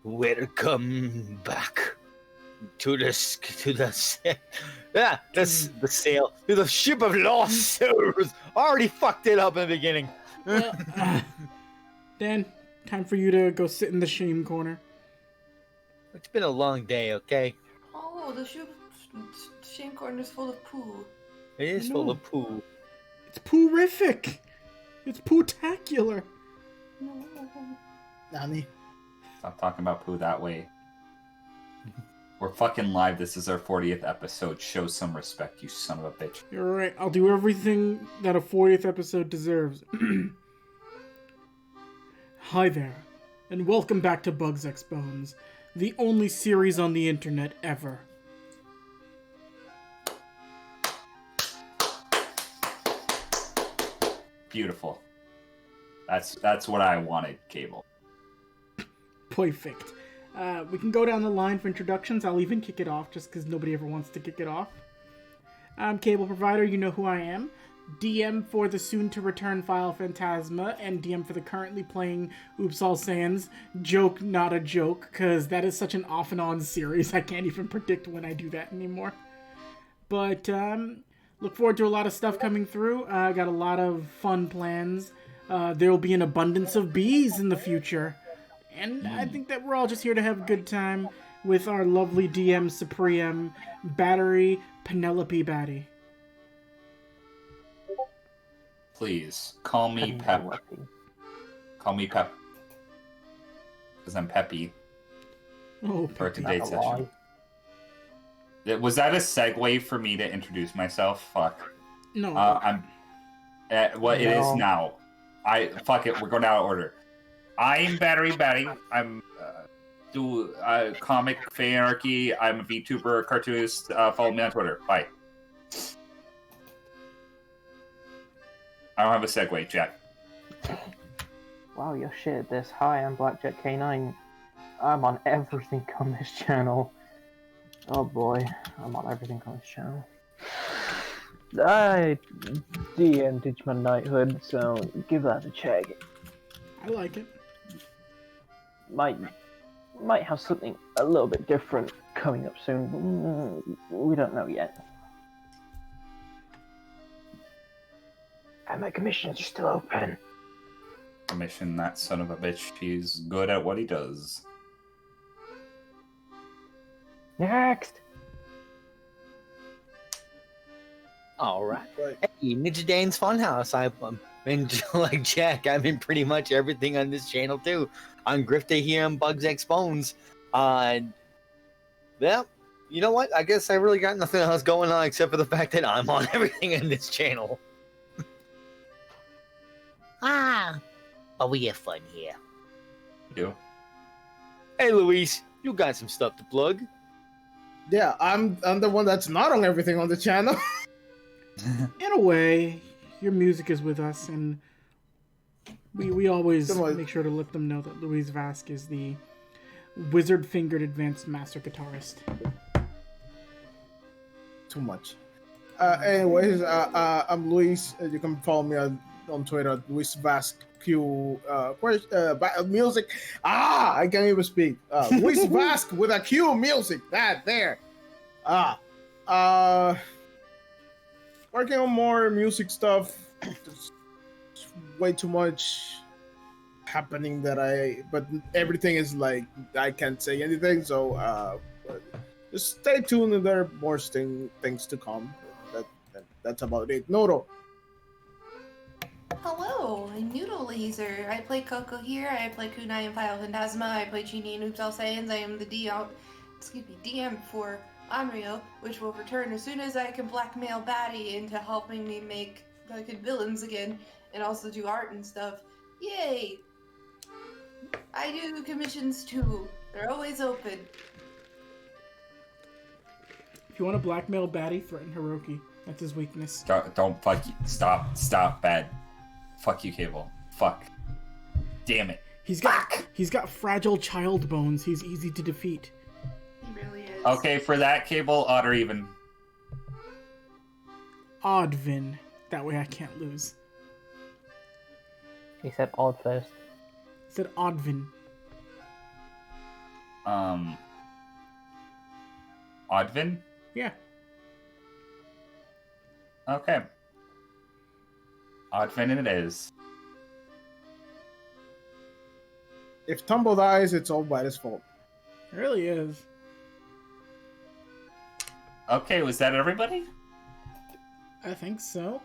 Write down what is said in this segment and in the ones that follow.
Welcome back to the sail to the ship of lost souls. Already fucked it up in the beginning. Well, Dan, time for you to go sit in the shame corner. It's been a long day, okay? Oh, the shame corner's full of poo. It is full of poo. It's poo-rific. It's poo-tacular. No. Nani? Stop talking about poo that way. We're fucking live. This is our 40th episode. Show some respect, you son of a bitch. You're right. I'll do everything that a 40th episode deserves. Hi there, and welcome back to Bugs X Bones, the only series on the internet ever. Beautiful. That's what I wanted, Cable. Perfect. We can go down the line for introductions. I'll even kick it off just because nobody ever wants to kick it off. I'm Cable Provider, you know who I am. DM for the soon-to-return file Phantasma, and DM for the currently playing Oops All Sans. Joke, not a joke, because that is such an off-and-on series, I can't even predict when I do that anymore. But, look forward to a lot of stuff coming through. Got a lot of fun plans. There will be an abundance of bees in the future. And I think that we're all just here to have a good time with our lovely DM Supreme, Battery Penelope Batty. Please, call me Pep. Call me Pep. Because I'm Peppy. Oh, For Peppy. today's session. Was that a segue for me to introduce myself? Fuck. No. I'm... Well, it is now. Fuck it, we're going out of order. I'm Battery Batty. I'm do comic fanarchy. I'm a VTuber, cartoonist. Follow me on Twitter. Bye. I don't have a segue, Jack. Wow, you're shit at this. Hi, I'm Blackjack K9. I'm on everything on this channel. Oh boy, I'm on everything on this channel. I DM Digimon Knighthood, so give that a check. I like it. Might have something a little bit different coming up soon. We don't know yet. And my commissions are still open. Commission that son of a bitch. He's good at what he does. Next! Alright. Hey, Ninja Dane's Funhouse. I'm been like Jack. I'm in pretty much everything on this channel too. I'm Grifter here on Bugs X Bones. Yeah, you know what? I guess I really got nothing else going on except for the fact that I'm on everything in this channel. But we have fun here. You do? Hey, Luis, you got some stuff to plug. Yeah, I'm the one that's not on everything on the channel. In a way, your music is with us, and we always make sure to let them know that Luis Vasque is the wizard-fingered advanced master guitarist. Too much. Anyways, I'm Luis. You can follow me on Twitter, Luis Vasque Q. Music. I can't even speak. Luis Vasque with a Q music. That there. Working on more music stuff. There's way too much happening but everything is like I can't say anything. So just stay tuned. And there are more things to come. That's about it. Noodle. Hello, I'm Noodle Laser. I play Coco here. I play Kunai in Final Phantasma. I play Chini in Oops All Saiyans. I am the DM for Amrio, which will return as soon as I can blackmail Batty into helping me make fucking villains again, and also do art and stuff. Yay! I do commissions too. They're always open. If you want to blackmail Batty, threaten Hiroki. That's his weakness. Don't fuck you. Stop, bad. Fuck you, Cable. Fuck. Damn it. He's got fragile child bones. He's easy to defeat. He really is. Okay, for that, Cable, odd or even? Oddvin. That way I can't lose. He said odd first. Said Oddvin. Oddvin? Yeah. Okay. Oddvin it is. If Tumble dies, it's all by his fault. It really is. Okay, was that everybody? I think so.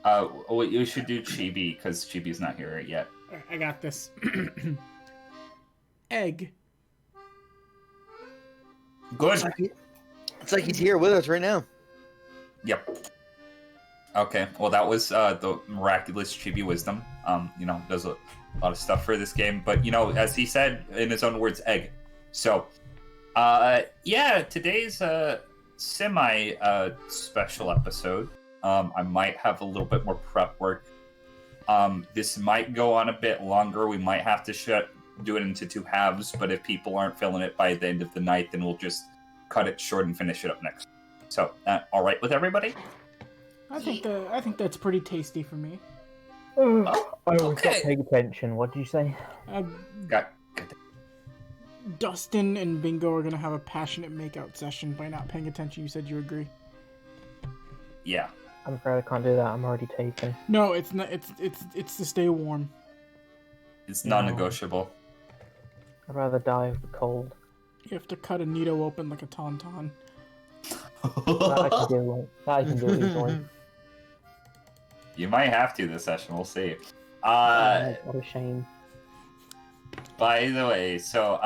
You should do Chibi, because Chibi's not here yet. Alright, I got this. Egg. Good. It's like he's here with us right now. Yep. Okay, well that was the miraculous Chibi wisdom. Does a lot of stuff for this game, but as he said in his own words, egg. So, today's a semi special episode. I might have a little bit more prep work. This might go on a bit longer. We might have to do it into 2 halves, but if people aren't feeling it by the end of the night, then we'll just cut it short and finish it up next. So, all right with everybody? I think that's pretty tasty for me. I was not okay. paying attention. What did you say? Got Dustin and Bingo are gonna have a passionate makeout session. By not paying attention, you said you agree. Yeah. I'm afraid I can't do that. I'm already taken. No, it's not. It's to stay warm. It's non-negotiable. I'd rather die of the cold. You have to cut a Nito open like a tauntaun. That I can do. That I can do easily. You might have to this session. We'll see. What a shame. By the way, so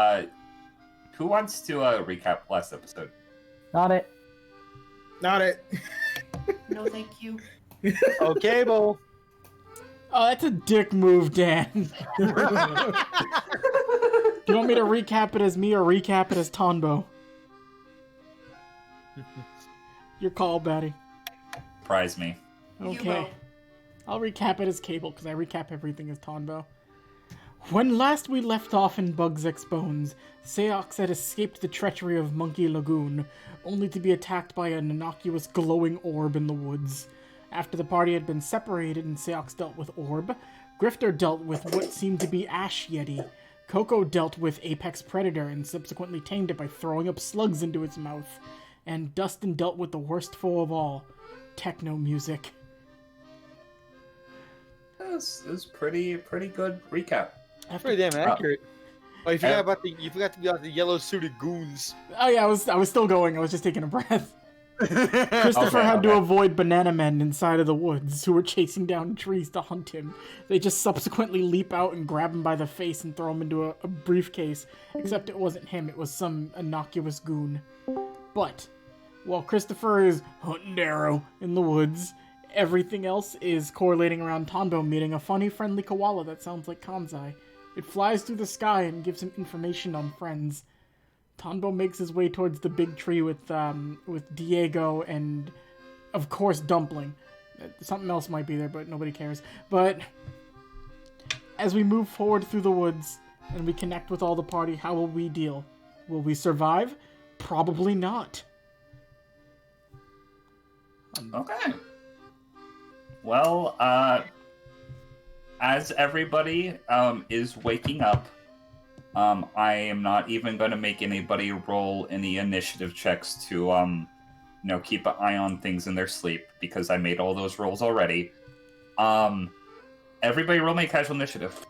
who wants to recap last episode? Not it. Not it. No, thank you. Okay, Bo. Oh, that's a dick move, Dan. Do you want me to recap it as me or recap it as Tonbo? Your call, Batty. Prize me. Okay. I'll recap it as Cable, because I recap everything as Tonbo. When last we left off in Bug's Bones, Seox had escaped the treachery of Monkey Lagoon, only to be attacked by an innocuous glowing orb in the woods. After the party had been separated and Seox dealt with Orb, Grifter dealt with what seemed to be Ash Yeti. Coco dealt with Apex Predator and subsequently tamed it by throwing up slugs into its mouth. And Dustin dealt with the worst foe of all, techno music. It was pretty good recap. Pretty damn accurate. Oh, you forgot about the yellow suited goons. Oh yeah, I was still going. I was just taking a breath. Christopher had to avoid banana men inside of the woods who were chasing down trees to hunt him. They just subsequently leap out and grab him by the face and throw him into a briefcase. Except it wasn't him, it was some innocuous goon. But while Christopher is hunting Darrow in the woods, everything else is correlating around Tonbo meeting a funny, friendly koala that sounds like Kanzai. It flies through the sky and gives him information on friends. Tonbo makes his way towards the big tree with Diego and, of course, Dumpling. Something else might be there, but nobody cares. But as we move forward through the woods and we connect with all the party, how will we deal? Will we survive? Probably not. Okay. Well, as everybody is waking up, I am not even going to make anybody roll any initiative checks to, keep an eye on things in their sleep, because I made all those rolls already. Everybody roll me a casual initiative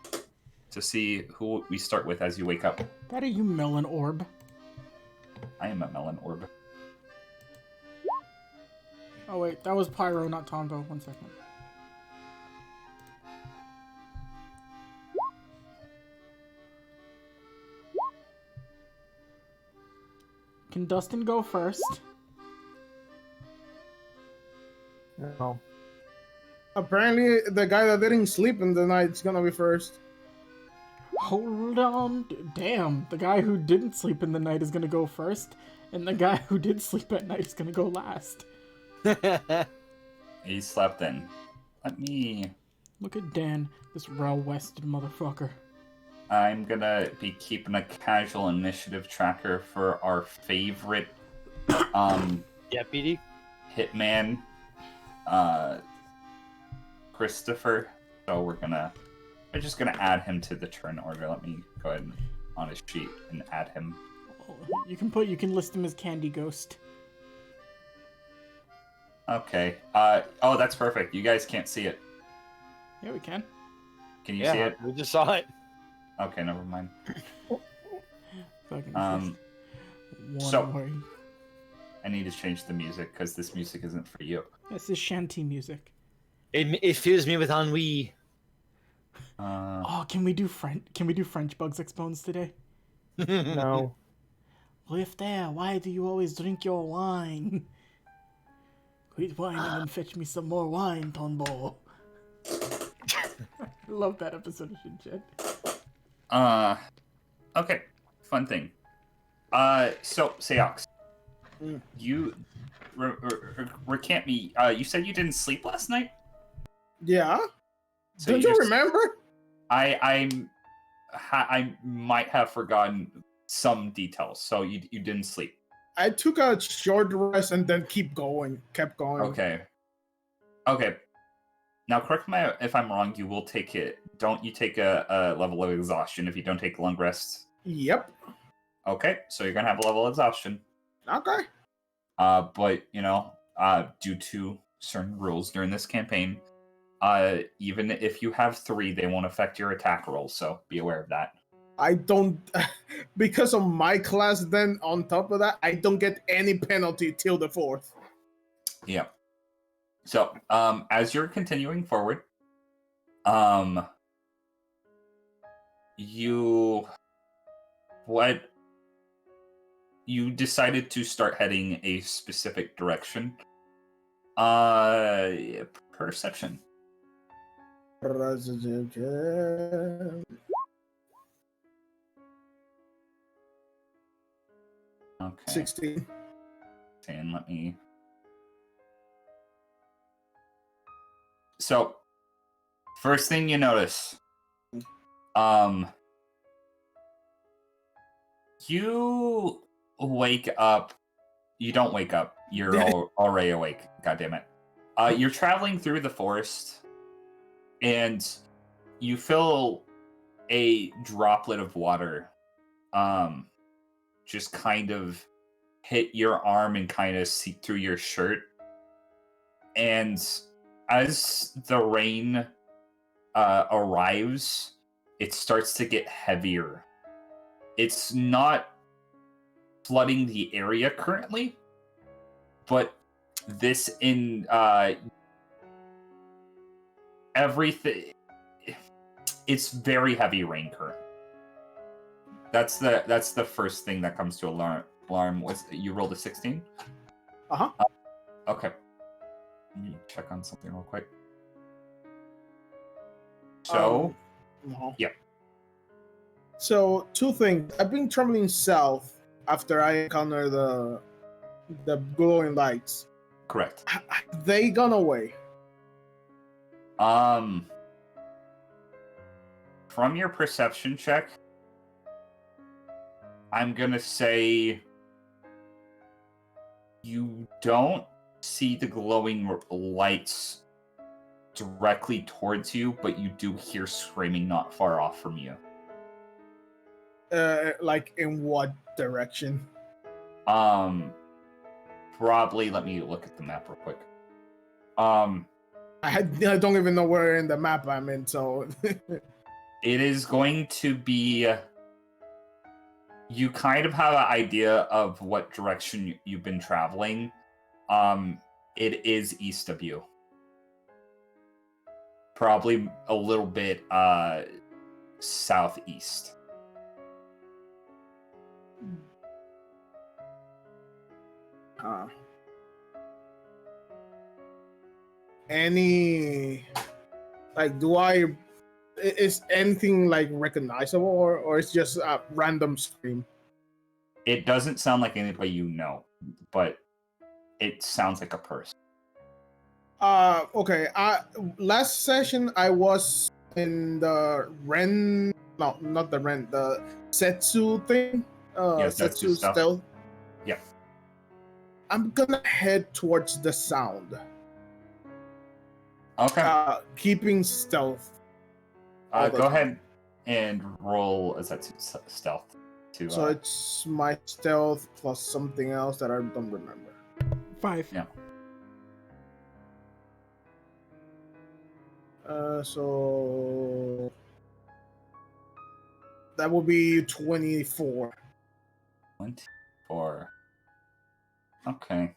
to see who we start with as you wake up. That are you, Melon Orb? I am a melon orb. Oh wait, that was Pyro, not Tonbo. 1 second. Can Dustin go first? No. Apparently, the guy that didn't sleep in the night is gonna be first. Hold on. Damn, the guy who didn't sleep in the night is gonna go first, and the guy who did sleep at night is gonna go last. He slept in. Let me... Look at Dan, this well-wested motherfucker. I'm gonna be keeping a casual initiative tracker for our favorite Deputy? hitman, Christopher. So we're just gonna add him to the turn order. Let me go ahead and on his sheet and add him. You can list him as Candy Ghost. Okay. Oh, that's perfect. You guys can't see it. Yeah, we can. Can you see it? We just saw it. Okay, never mind. Fucking so- worry. I need to change the music because this music isn't for you. This is shanty music. It fills me with ennui. Oh, can we do French Bugs Exposed today? No. Live there. Why do you always drink your wine? Quit whining and fetch me some more wine, Tombo. Love that episode of Shin-Chan. Okay. Fun thing. So, Seox, you recant me. You said you didn't sleep last night? Yeah. So Don't you remember? I might have forgotten some details. So you didn't sleep. I took a short rest and then kept going. Okay. Now, correct me if I'm wrong. You will take it. Don't you take a level of exhaustion if you don't take long rests? Yep. Okay, so you're gonna have a level of exhaustion. Okay. But due to certain rules during this campaign, even if you have 3, they won't affect your attack rolls. So be aware of that. I don't, because of my class. Then on top of that, I don't get any penalty till the 4th. Yeah. So, as you're continuing forward, you decided to start heading a specific direction. Perception. Okay. 16. And let me. So, first thing you notice, you wake up. You don't wake up. You're already awake. God damn it. You're traveling through the forest, and you feel a droplet of water, just kind of hit your arm and kind of seep through your shirt. And as the rain arrives, it starts to get heavier. It's not flooding the area currently, but this in everything. It's very heavy rain currently. That's the first thing that comes to alarm. Was you rolled a 16? Uh-huh. Okay. Let me check on something real quick. So, No. yeah. So 2 things. I've been traveling south after I encounter the glowing lights. Correct. Have they gone away? From your perception check, I'm gonna say you don't see the glowing lights directly towards you, but you do hear screaming not far off from you. Like in what direction? Probably. Let me look at the map real quick. I don't even know where in the map I'm in, so It is going to be. You kind of have an idea of what direction you've been traveling. It is east of you. Probably a little bit southeast. Any like is anything like recognizable or it's just a random scream? It doesn't sound like anybody you know, but it sounds like a person. Okay. Last session I was in the not the Setsu thing. Setsu stuff. stealth. Yeah. I'm gonna head towards the sound. Okay. Keeping stealth. Go ahead. and roll. Is that stealth? So it's my stealth plus something else that I don't remember. 5. Yeah. So that will be 24. 24. Okay.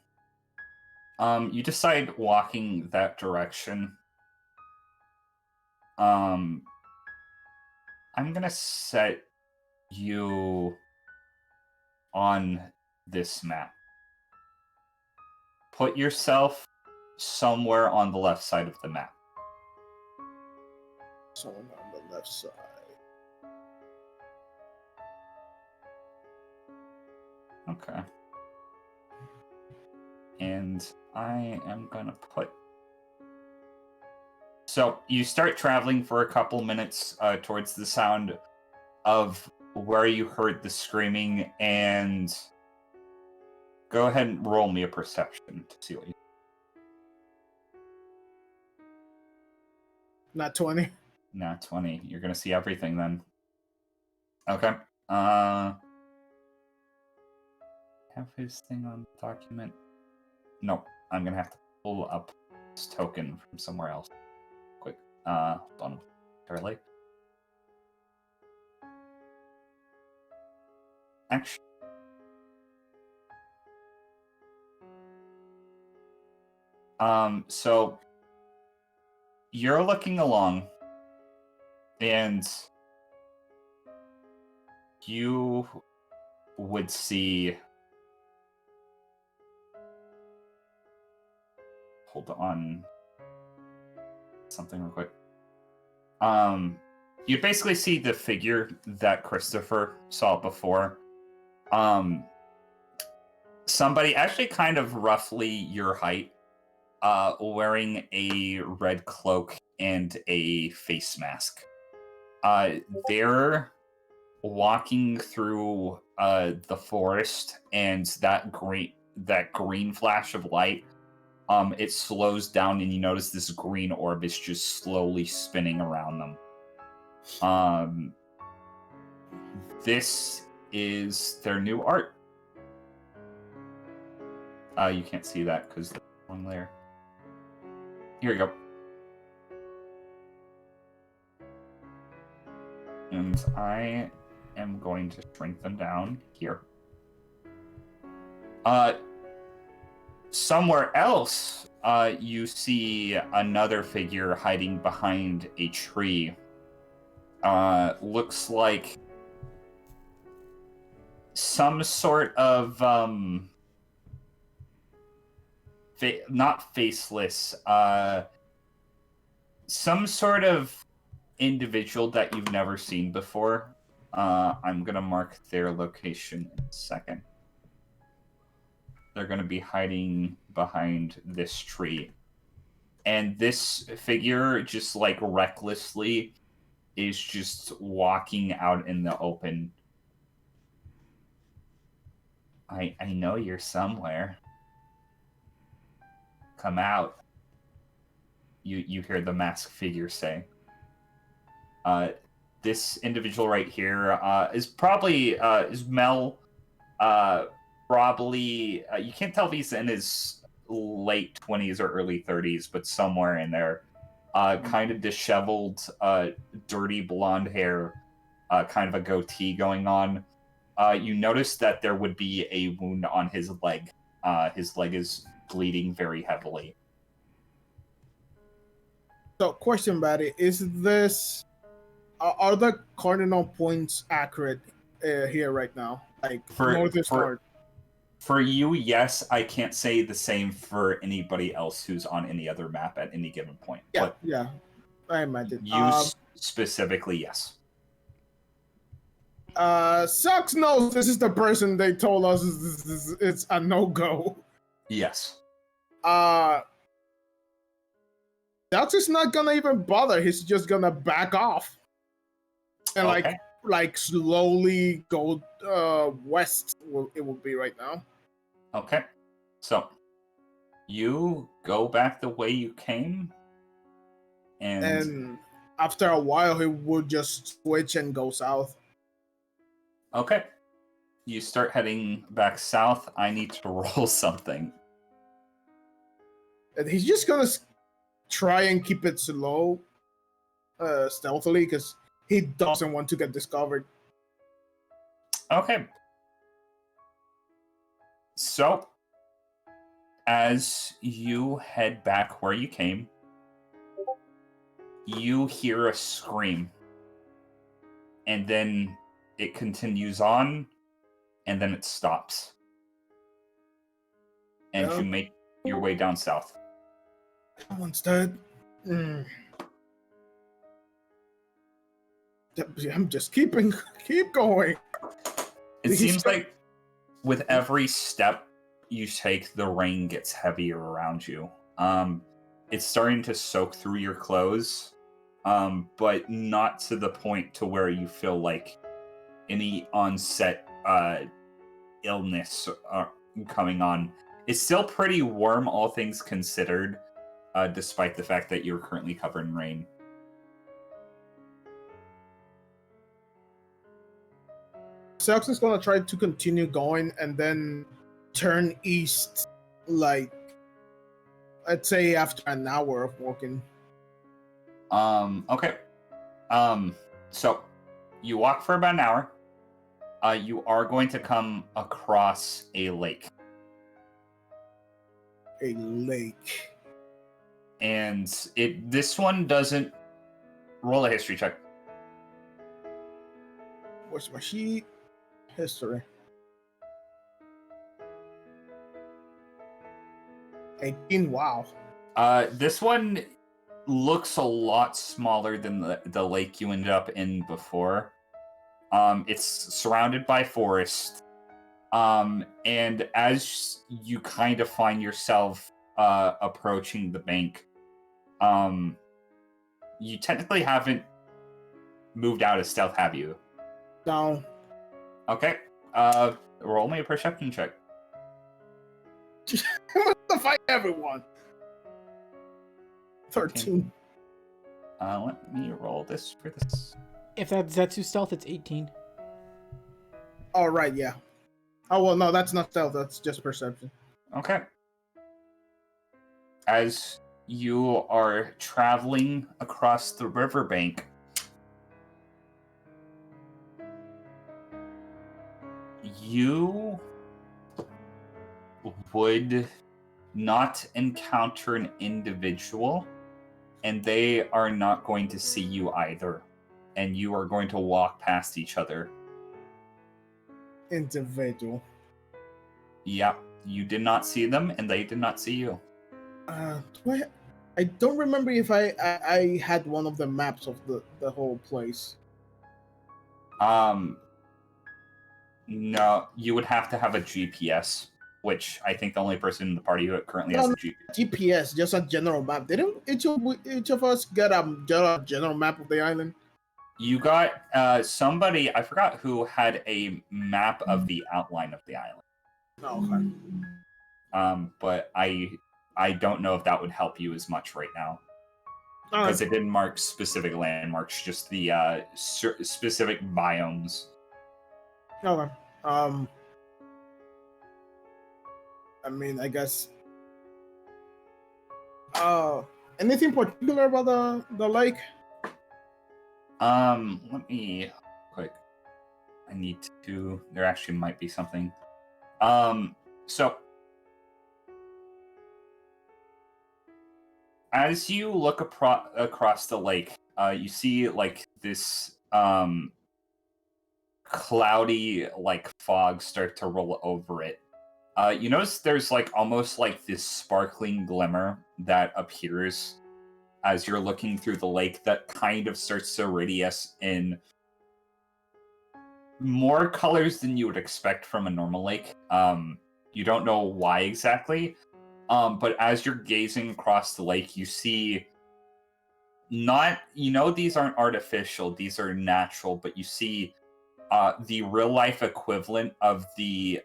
You decide walking that direction. I'm gonna set you on this map. Put yourself somewhere on the left side of the map. Someone on the left side. Okay. And I am gonna put... So you start traveling for a couple minutes towards the sound of where you heard the screaming, and go ahead and roll me a perception to see what you... Not 20. Not 20. You're gonna see everything then. Okay. Have his thing on the document? No, I'm gonna have to pull up this token from somewhere else. Quick. Hold on. Charlie. Actually. So you're looking along, and you would see... Hold on. Something real quick. You basically see the figure that Christopher saw before. Somebody actually kind of roughly your height, wearing a red cloak and a face mask. They're walking through the forest, and that green flash of light, it slows down, and you notice this green orb is just slowly spinning around them. This is their new art. You can't see that because the wrong layer. Here we go. And I am going to shrink them down here. Somewhere else, you see another figure hiding behind a tree. Looks like some sort of not faceless, some sort of individual that you've never seen before. I'm gonna mark their location in a second. They're gonna be hiding behind this tree. And this figure, just like recklessly, is just walking out in the open. I know you're somewhere. Come out. You hear the masked figure say. This individual right here is probably is Mel. Probably you can't tell if he's in his late 20s or early 30s, but somewhere in there. Kind of disheveled, dirty blonde hair, kind of a goatee going on. You notice that there would be a wound on his leg. His leg is bleeding very heavily. So, question about it: is this are the cardinal points accurate here right now? Like northeast part. For you, yes. I can't say the same for anybody else who's on any other map at any given point. Yeah, but yeah. I imagine. You specifically, yes. Sucks knows this is the person they told us it's a no-go. Yes. Dux is not gonna even bother. He's just gonna back off and like slowly go west. It will be right now. Okay. So you go back the way you came, and after a while, he would just switch and go south. Okay. You start heading back south. I need to roll something. And he's just gonna try and keep it slow, stealthily, because he doesn't want to get discovered. Okay. So, as you head back where you came, you hear a scream. And then it continues on, and then it stops. And you make your way down south. Someone's dead. I'm just keep going. It seems like with every step you take, the rain gets heavier around you. It's starting to soak through your clothes, but not to the point to where you feel like any onset illness coming on. It's still pretty warm, all things considered, despite the fact that you're currently covered in rain. Selks is gonna try to continue going and then turn east, like, I'd say after an hour of walking. Okay. So you walk for about an hour. You are going to come across a lake. A lake. And this one doesn't roll a history check. Where's my sheet? History. 18. Wow. This one looks a lot smaller than the lake you ended up in before. It's surrounded by forest. And as you kind of find yourself approaching the bank, you technically haven't moved out of stealth, have you? No. Okay. Roll me a perception check. I'm gonna fight everyone. 13. Let me roll this for this. If that's Zetsu stealth, it's 18. Oh, right, yeah. Oh, well, no, that's not stealth. That's just perception. Okay. As you are traveling across the riverbank, you would not encounter an individual, and they are not going to see you either. And you are going to walk past each other. Individual. Yeah, you did not see them, and they did not see you. I don't remember if I had one of the maps of the whole place. No, you would have to have a GPS, which I think the only person in the party who currently has a GPS. GPS, just a general map. Didn't each of us get a general map of the island? You got somebody, I forgot who, had a map of the outline of the island. Oh, okay. But I don't know if that would help you as much right now. Because it didn't mark specific landmarks, just the specific biomes. Okay. I mean, I guess. Anything particular about the lake? Let me quick. I need to. There actually might be something. So as you look across the lake, you see like this cloudy like fog start to roll over it. You notice there's like almost like this sparkling glimmer that appears as you're looking through the lake that kind of starts to radiate in more colors than you would expect from a normal lake. You don't know why exactly, but as you're gazing across the lake, you see these aren't artificial, these are natural, but you see the real life equivalent of the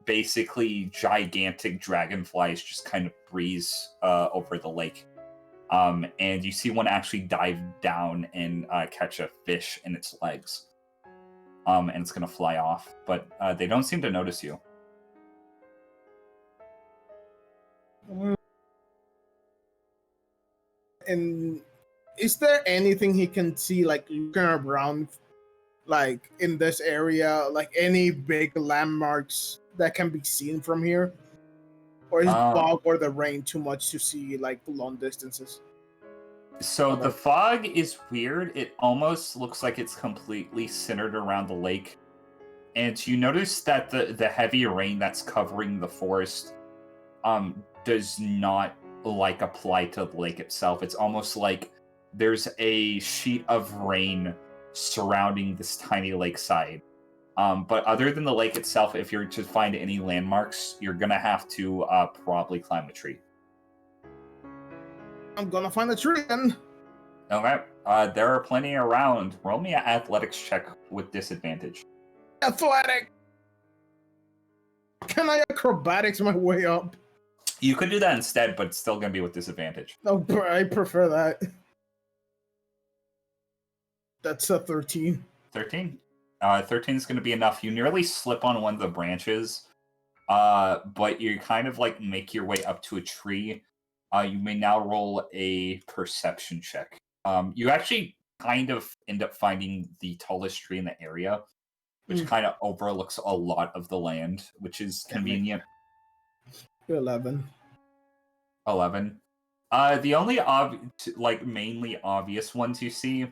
basically gigantic dragonflies just kind of breeze over the lake. And you see one actually dive down and catch a fish in its legs. And it's going to fly off, but they don't seem to notice you. And is there anything he can see, like looking around, like in this area, like any big landmarks that can be seen from here? Or is the fog or the rain too much to see like long distances? So the fog is weird. It almost looks like it's completely centered around the lake. And you notice that the heavy rain that's covering the forest does not like apply to the lake itself. It's almost like there's a sheet of rain surrounding this tiny lakeside. But other than the lake itself, if you're to find any landmarks, you're gonna have to probably climb a tree. I'm gonna find a tree then. Okay. There are plenty around. Roll me an athletics check with disadvantage. Athletic. Can I acrobatics my way up? You could do that instead, but it's still gonna be with disadvantage. No, I prefer that. That's a 13. 13? 13 is going to be enough. You nearly slip on one of the branches, but you kind of like make your way up to a tree. You may now roll a perception check. You actually kind of end up finding the tallest tree in the area, which kind of overlooks a lot of the land, which is convenient. 11. 11. The only mainly obvious ones you see,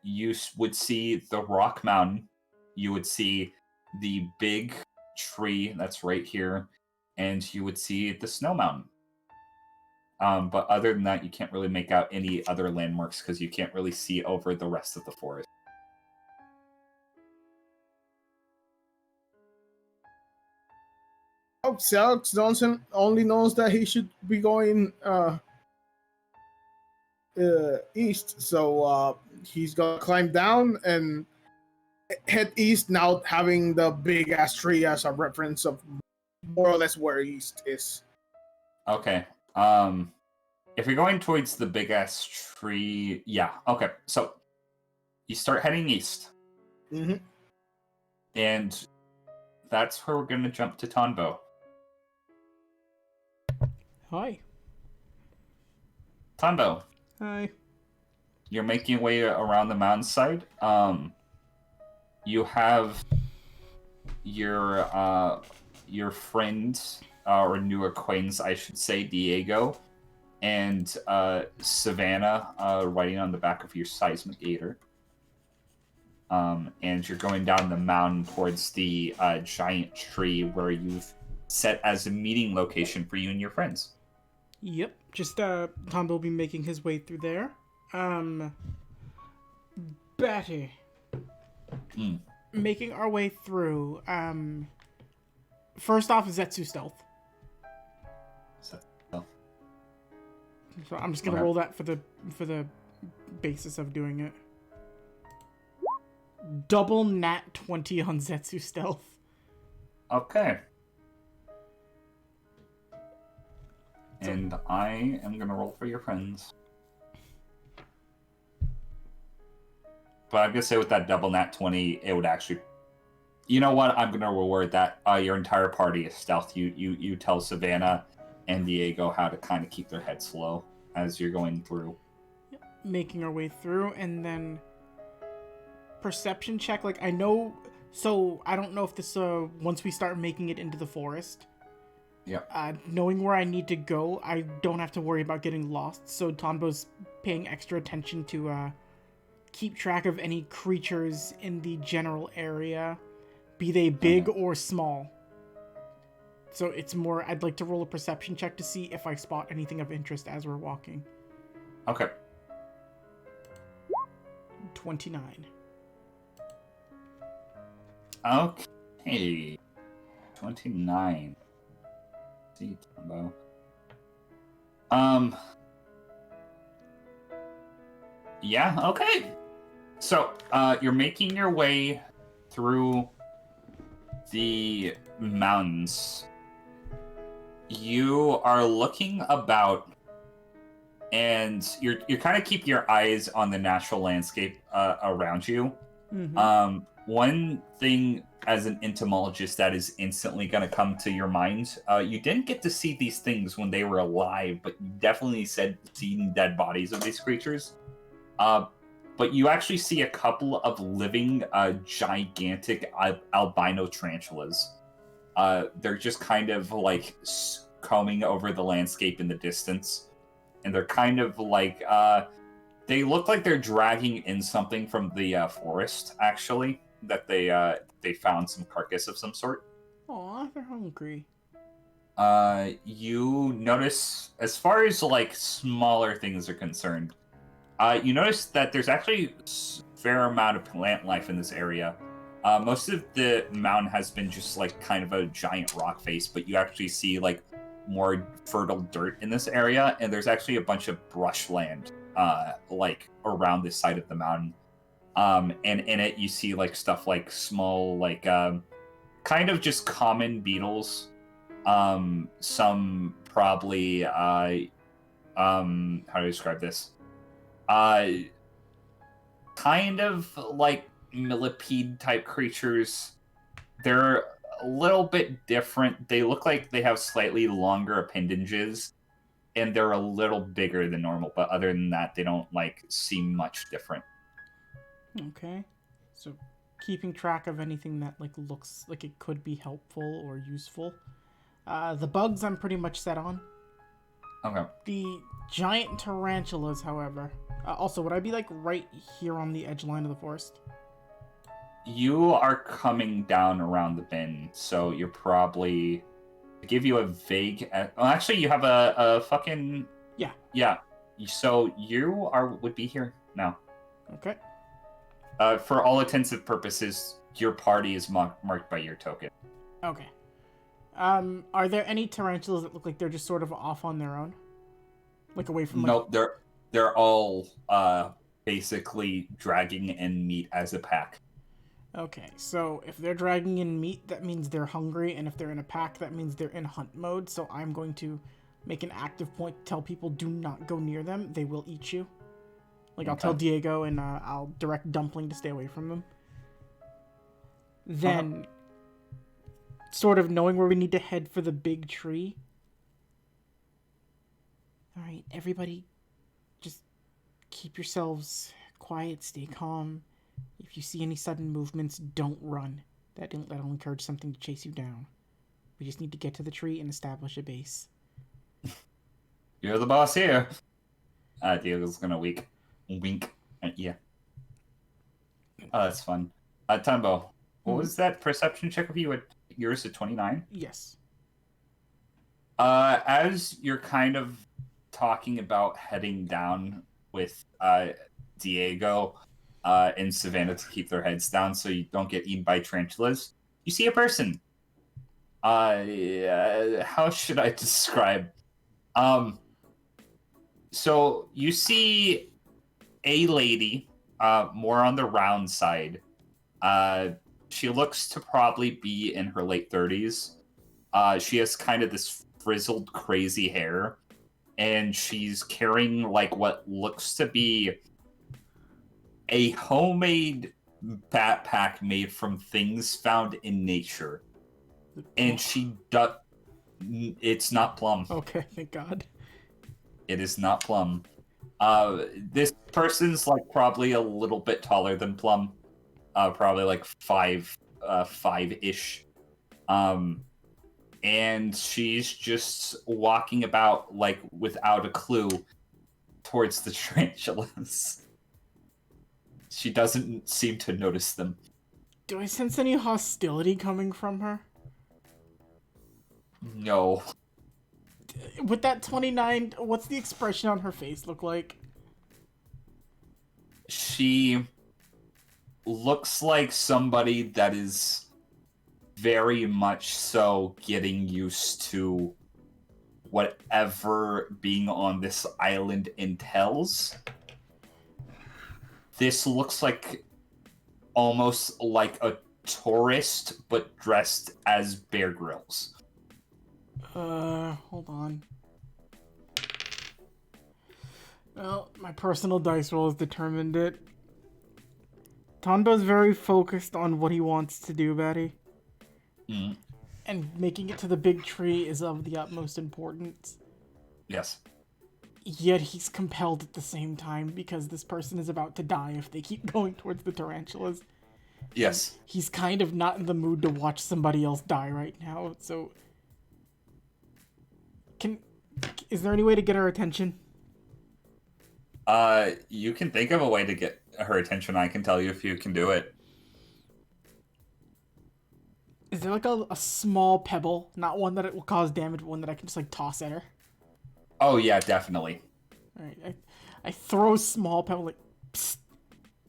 you would see the rock mountain, you would see the big tree that's right here, and you would see the snow mountain. But other than that, you can't really make out any other landmarks because you can't really see over the rest of the forest. Oh, Selks Johnson only knows that he should be going east, so he's gonna climb down and head east, now having the big ass tree as a reference of more or less where east is. Okay. If you're going towards the big ass tree, yeah. Okay. So you start heading east, and that's where we're gonna jump to Tonbo. Hi. Tonbo. Hi. You're making your way around the mountainside. You have your friend or new acquaintance, I should say, Diego, and Savannah riding on the back of your seismigator. And you're going down the mountain towards the giant tree where you've set as a meeting location for you and your friends. Yep. Just Tombo will be making his way through there. Betty. Making our way through. First off, Zetsu stealth. So I'm just gonna roll that for the basis of doing it. Double nat 20 on Zetsu stealth. Okay. And I am gonna roll for your friends. But I'm gonna say with that double nat 20, it would actually. You know what? I'm gonna reward that. Your entire party is stealth. You tell Savannah and Diego how to kind of keep their heads low as you're going through. Making our way through, and then perception check. Like I know, so I don't know if this once we start making it into the forest. Yeah. Knowing where I need to go, I don't have to worry about getting lost. So Tonbo's paying extra attention to keep track of any creatures in the general area, be they big or small. So it's more, I'd like to roll a perception check to see if I spot anything of interest as we're walking. Okay. 29. Okay. 29. See, Tombo. Yeah, okay. So, you're making your way through the mountains. You are looking about and you kind of keep your eyes on the natural landscape around you. Mm-hmm. One thing as an entomologist that is instantly going to come to your mind, you didn't get to see these things when they were alive, but you definitely said seeing dead bodies of these creatures. But you actually see a couple of living gigantic albino tarantulas. They're just kind of like combing over the landscape in the distance. And they're kind of like, they look like they're dragging in something from the forest, actually, that they found some carcass of some sort. Aw, they're hungry. You notice, as far as like smaller things are concerned, you notice that there's actually a fair amount of plant life in this area. Most of the mountain has been just like kind of a giant rock face, but you actually see like more fertile dirt in this area, and there's actually a bunch of brushland like around this side of the mountain. And in it you see like stuff like small like kind of just common beetles, some probably how do I describe this, kind of like millipede type creatures. They're a little bit different. They look like they have slightly longer appendages, and they're a little bigger than normal, but other than that, they don't like seem much different. Okay. So, keeping track of anything that like looks like it could be helpful or useful. The bugs I'm pretty much set on. Okay. The giant tarantulas, however. Also, would I be like right here on the edge line of the forest? You are coming down around the bend, so you're probably, to give you a vague. Well, actually, you have a fucking. Yeah. Yeah. So you would be here now. Okay. For all intensive purposes, your party is marked by your token. Okay. Are there any tarantulas that look like they're just sort of off on their own? Like away from... Nope, they're all basically dragging in meat as a pack. Okay, so if they're dragging in meat, that means they're hungry, and if they're in a pack, that means they're in hunt mode, so I'm going to make an active point to tell people do not go near them. They will eat you. Like, I'll tell Diego, and I'll direct Dumpling to stay away from them. Then, sort of knowing where we need to head for the big tree. Alright, everybody, just keep yourselves quiet, stay calm. If you see any sudden movements, don't run. That'll encourage something to chase you down. We just need to get to the tree and establish a base. You're the boss here. Diego's gonna wink at you. Oh, that's fun. Tunbo, what was that perception check of you at yours at 29? Yes. As you're kind of talking about heading down with Diego and Savannah to keep their heads down so you don't get eaten by tarantulas, you see a person. How should I describe? So you see a lady, more on the round side. She looks to probably be in her late 30s. She has kind of this frizzled, crazy hair, and she's carrying like what looks to be a homemade backpack made from things found in nature. And it's not Plum. Okay, thank God. It is not Plum. This person's like probably a little bit taller than Plum. Probably like 5'ish. And she's just walking about like without a clue towards the tarantulas. She doesn't seem to notice them. Do I sense any hostility coming from her? No. With that 29, what's the expression on her face look like? She looks like somebody that is very much so getting used to whatever being on this island entails. This looks like almost like a tourist, but dressed as Bear Grylls. Hold on. Well, my personal dice roll has determined it. Tondo's very focused on what he wants to do, Betty. Mm. And making it to the big tree is of the utmost importance. Yes. Yet he's compelled at the same time because this person is about to die if they keep going towards the tarantulas. Yes. And he's kind of not in the mood to watch somebody else die right now, so... Is there any way to get her attention? You can think of a way to get her attention. I can tell you if you can do it. Is there like a small pebble? Not one that it will cause damage, but one that I can just like toss at her? Oh, yeah, definitely. Alright, I throw a small pebble like, psst,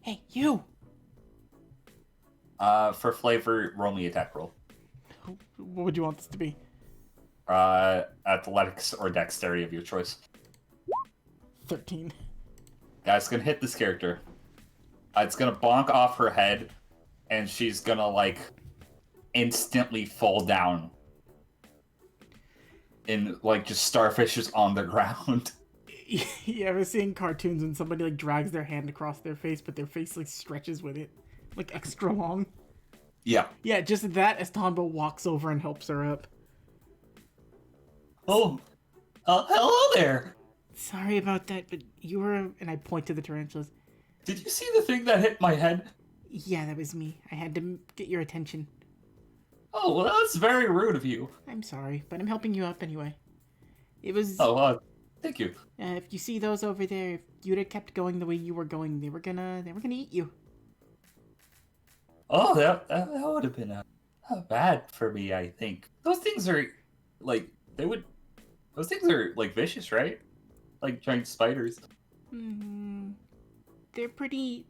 hey, you! For flavor, roll me attack roll. What would you want this to be? Athletics or dexterity of your choice. 13. Yeah, it's gonna hit this character. It's gonna bonk off her head, and she's gonna, like, instantly fall down. And, like, just starfishes on the ground. You ever seen cartoons when somebody, like, drags their hand across their face, but their face, like, stretches with it? Like, extra long? Yeah. Yeah, just that as Tombo walks over and helps her up. Oh, hello there! Sorry about that, but you were... And I point to the tarantulas. Did you see the thing that hit my head? Yeah, that was me. I had to get your attention. Oh, well, that's very rude of you. I'm sorry, but I'm helping you up anyway. It was... Oh, thank you. if you see those over there, if you'd have kept going the way you were going, they were gonna eat you. Oh, that would have been bad for me, I think. Those things are, like, those things are, like, vicious, right? Like giant spiders. They're pretty...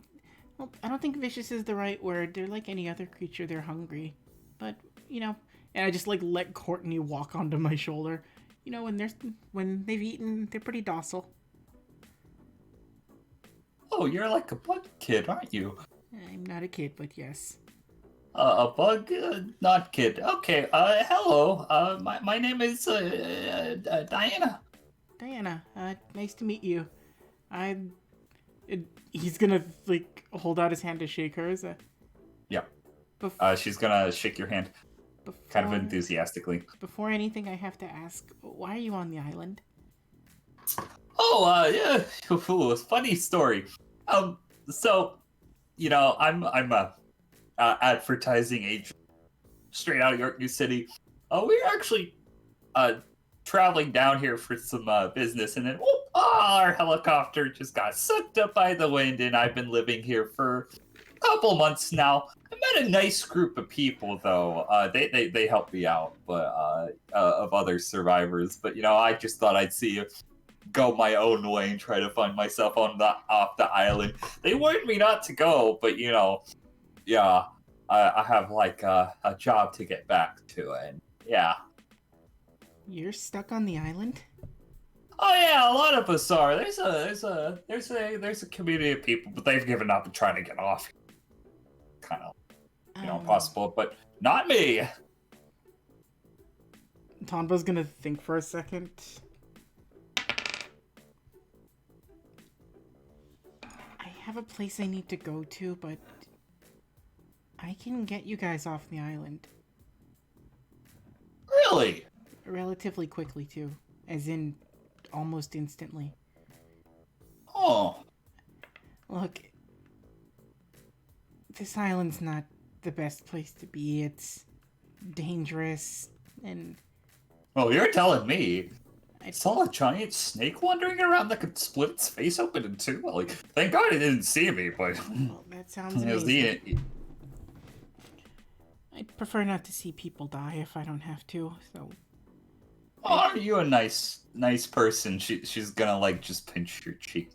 Well, I don't think vicious is the right word. They're like any other creature. They're hungry. But, you know... And I just, like, let Courtney walk onto my shoulder. You know, when they've eaten, they're pretty docile. Oh, you're like a bug kid, aren't you? I'm not a kid, but yes. A bug? Not kid. Okay, hello. My name is, Diana. Diana, nice to meet you. He's gonna, like, hold out his hand to shake hers. Yeah. Bef- She's gonna shake your hand. Kind of before- enthusiastically. Before anything, I have to ask, why are you on the island? Oh, yeah. Ooh, funny story. So, you know, I'm a advertising agent straight out of York New City. We're actually traveling down here for some business, and then our helicopter just got sucked up by the wind, and I've been living here for a couple months now. I met a nice group of people, though. They helped me out, but of other survivors. But you know, I just thought I'd see go my own way and try to find myself off the island. They warned me not to go, but you know, yeah, I have like a job to get back to, and yeah. You're stuck on the island? Oh yeah, a lot of us are. There's a community of people, but they've given up and trying to get off. Kind of, impossible, but not me. Tombo's gonna think for a second. I have a place I need to go to, but I can get you guys off the island. Really? Relatively quickly, too. As in, almost instantly. Oh. Look, this island's not the best place to be. It's dangerous, and... Well, you're telling me. I saw a giant snake wandering around that could split its face open in two. Like, thank God it didn't see me, but... Well, that sounds it was amazing. I'd prefer not to see people die if I don't have to, so... Oh, are you a nice person? She's gonna, like, just pinch your cheek.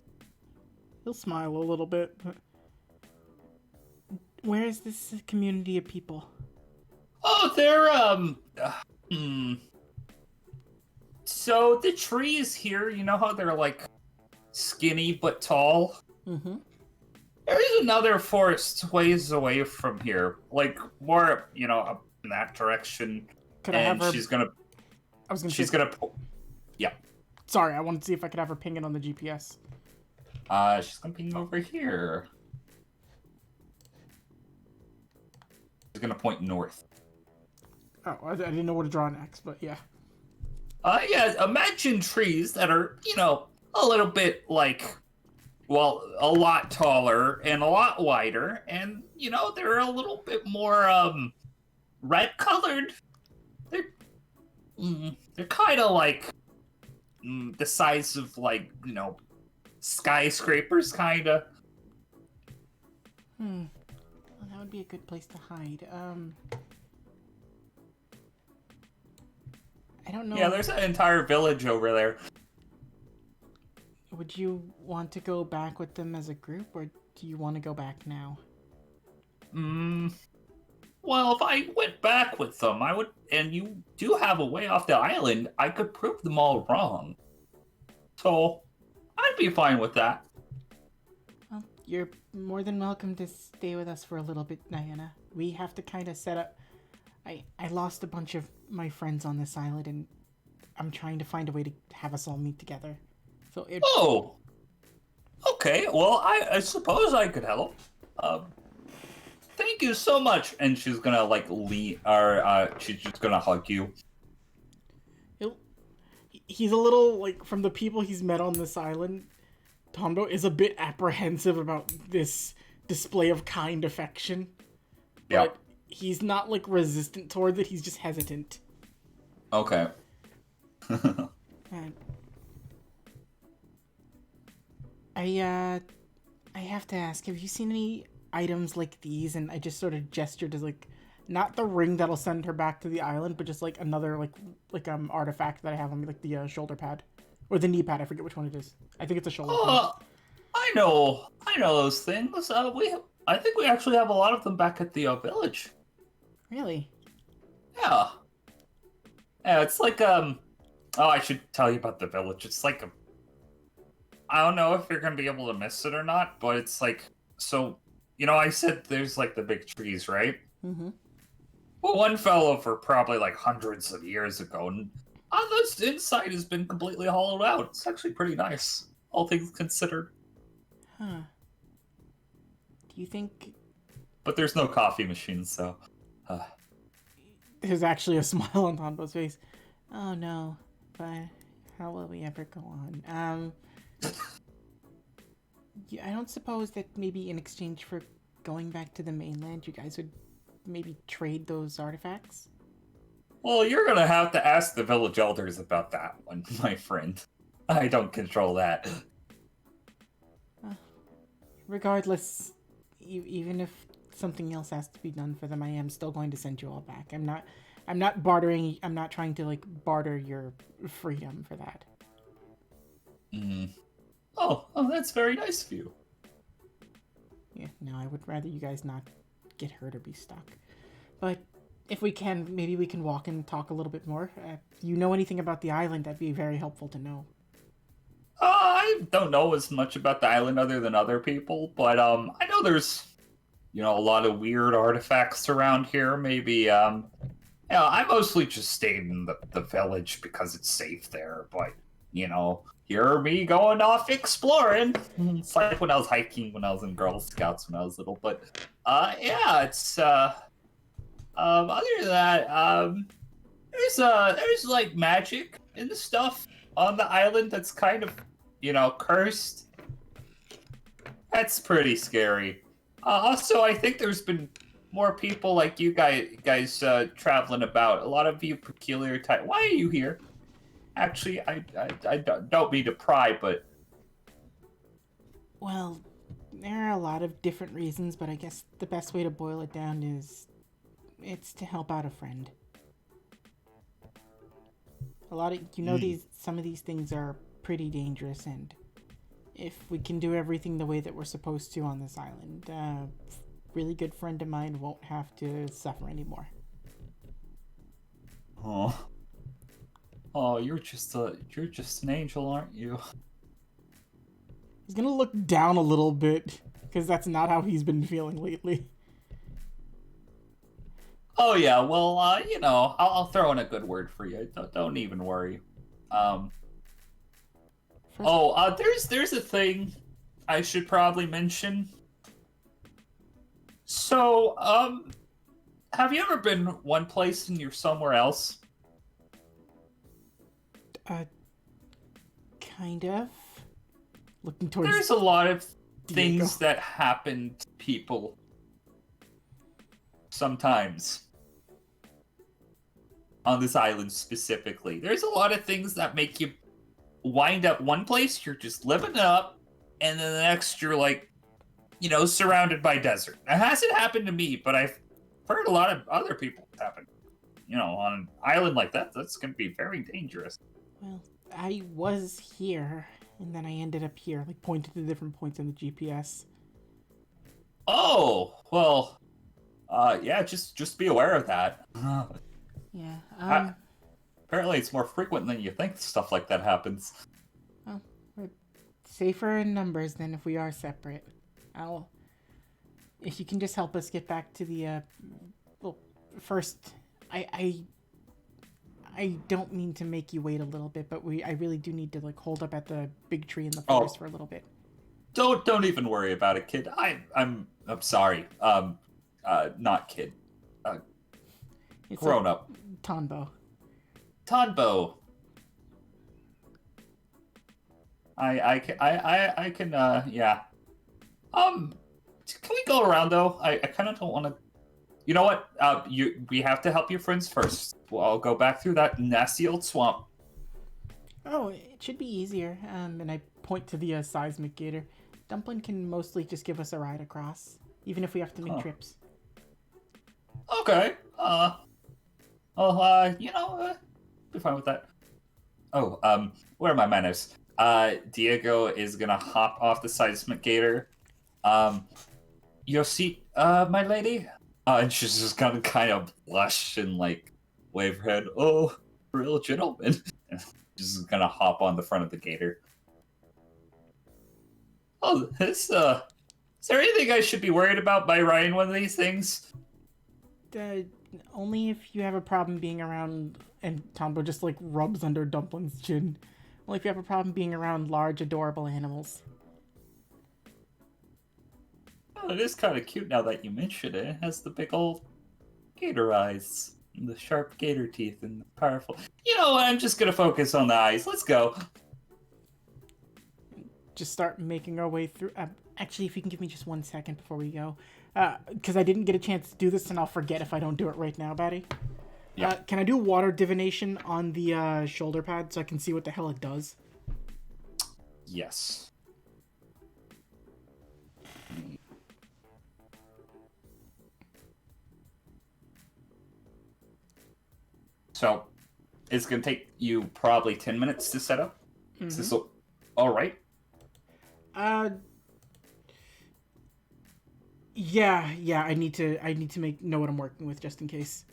He'll smile a little bit. Where is this community of people? Oh, they're, So, the trees here, you know how they're, like, skinny but tall? Mm-hmm. There's another forest ways away from here. Like, more, you know, up in that direction. Could I have her... she's gonna... I was gonna She's say... gonna... Yeah. Sorry, I wanted to see if I could have her ping it on the GPS. She's gonna ping over here. She's gonna point north. Oh, I didn't know where to draw next, but yeah. Yeah, imagine trees that are, a little bit like, well, a lot taller and a lot wider, and, they're a little bit more, red colored. They're kind of like the size of, like, skyscrapers, kind of. Well, that would be a good place to hide. I don't know. Yeah, there's an entire village over there. Would you want to go back with them as a group, or do you want to go back now? Well, if I went back with them, I would, and you do have a way off the island, I could prove them all wrong. So, I'd be fine with that. Well, you're more than welcome to stay with us for a little bit, Diana. We have to kind of set up... I lost a bunch of my friends on this island, and I'm trying to find a way to have us all meet together. So Oh! Okay, well, I suppose I could help. Thank you so much. And she's gonna, like, she's just gonna hug you. He's a little, like, from the people he's met on this island, Tondo is a bit apprehensive about this display of kind affection. Yeah. But he's not, like, resistant towards it, he's just hesitant. Okay. And I have to ask, have you seen any items like these? And I just sort of gestured as, like, not the ring that'll send her back to the island, but just, like, another, like artifact that I have on me, like the shoulder pad. Or the knee pad, I forget which one it is. I think it's a shoulder pad. I know those things. I think we actually have a lot of them back at the village. Really? Yeah. Yeah, it's like, oh, I should tell you about the village. It's like I don't know if you're gonna be able to miss it or not, but it's like, so, I said there's, like, the big trees, right? Mm-hmm. Well, one fell over probably, like, hundreds of years ago, and this inside has been completely hollowed out. It's actually pretty nice, all things considered. Huh. Do you think... But there's no coffee machine, so... There's actually a smile on Tombo's face. Oh no, but how will we ever go on? I don't suppose that maybe in exchange for going back to the mainland, you guys would maybe trade those artifacts? Well, you're gonna have to ask the village elders about that one, my friend. I don't control that. Regardless, even if something else has to be done for them, I am still going to send you all back. I'm not bartering. I'm not trying to, like, barter your freedom for that. Oh, that's very nice of you. Yeah, no, I would rather you guys not get hurt or be stuck. But if we can, maybe we can walk and talk a little bit more. If you know anything about the island, that'd be very helpful to know. I don't know as much about the island other than other people, but I know there's, a lot of weird artifacts around here. Maybe, I mostly just stayed in the village because it's safe there, but, hear me going off exploring. It's like when I was hiking, when I was in Girl Scouts when I was little, but, yeah, it's, other than that, there's like magic and stuff on the island that's kind of, cursed. That's pretty scary. Also, I think there's been more people like you guys traveling about. A lot of you peculiar type. Why are you here? Actually, I don't mean to pry, but... Well, there are a lot of different reasons, but I guess the best way to boil it down is it's to help out a friend. A lot of, some of these things are pretty dangerous, and if we can do everything the way that we're supposed to on this island, a really good friend of mine won't have to suffer anymore. Oh, you're just an angel, aren't you? He's gonna look down a little bit, because that's not how he's been feeling lately. Oh yeah, well, I'll throw in a good word for you. Don't even worry. There's a thing I should probably mention. So, have you ever been one place and you're somewhere else? Kind of. Looking towards. There's a lot of Diego. things that happen to people. Sometimes. On this island specifically. There's a lot of things that make you wind up one place, you're just living it up, and then the next you're like, you know, surrounded by desert. It hasn't happened to me, but I've heard a lot of other people happen. You know, on an island like that, that's going to be very dangerous. Well, I was here, and then I ended up here, like pointed to different points in the GPS. Oh, well, yeah, just be aware of that. Yeah, Apparently it's more frequent than you think stuff like that happens. Well, we're safer in numbers than if we are separate. If you can just help us get back to the, well, first, I don't mean to make you wait a little bit, but I really do need to, like, hold up at the big tree in the forest for a little bit. Don't even worry about it, kid. I'm sorry. Not kid. It's Grown up. Tonbo. Tonbo. I can yeah. Can we go around though? I kind of don't want to. You know what? We have to help your friends first. Well, I'll go back through that nasty old swamp. Oh, it should be easier. And I point to the seismic gator. Dumpling can mostly just give us a ride across, even if we have to make trips. Okay. You know, be fine with that. Oh, where are my manners? Diego is gonna hop off the seismic gator. Your seat, my lady? And she's just gonna kind of blush and, like, wave her head. Oh, real gentleman. And she's gonna hop on the front of the gator. Oh, is there anything I should be worried about by riding one of these things? Only if you have a problem being around, and Tombo just, like, rubs under Dumpling's chin. Only if you have a problem being around large, adorable animals. Oh, it is kind of cute now that you mention it. It has the big old gator eyes, and the sharp gator teeth, and the powerful... You know what, I'm just gonna focus on the eyes. Let's go. Just start making our way through... actually, if you can give me just 1 second before we go. Because I didn't get a chance to do this, and I'll forget if I don't do it right now, Batty. Yeah. Can I do water divination on the shoulder pad so I can see what the hell it does? Yes. So, it's going to take you probably 10 minutes to set up. Mm-hmm. Is this all right? Yeah, I need to know what I'm working with just in case.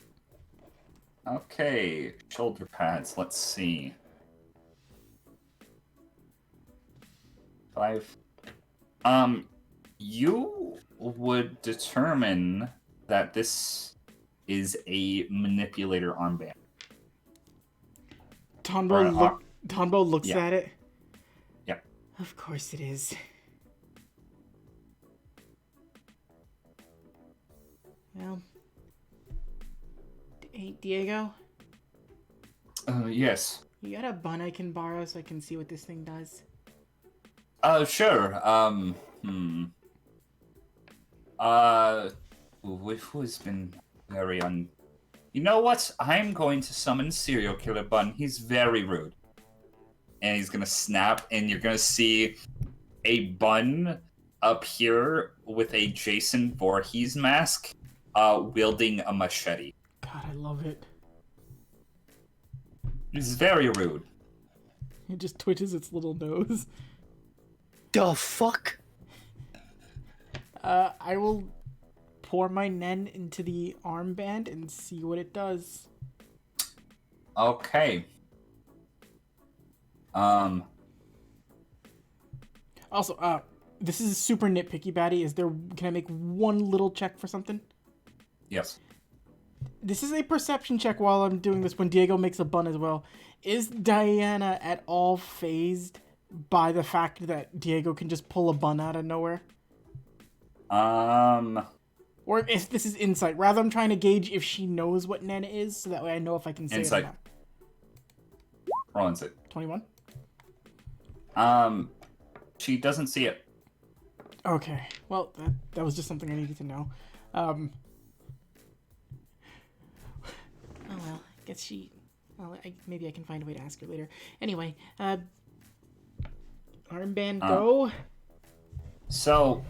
Okay, shoulder pads, let's see. 5. You would determine that this is a manipulator armband. Tonbo looks at it. Yep. Of course it is. Well, hey, Diego? Yes. You got a bun I can borrow so I can see what this thing does? Sure. Who's been very You know what? I'm going to summon Serial Killer Bun. He's very rude. And he's gonna snap, and you're gonna see a bun up here with a Jason Voorhees mask, wielding a machete. God, I love it. He's very rude. It just twitches its little nose. The fuck? I will pour my Nen into the armband and see what it does. Okay. Also, this is super nitpicky, Batty. Can I make one little check for something? Yes. This is a perception check while I'm doing this when Diego makes a bun as well. Is Diana at all phased by the fact that Diego can just pull a bun out of nowhere? Or if this is insight. Rather, I'm trying to gauge if she knows what Nana is, so that way I know if I can say Insight. it or not. Roll insight. 21? She doesn't see it. Okay. Well, that was just something I needed to know. Oh well, I guess she... Well, maybe I can find a way to ask her later. Anyway, armband go. So,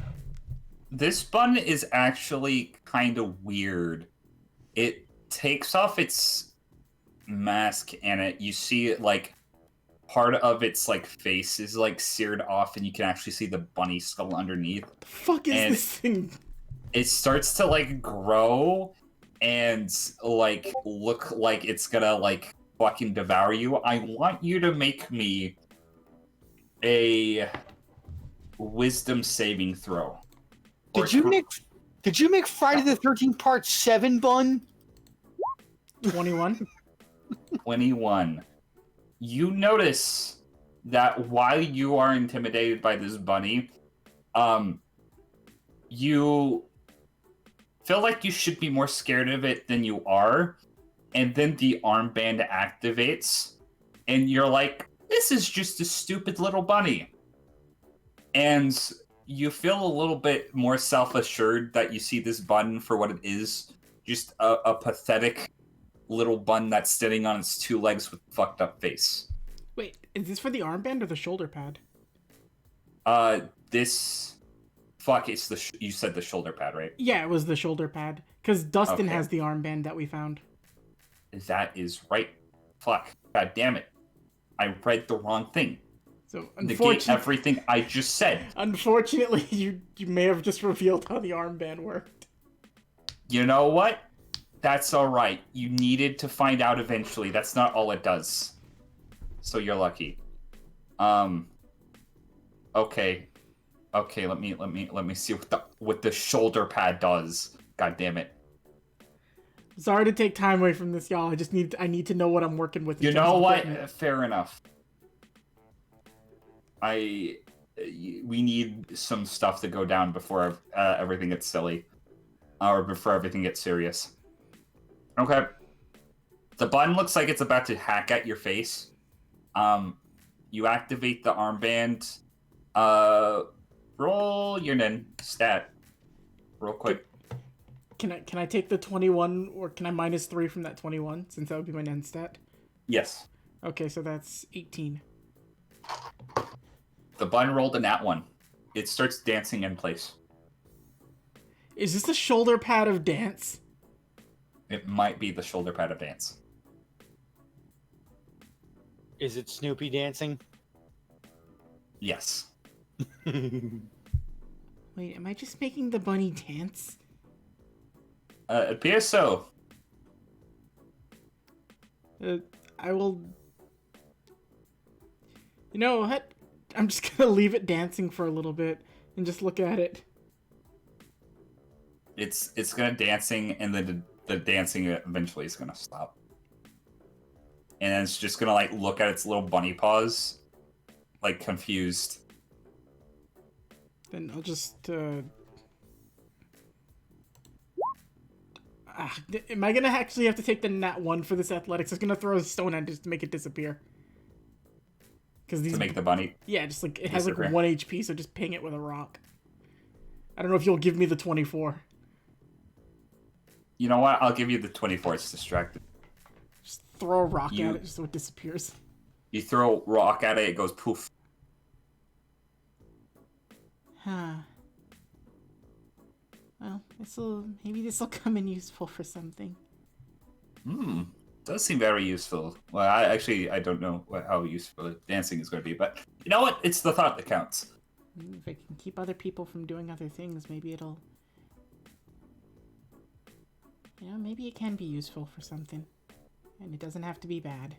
this bun is actually kind of weird. It takes off its mask and you see it like part of its like face is like seared off and you can actually see the bunny skull underneath. The fuck is this thing? It starts to like grow and like look like it's gonna like fucking devour you. I want you to make me a wisdom saving throw. Did you make Friday the 13th Part 7, Bun? 21. 21. You notice that while you are intimidated by this bunny, you feel like you should be more scared of it than you are, and then the armband activates, and you're like, this is just a stupid little bunny. And you feel a little bit more self-assured that you see this bun for what it is, just a pathetic little bun that's sitting on its two legs with a fucked up face. Wait, is this for the armband or the shoulder pad? This... Fuck, it's the... You said the shoulder pad, right? Yeah, it was the shoulder pad. Because Dustin Okay. has the armband that we found. That is right. Fuck. God damn it. I read the wrong thing. So, Negate everything I just said. Unfortunately, you may have just revealed how the armband worked. You know what? That's alright. You needed to find out eventually. That's not all it does. So you're lucky. Okay. Okay, let me see what the shoulder pad does. God damn it. Sorry to take time away from this, y'all. I need to know what I'm working with. You know what? Fair enough. We need some stuff to go down before everything gets silly. Or before everything gets serious. Okay. The button looks like it's about to hack at your face. You activate the armband. Roll your nin stat. Real quick. Can I take the 21, or can I minus 3 from that 21, since that would be my nen stat? Yes. Okay, so that's 18. The button rolled a nat 1. It starts dancing in place. Is this the shoulder pad of dance? It might be the shoulder pad of dance. Is it Snoopy dancing? Yes. Wait, am I just making the bunny dance? It appears so. I will... You know what? I'm just gonna leave it dancing for a little bit and just look at it. It's gonna dancing, and then the dancing eventually is gonna stop. And then it's just gonna like look at its little bunny paws, like confused. Then I'll just am I gonna actually have to take the nat 1 for this athletics? I was gonna throw a stone at it just to make it disappear. Because these... To make the bunny... Yeah, just like, it has like disappear. 1 HP, so just ping it with a rock. I don't know if you'll give me the 24. You know what? I'll give you the 24. It's distracted. Just throw a rock at it just so it disappears. You throw a rock at it, it goes poof. Huh. Well, maybe this'll come in useful for something. Does seem very useful. Well, I don't know how useful dancing is going to be, but you know what? It's the thought that counts. If I can keep other people from doing other things, maybe it'll... You know, maybe it can be useful for something. And it doesn't have to be bad.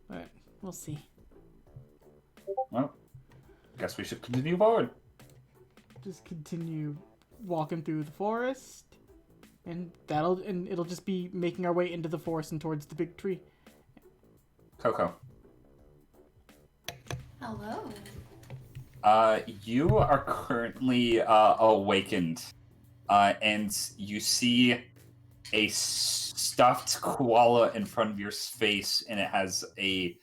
But, we'll see. Well, guess we should continue forward. Just continue walking through the forest. And it'll just be making our way into the forest and towards the big tree. Coco. Hello. You are currently awakened, and you see a stuffed koala in front of your face, and it has a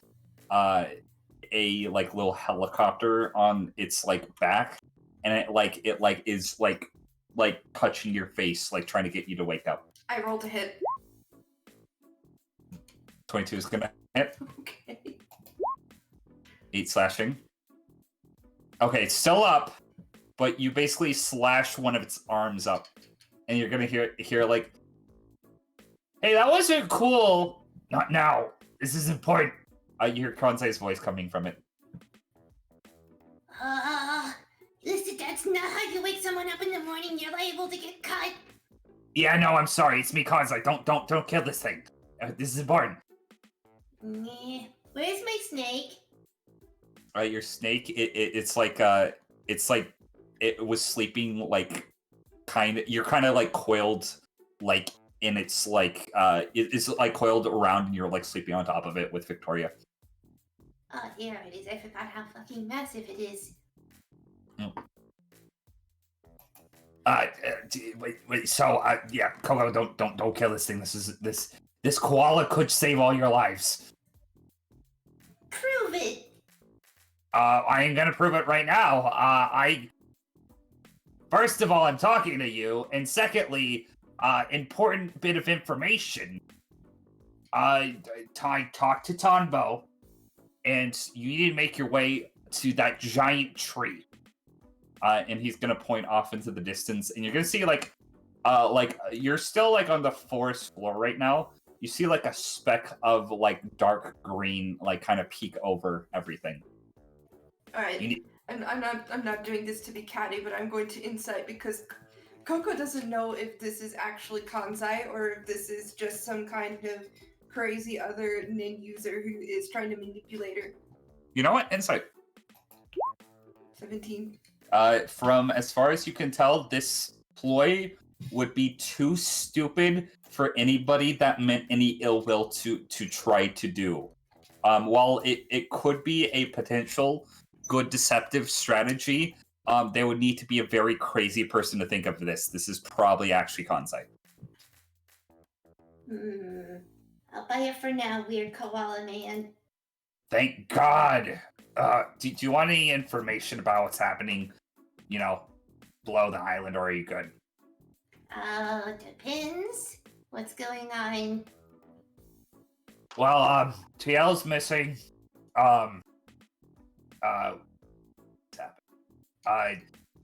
like little helicopter on its like back, and it is touching your face, like trying to get you to wake up. I rolled a hit. 22 is gonna hit. Okay. 8 slashing. Okay, it's still up, but you basically slash one of its arms up, and you're gonna hear like, "Hey, that wasn't cool. Not now. This is important." You hear Kansai's voice coming from it. Listen, that's not how you wake someone up in the morning. You're liable to get cut. Yeah, no, I'm sorry. It's me, Kansai. Don't kill this thing. This is important. Nah. Where's my snake? Your snake. It's like it was sleeping like you're kind of like coiled like, and it's like it's like coiled around, and you're like sleeping on top of it with Victoria. Oh, there it is. I forgot how fucking massive it is. Wait. So, yeah, Coco, don't kill this thing. This koala could save all your lives. Prove it. I ain't gonna prove it right now. First of all, I'm talking to you, and secondly, important bit of information. Talk to Tonbo, and you need to make your way to that giant tree. And he's gonna point off into the distance, and you're gonna see like you're still like on the forest floor right now. You see like a speck of like dark green, like kind of peek over everything. All right. I'm not doing this to be catty, but I'm going to insight because Coco doesn't know if this is actually Kansai or if this is just some kind of crazy other nin user who is trying to manipulate her. You know what? Insight. 17. From as far as you can tell, this ploy would be too stupid for anybody that meant any ill will to try to do. While it could be a potential good deceptive strategy, they would need to be a very crazy person to think of this. This is probably actually Kansai. I'll buy it for now, weird koala man. Thank God. Do you want any information about what's happening, below the island, or are you good? Depends. What's going on? Well, TL's missing. What's happened?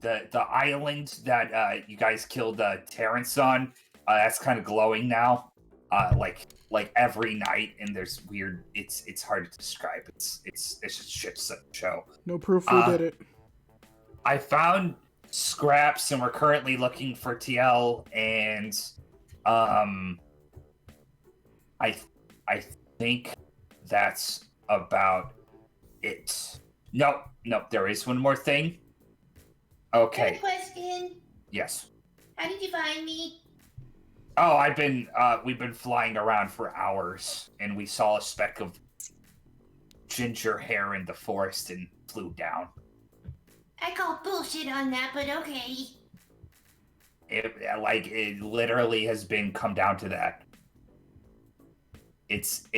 The island that you guys killed Terrence on, that's kind of glowing now. Like every night, and there's weird. It's hard to describe. It's just shit show. No proof we did it. I found scraps, and we're currently looking for TL, and I think that's about it. No, there is one more thing. Okay. Got a question. Yes. How did you find me? Oh, we've been flying around for hours, and we saw a speck of ginger hair in the forest and flew down. I call bullshit on that, but okay. It literally has come down to that. It's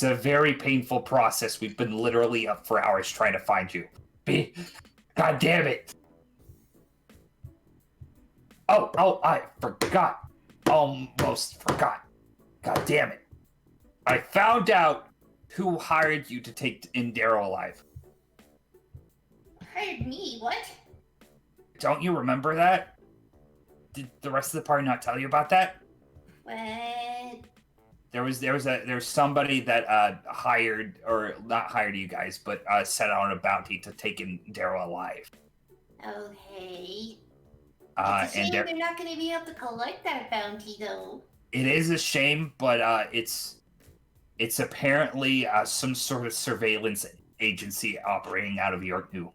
a very painful process. We've been literally up for hours trying to find you. God damn it. Oh, I forgot. Almost forgot. God damn it. I found out who hired you to take Indaro alive. Hired me? What? Don't you remember that? Did the rest of the party not tell you about that? What? There's somebody that hired, or not hired you guys, but set out on a bounty to take Indaro alive. Okay. It's a shame and they're not going to be able to collect that bounty, though. It is a shame, but it's apparently some sort of surveillance agency operating out of York New.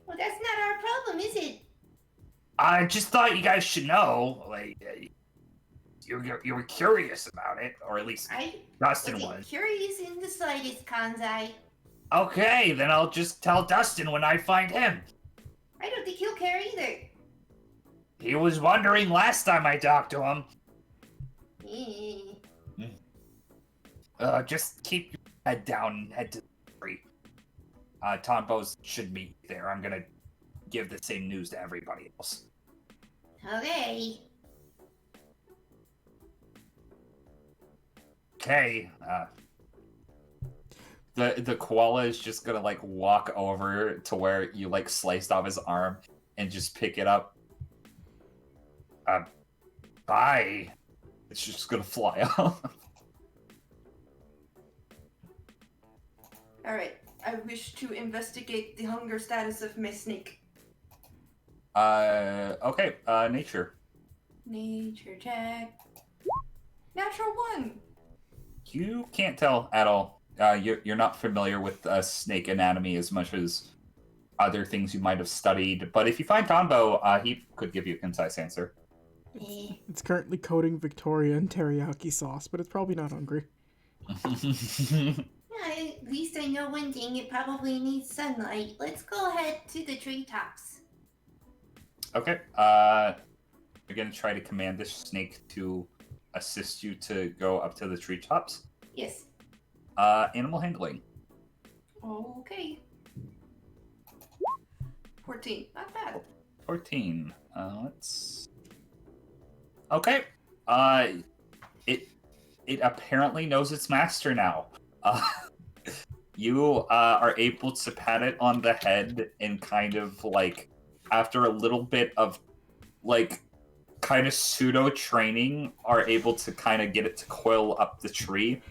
Well, that's not our problem, is it? I just thought you guys should know. Like, you were curious about it, or at least Dustin was. Curious in the slightest, Kansai. Okay, then I'll just tell Dustin when I find him. I don't think he'll care either. He was wondering last time I talked to him. Just keep your head down and head to the tree. Tombo's should meet there. I'm gonna give the same news to everybody else. Okay. Okay, the koala is just gonna like walk over to where you like sliced off his arm and just pick it up. Bye. It's just gonna fly off. Alright, I wish to investigate the hunger status of my snake. Okay, nature. Nature check. Natural 1! You can't tell at all. You're not familiar with snake anatomy as much as other things you might have studied, but if you find Tombo, he could give you a concise answer. It's currently coating Victoria in teriyaki sauce, but it's probably not hungry. At least I know one thing, it probably needs sunlight. Let's go ahead to the treetops. Okay, you're gonna try to command this snake to assist you to go up to the treetops. Yes. Animal handling. Okay. 14. Not bad. 14. Let's. Okay. It apparently knows its master now. You are able to pat it on the head and kind of like, after a little bit of like kind of pseudo training, are able to kind of get it to coil up the tree,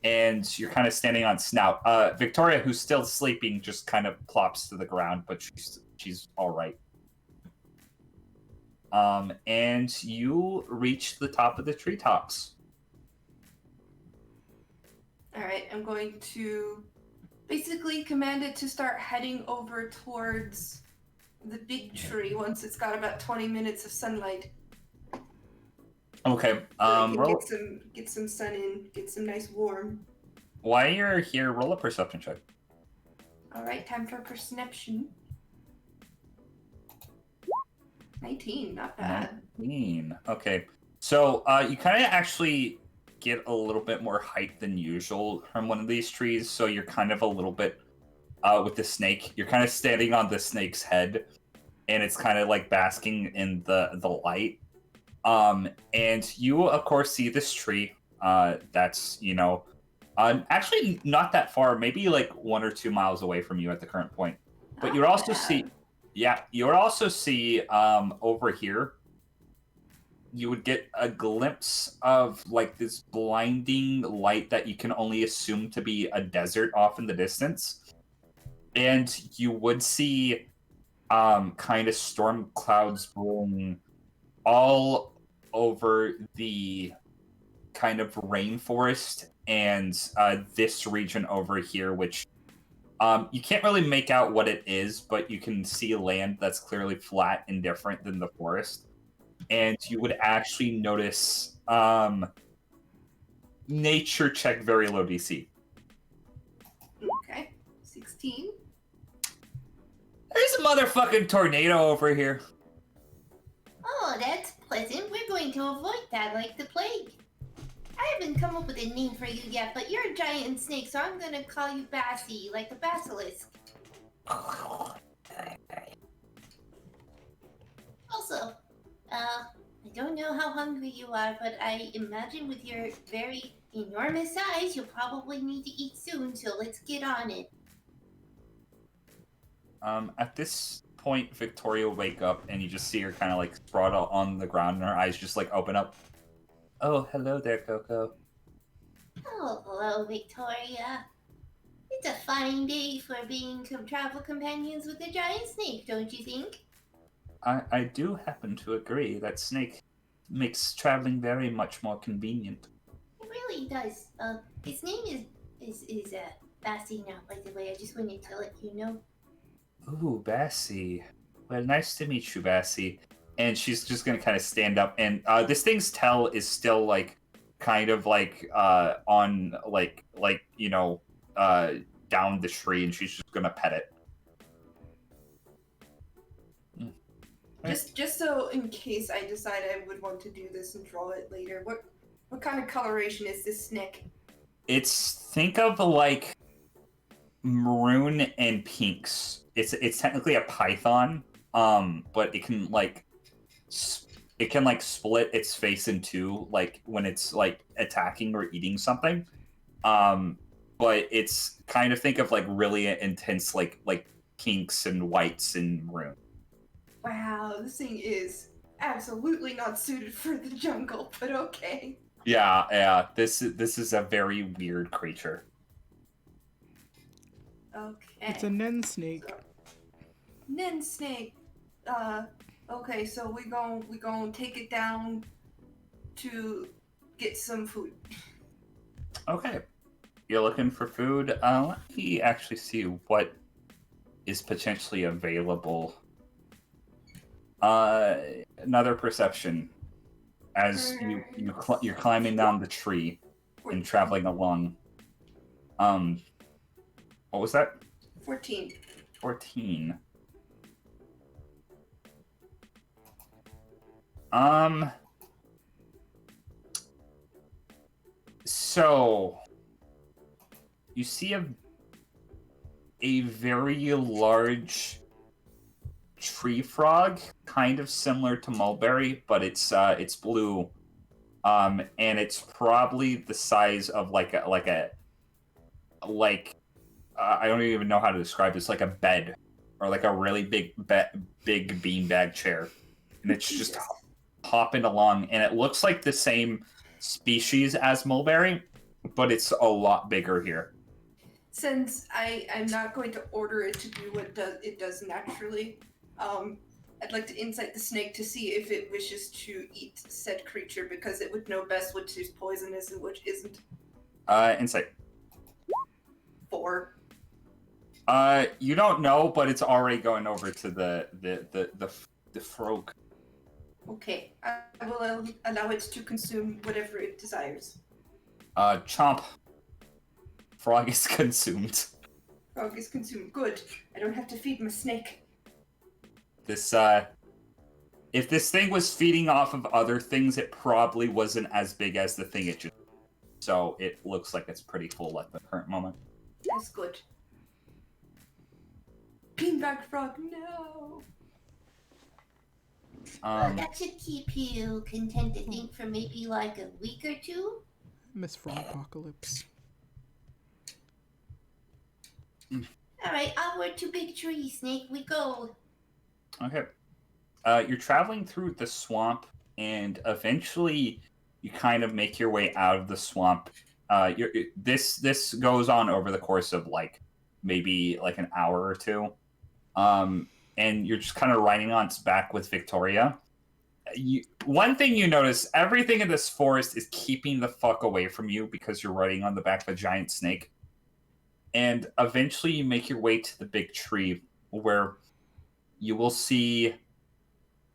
and you're kind of standing on snout. Victoria, who's still sleeping, just kind of plops to the ground, but she's all right. And you reach the top of the treetops. Alright, I'm going to basically command it to start heading over towards the big tree once it's got about 20 minutes of sunlight. Okay. So I can Roll. get some sun in, get some nice warm. While you're here, roll a perception check. Alright, time for perception. 19, not bad. 19. Okay. So you kind of actually get a little bit more height than usual from one of these trees. So you're kind of a little bit with the snake. You're kind of standing on the snake's head, and it's kind of like basking in the light. And you of course see this tree. That's actually not that far, maybe like 1 or 2 miles away from you at the current point. But you also see. Yeah, you would also see over here, you would get a glimpse of like this blinding light that you can only assume to be a desert off in the distance. And you would see kind of storm clouds rolling all over the kind of rainforest and this region over here, which you can't really make out what it is, but you can see land that's clearly flat and different than the forest. And you would actually notice nature check very low DC. Okay, 16. There's a motherfucking tornado over here. Oh, that's pleasant. We're going to avoid that like the plague. I haven't come up with a name for you yet, but you're a giant snake, so I'm gonna call you Bassy, like a basilisk. Also, I don't know how hungry you are, but I imagine with your very enormous size, you'll probably need to eat soon, so let's get on it. At this point, Victoria will wake up, and you just see her kind of like sprawled out on the ground, and her eyes just like open up. Oh, hello there, Coco. Oh, hello, Victoria. It's a fine day for being travel companions with a giant snake, don't you think? I do happen to agree that snake makes traveling very much more convenient. It really does. His name is Bassy now, by the way. I just wanted to let you know. Ooh, Bassy. Well, nice to meet you, Bassy. And she's just gonna kind of stand up, and this thing's tail is still like kind of like on like down the tree, and she's just gonna pet it. Just so in case I decide I would want to do this and draw it later, what kind of coloration is this snake? Think of like maroon and pinks. It's technically a python, but it can like split its face in two, like when it's like attacking or eating something. But it's kind of think of like really intense like pinks and whites and maroon. Wow, this thing is absolutely not suited for the jungle, but okay. Yeah. This is a very weird creature. Okay. It's a nen snake. So, nen snake. Okay, so we gon' take it down to get some food. Okay. You're looking for food. Let me actually see what is potentially available. Another perception as you're climbing down the tree and traveling along. What was that? 14. 14. So you see a very large tree frog, kind of similar to mulberry, but it's blue, and it's probably the size of like I don't even know how to describe this, like a bed or like a really big beanbag chair, and it's just hopping along, and it looks like the same species as mulberry, but it's a lot bigger here. Since I'm not going to order it to do what it does naturally, I'd like to insight the snake to see if it wishes to eat said creature, because it would know best which is poisonous and which isn't. Insight. 4. You don't know, but it's already going over to the frog. Okay, I will allow it to consume whatever it desires. Chomp. Frog is consumed. Frog is consumed. Good. I don't have to feed my snake. This, if this thing was feeding off of other things, it probably wasn't as big as the thing it just... So it looks like it's pretty full at the current moment. That's good. Beanbag frog, no! Well, that should keep you content, I think, for maybe like a week or two. Miss Frog Apocalypse. Alright, onward to Big Tree, Snake, we go. Okay. You're traveling through the swamp, and eventually you kind of make your way out of the swamp. This goes on over the course of like maybe like an hour or two. And you're just kind of riding on its back with Victoria. One thing you notice, everything in this forest is keeping the fuck away from you because you're riding on the back of a giant snake. And eventually you make your way to the big tree where you will see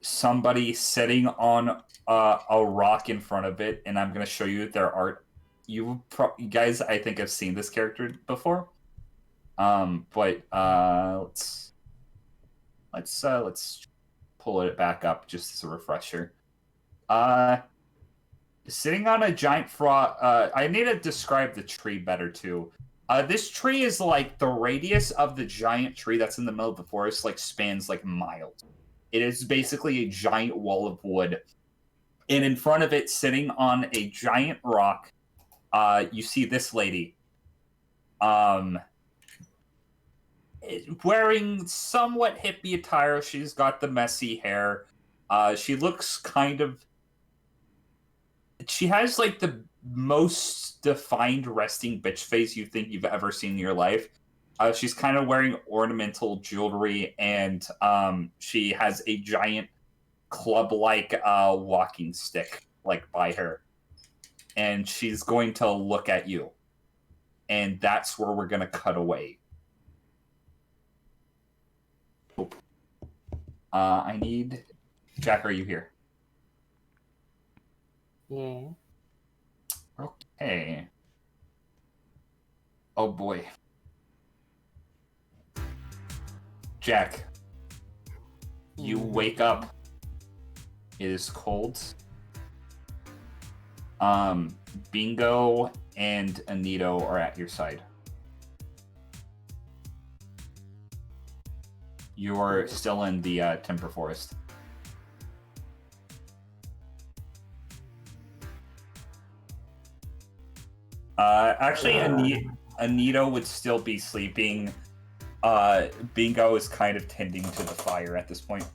somebody sitting on a rock in front of it, and I'm going to show you their art. You guys, I think, have seen this character before. But let's pull it back up just as a refresher. Sitting on a giant frog. I need to describe the tree better too. This tree is like the radius of the giant tree that's in the middle of the forest, like spans like miles. It is basically a giant wall of wood, and in front of it, sitting on a giant rock, you see this lady. Wearing somewhat hippie attire. She's got the messy hair. She looks kind of... She has like the most defined resting bitch face you think you've ever seen in your life. She's kind of wearing ornamental jewelry, and she has a giant club-like walking stick like by her. And she's going to look at you. And that's where we're going to cut away. I need... Jack, are you here? Yeah. Okay. Oh boy. Jack, you wake up. It is cold. Bingo and Anito are at your side. You're still in the Timber Forest. Actually, Anito would still be sleeping. Bingo is kind of tending to the fire at this point.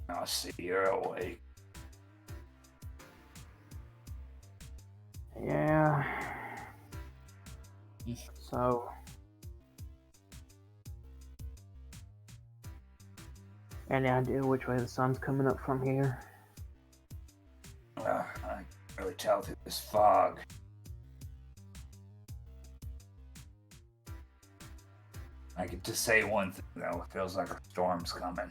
I see you're awake. Yeah. So... any idea which way the sun's coming up from here? I can really tell through this fog. I get to say one thing, though. It feels like a storm's coming.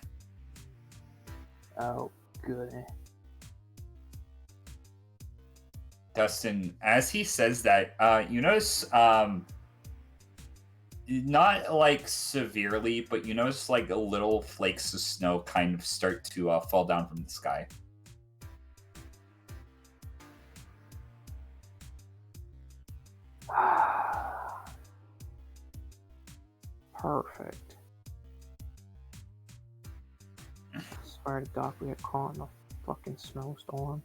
Oh, good. Dustin, as he says that, you notice, not like severely, but you notice like little flakes of snow kind of start to fall down from the sky. Perfect. Swear to God, we get caught in a fucking snowstorm.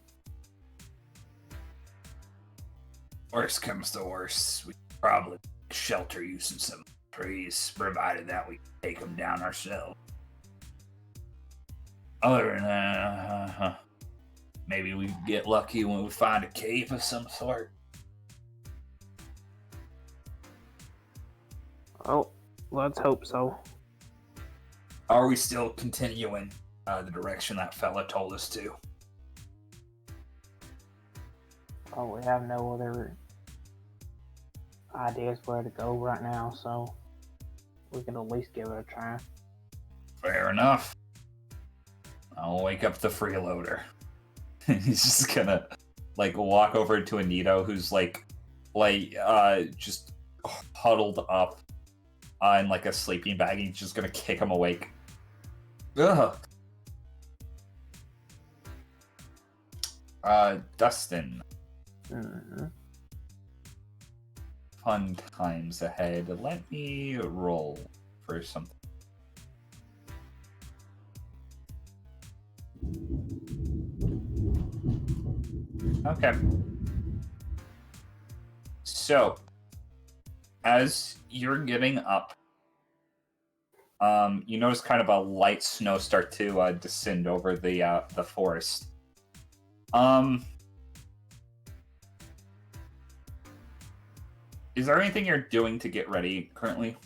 Worst comes to worst, we could probably shelter you in some trees, provided that we take them down ourselves. Other than that, maybe we get lucky when we find a cave of some sort. Oh, let's hope so. Are we still continuing the direction that fella told us to? Oh, we have no other ideas where to go right now, so we can at least give it a try. Fair enough. I'll wake up the freeloader. He's just gonna like walk over to Anito, who's just huddled up in like a sleeping bag. He's just gonna kick him awake. Ugh. Dustin. Mm-hmm. Fun times ahead. Let me roll for something. Okay. So, as you're getting up, you notice kind of a light snow start to descend over the forest. Is there anything you're doing to get ready currently?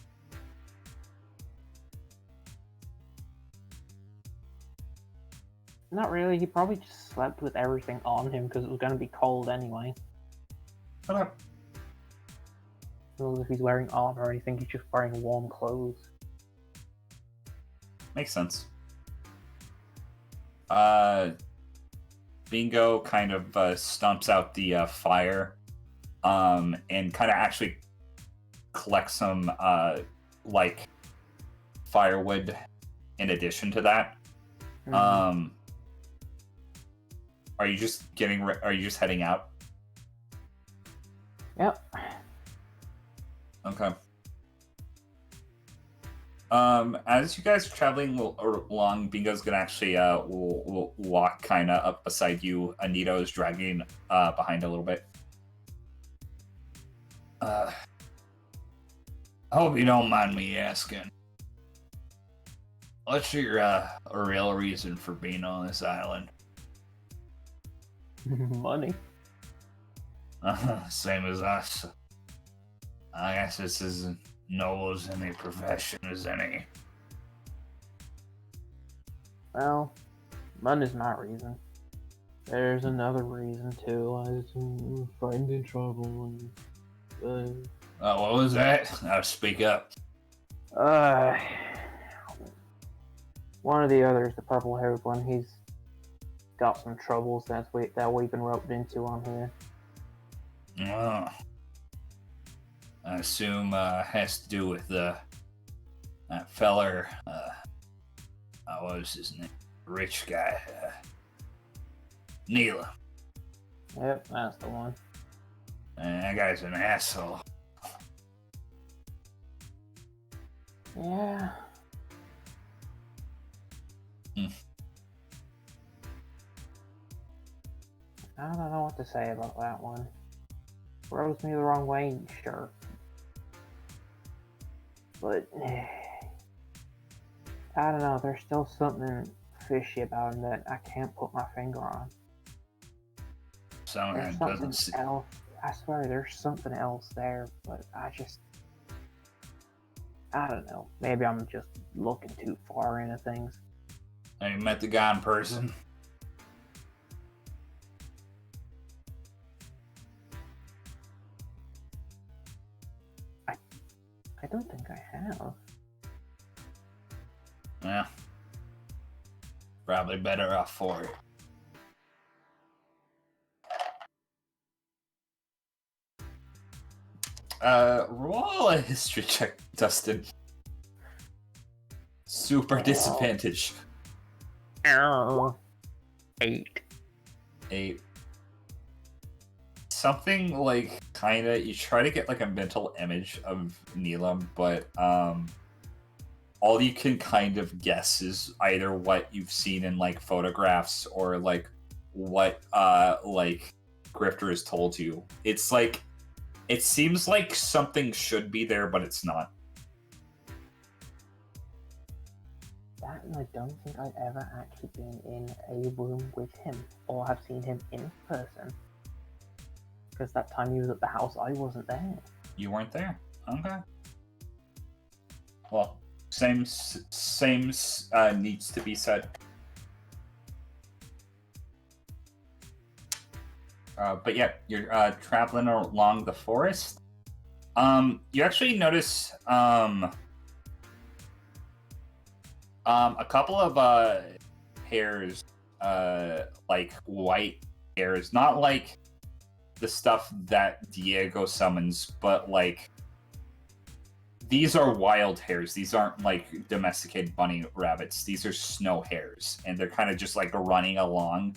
Not really. He probably just slept with everything on him because it was going to be cold anyway. Okay. So if he's wearing armor or anything, he's just wearing warm clothes. Makes sense. Bingo kind of stomps out the fire, and kind of actually collects some like firewood in addition to that. Mm-hmm. Are you just are you just heading out? Yep. Okay. As you guys are traveling along, Bingo's gonna actually will walk kind of up beside you. Anito is dragging behind a little bit. I hope you don't mind me asking. What's your real reason for being on this island? Money. Same as us. I guess this is as noble as any profession as any. Well, money's not reason. There's another reason too. I was friend in trouble. And, what was that? Now speak up. One of the others, the purple-haired one, he's got some troubles that we've been roped into on here. Oh. I assume has to do with that feller. What was his name? Rich guy. Neela. Yep, that's the one. And that guy's an asshole. Yeah. I don't know what to say about that one. Rubs me the wrong way, sure. But I don't know, there's still something fishy about him that I can't put my finger on. There's something else. I swear there's something else there, but I don't know. Maybe I'm just looking too far into things. Have you met the guy in person? I don't think I have. Yeah. Probably better off for it. Roll a history check, Dustin. Super disadvantage. Oh. 8. 8. Something like kinda you try to get like a mental image of Neelam, but all you can kind of guess is either what you've seen in like photographs or like what like Grifter has told you. It's like it seems like something should be there, but it's not. That, and I don't think I've ever actually been in a room with him or have seen him in person. Because that time he was at the house, I wasn't there. You weren't there. Okay. Well, same needs to be said. But yeah, you're traveling along the forest. You actually notice a couple of hairs, like white hairs, not like the stuff that Diego summons, but like these are wild hares. These aren't like domesticated bunny rabbits. These are snow hares, and they're kind of just like running along,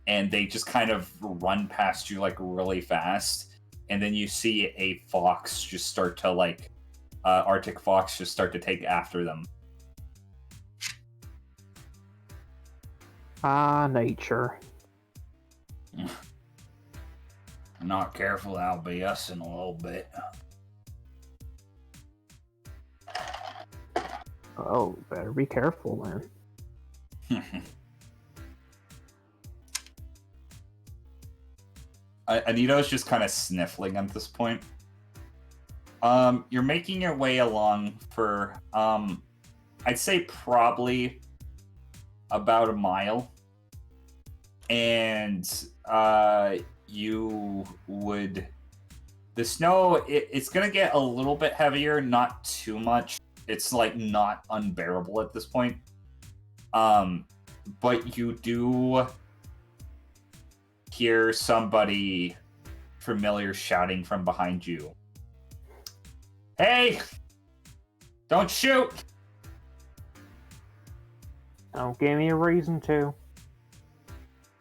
and they just kind of run past you like really fast, and then you see a fox just start to like Arctic fox just start to take after them. Nature. Not careful, that'll be us in a little bit. Oh, better be careful then. Anito's just kind of sniffling at this point. You're making your way along for, I'd say probably about a mile. And, you would... The snow, it's gonna get a little bit heavier, not too much. It's, like, not unbearable at this point. But you do hear somebody familiar shouting from behind you. Hey! Don't shoot! Don't give me a reason to.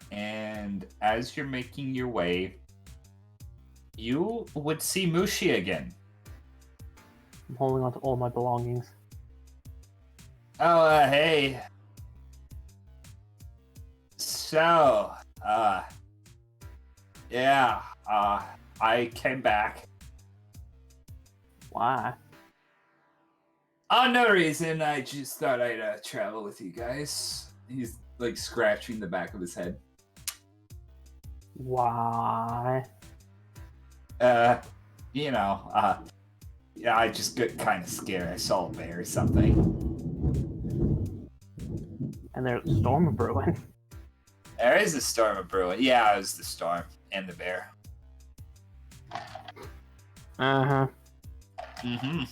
And as you're making your way, you would see Mushi again. I'm holding on to all my belongings. Oh, hey. So, yeah, I came back. Why? Oh, no reason. I just thought I'd travel with you guys. He's, like, scratching the back of his head. Why? You know, yeah, I just got kind of scared. I saw a bear or something. And there's a storm brewing. There is a storm brewing. Yeah, it was the storm and the bear. Uh-huh. Mm-hmm.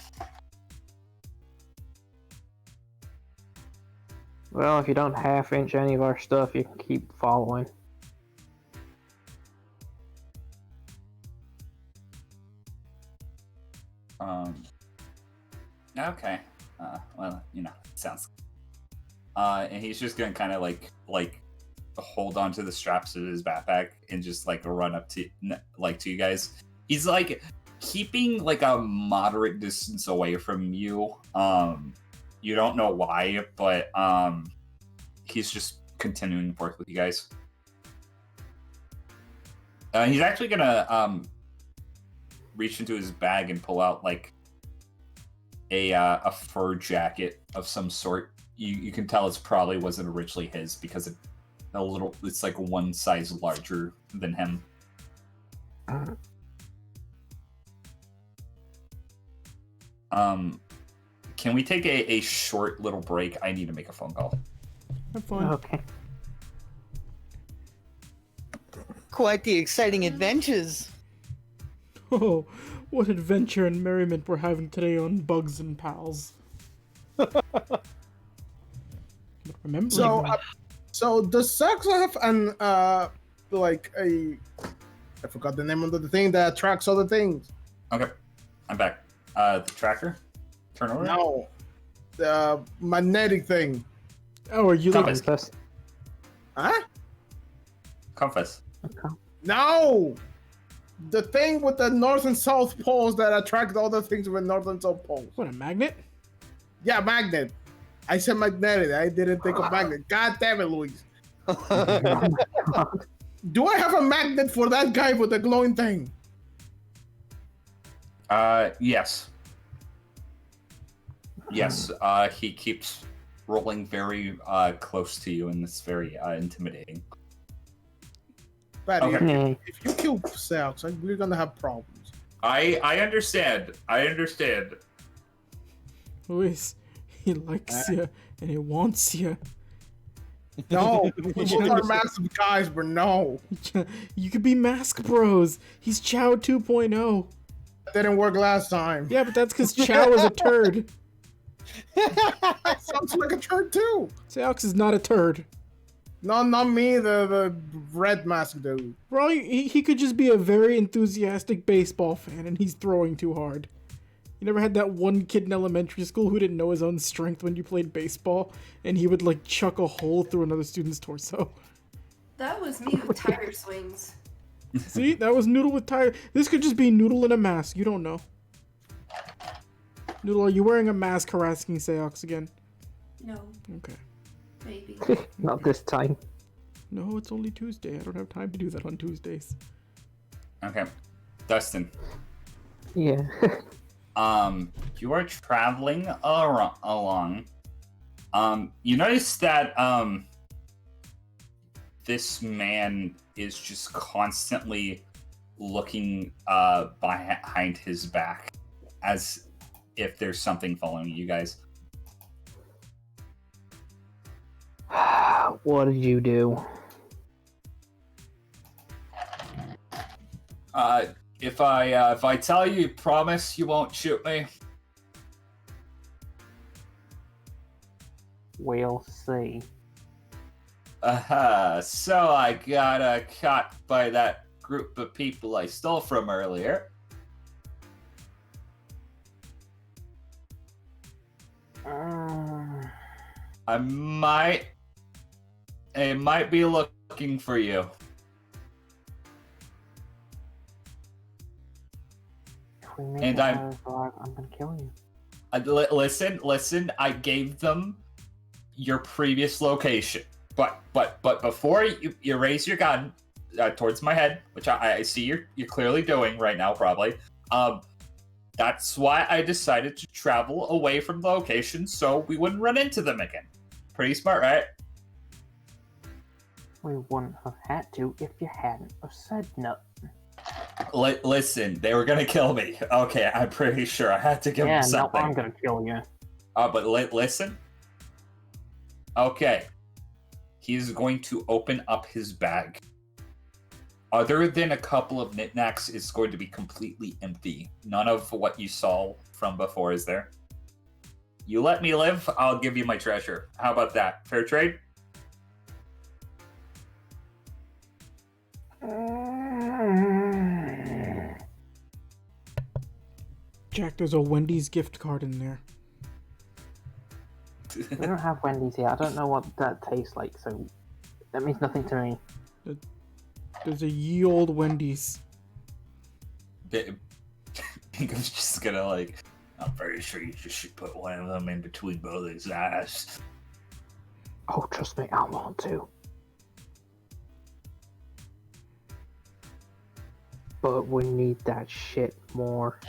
Well, if you don't half-inch any of our stuff, you can keep following. Okay. Well, sounds. And he's just gonna kind of like hold on to the straps of his backpack and just like run up to you guys. He's like keeping like a moderate distance away from you. You don't know why, but he's just continuing to work with you guys. He's actually gonna reach into his bag and pull out like a fur jacket of some sort. You can tell it probably wasn't originally his because it's like one size larger than him. Can we take a short little break? I need to make a phone call. Have fun. Okay. Quite the exciting adventures. Oh, what adventure and merriment we're having today on Bugs and Pals. But remember, So does Sax have an like I forgot the name of the thing that tracks other things? Okay, I'm back. The tracker? Turn over? No, the magnetic thing. oh, are you like Compass. Huh? Compass. No, the thing with the north and south poles that attract other things with north and south poles. what, a magnet? Yeah, magnet. I said magnetic. I didn't think of magnet. God damn it, Luis. Do I have a magnet for that guy with the glowing thing? Yes. Yes, he keeps rolling very close to you, and it's very intimidating. But Okay. if you kill Sax, we're gonna have problems. I understand. Luis, he likes you and he wants you. No, those are massive guys, but no. You could be Mask Bros. He's Chow 2.0. Didn't work last time. Yeah, but that's because Chow is a turd. That sounds like a turd too. Saox is not a turd. No, not me, the red mask dude. Bro, he could just be a very enthusiastic baseball fan and he's throwing too hard. You never had that one kid in elementary school who didn't know his own strength when you played baseball and he would like chuck a hole through another student's torso? That was me with tire swings. See, that was Noodle with tire. This could just be Noodle in a mask. You don't know. Noodle, are you wearing a mask harassing Seox again? No, Okay. maybe. Not this time. No, it's only Tuesday. I don't have time to do that on Tuesdays. Okay. Dustin. Yeah. You are traveling along. You notice that, this man is just constantly looking, behind his back as if there's something following you guys. What did you do? If I tell you, promise you won't shoot me. We'll see. So I got caught by that group of people I stole from earlier. I might be looking for you. If we make And it I'm- out of the vlog, I'm gonna kill you. Listen. I gave them your previous location, but before you raise your gun towards my head, which I see you're clearly doing right now, probably. That's why I decided to travel away from the location so we wouldn't run into them again. Pretty smart, right? We wouldn't have had to if you hadn't have said nothing. Listen, they were gonna kill me. Okay, I'm pretty sure I had to give Yeah, them no, something. I'm gonna kill you. But listen. Okay. He's going to open up his bag. Other than a couple of knickknacks, it's going to be completely empty. None of what you saw from before is there. You let me live, I'll give you my treasure. How about that? Fair trade? Jack, there's a Wendy's gift card in there. We don't have Wendy's here. I don't know what that tastes like, so that means nothing to me. There's a ye old Wendy's. Bingham's just gonna like, I'm pretty sure you just should put one of them in between both his eyes. Oh, trust me, I want to. But we need that shit more.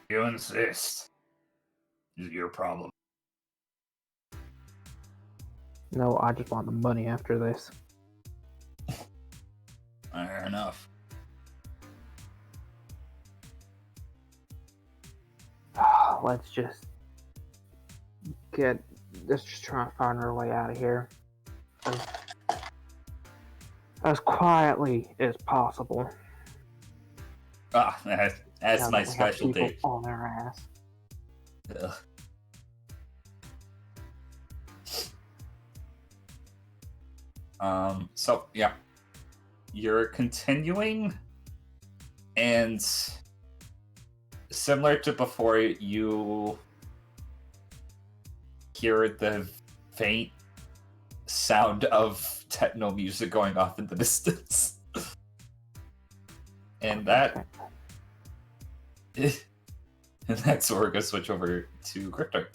You insist. Is it your problem? No, I just want the money after this. Fair enough. Let's just try and find our way out of here. As quietly as possible. Ah, that's Now my that we have people specialty. on their ass. Ugh. So yeah, you're continuing, and similar to before, you hear the faint sound of techno music going off in the distance, and that. And that's where we're gonna switch over to Grifter.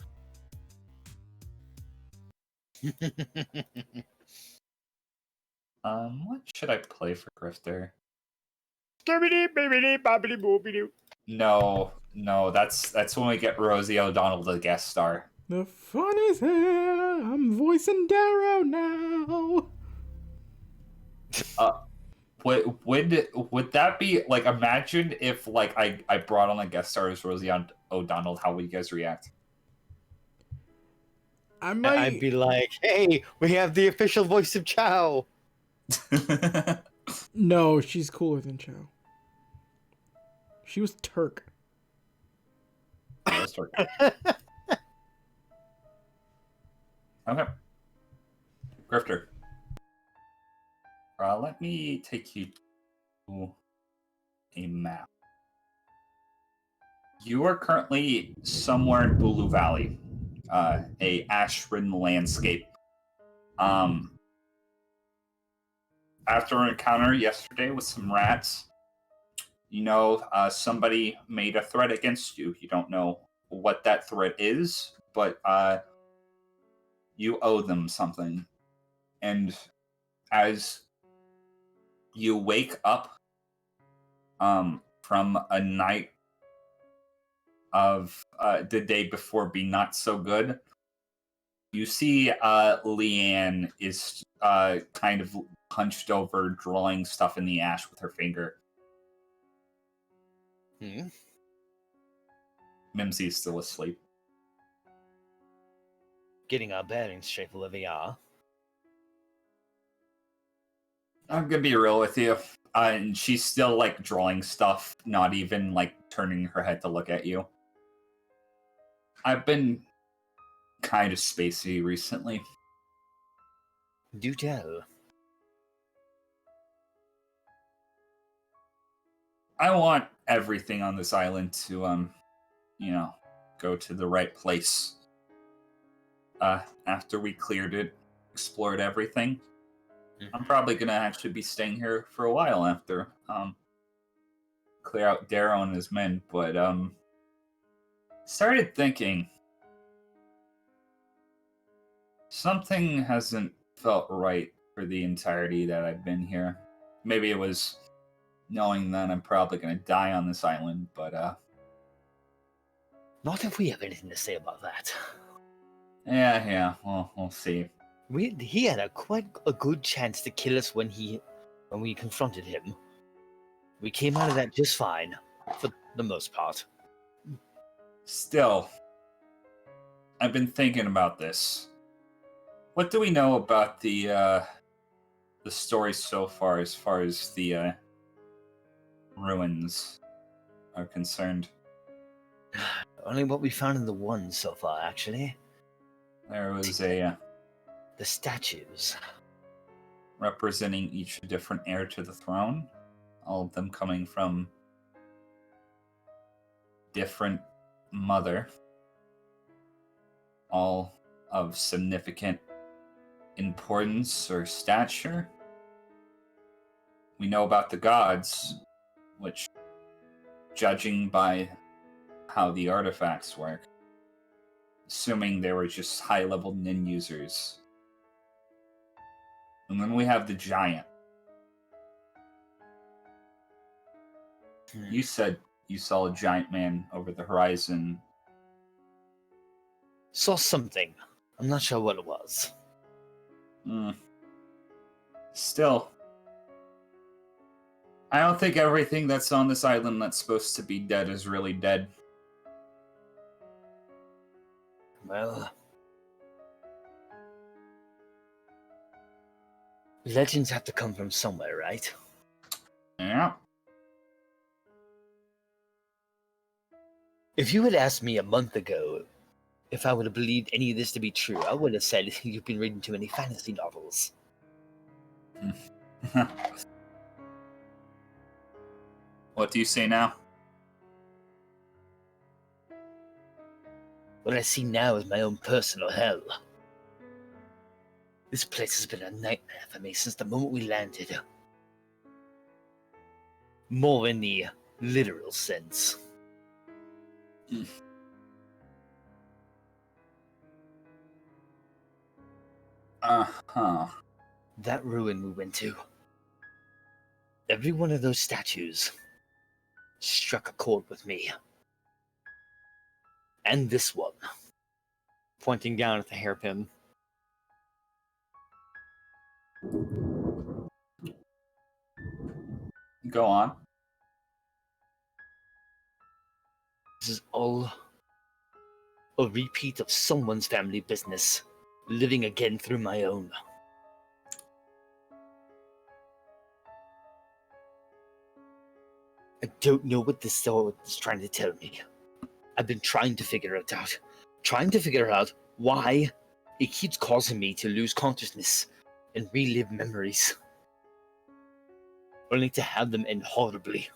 What should I play for Grifter? No, that's when we get Rosie O'Donnell the guest star. The fun is here. I'm voicing Darrow now. Would that be like, imagine if like I brought on a guest star as Rosie O'Donnell, how would you guys react? I'd be like, hey, we have the official voice of Chow. No, she's cooler than Chow. She was Turk. Let's start. Okay. Grifter. Let me take you to a map. You are currently somewhere in Bulu Valley, a ash-ridden landscape. After an encounter yesterday with some rats, you know, somebody made a threat against you. You don't know what that threat is, but you owe them something. And as you wake up from a night of the day before be not so good, you see Leanne is kind of hunched over, drawing stuff in the ash with her finger. Mimsy's still asleep. Getting our bearings straight for Livia. I'm gonna be real with you. And she's still like drawing stuff, not even like turning her head to look at you. I've been kind of spacey recently. Do tell. I want everything on this island to, go to the right place. After we cleared it, explored everything, I'm probably gonna actually be staying here for a while after, clear out Darrow and his men, but, started thinking, something hasn't felt right for the entirety that I've been here. Maybe it was knowing that I'm probably gonna die on this island, but, Not if we have anything to say about that. yeah, well, we'll see. He had quite a good chance to kill us when we confronted him. We came out of that just fine, for the most part. Still, I've been thinking about this. What do we know about the story so far as the ruins are concerned? Only what we found in the one so far, actually. There was The statues. representing each different heir to the throne, all of them coming from different mother, all of significant importance or stature. We know about the gods, which, judging by how the artifacts work, assuming they were just high-level nin users. And then we have the giant. You said you saw a giant man over the horizon. Saw something. I'm not sure what it was. Still, I don't think everything that's on this island that's supposed to be dead is really dead. Well, legends have to come from somewhere, right? Yeah. If you had asked me a month ago if I would have believed any of this to be true, I would have said you've been reading too many fantasy novels. What do you say now? What I see now is my own personal hell. This place has been a nightmare for me since the moment we landed. More in the literal sense. Uh-huh. That ruin we went to. Every one of those statues struck a chord with me. And this one. Pointing down at the hairpin. Go on. This is all a repeat of someone's family business, living again through my own. I don't know what this sword is trying to tell me. I've been trying to figure it out. Trying to figure out why it keeps causing me to lose consciousness and relive memories. Only to have them end horribly.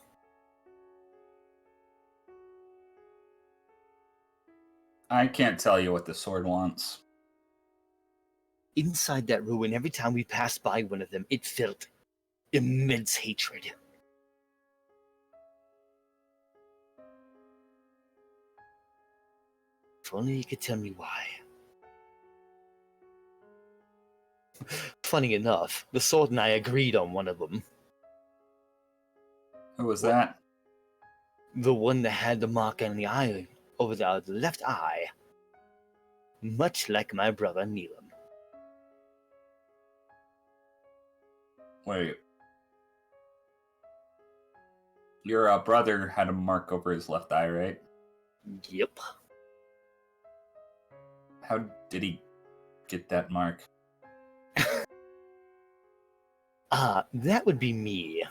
I can't tell you what the sword wants. Inside that ruin, every time we passed by one of them, it felt immense hatred. If only you could tell me why. Funny enough, the sword and I agreed on one of them. Who was that? The one that had the mark on the eye, over the left eye. Much like my brother Neelam. Wait. Your brother had a mark over his left eye, right? Yep. How did he get that mark? That would be me.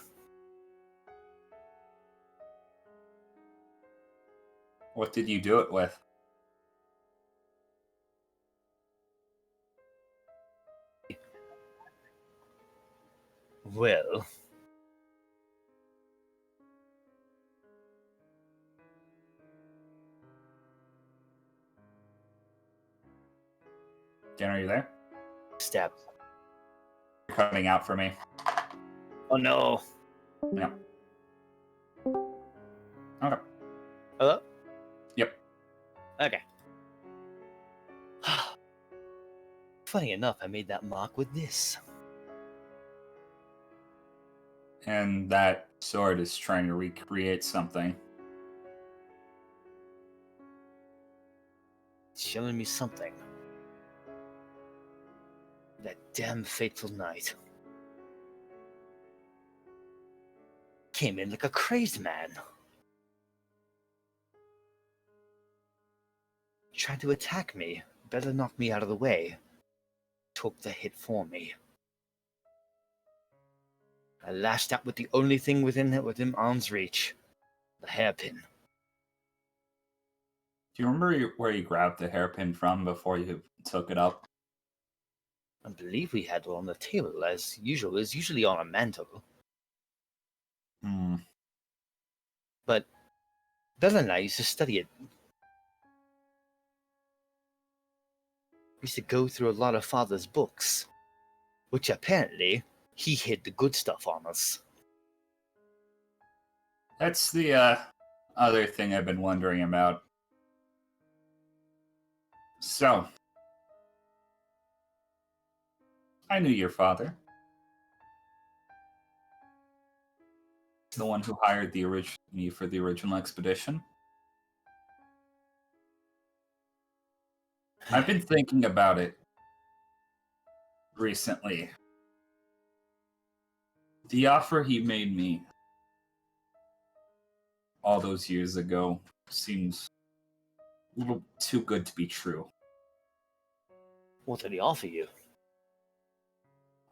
What did you do it with? Well, Dan, are you there? stab. You're cutting out for me. Oh no. Yeah. Okay. Hello? Yep. Okay. Funny enough, I made that mark with this. And that sword is trying to recreate something. It's showing me something. That damn fateful night. Came in like a crazed man. Tried to attack me, better knock me out of the way. Took the hit for me. I lashed out with the only thing within arm's reach. The hairpin. Do you remember where you grabbed the hairpin from before you took it up? I believe we had it on the table, as usual. It's usually on a mantle. But Bella and I used to study it. We used to go through a lot of Father's books, which apparently he hid the good stuff on us. That's the other thing I've been wondering about. So, I knew your father. The one who hired me for the original expedition. I've been thinking about it recently. The offer he made me all those years ago seems a little too good to be true. What did he offer you?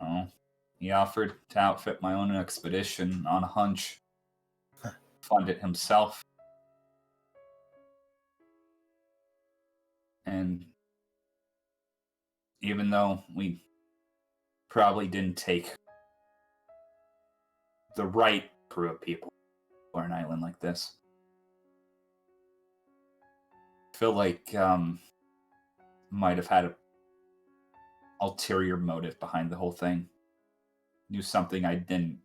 Oh, he offered to outfit my own expedition on a hunch. Fund it himself. And even though we probably didn't take the right crew of people for an island like this, I feel like might have had an ulterior motive behind the whole thing. Knew something I didn't.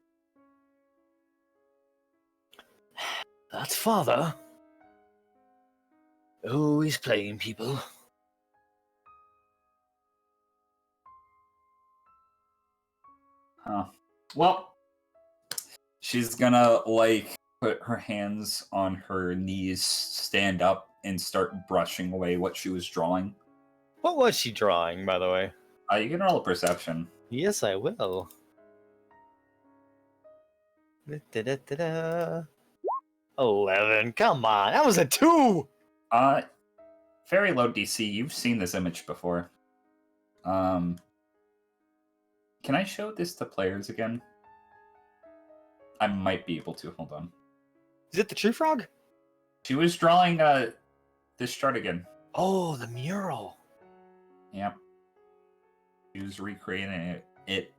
That's Father. Always playing people. Huh. Well, she's gonna, like, put her hands on her knees, stand up, and start brushing away what she was drawing. What was she drawing, by the way? You can roll a perception. Yes, I will. Da-da-da-da. 11. Come on, that was a 2! Very low DC. You've seen this image before. Can I show this to players again? I might be able to. Hold on. Is it the tree frog? She was drawing this chart again. Oh, the mural. Yep. She was recreating it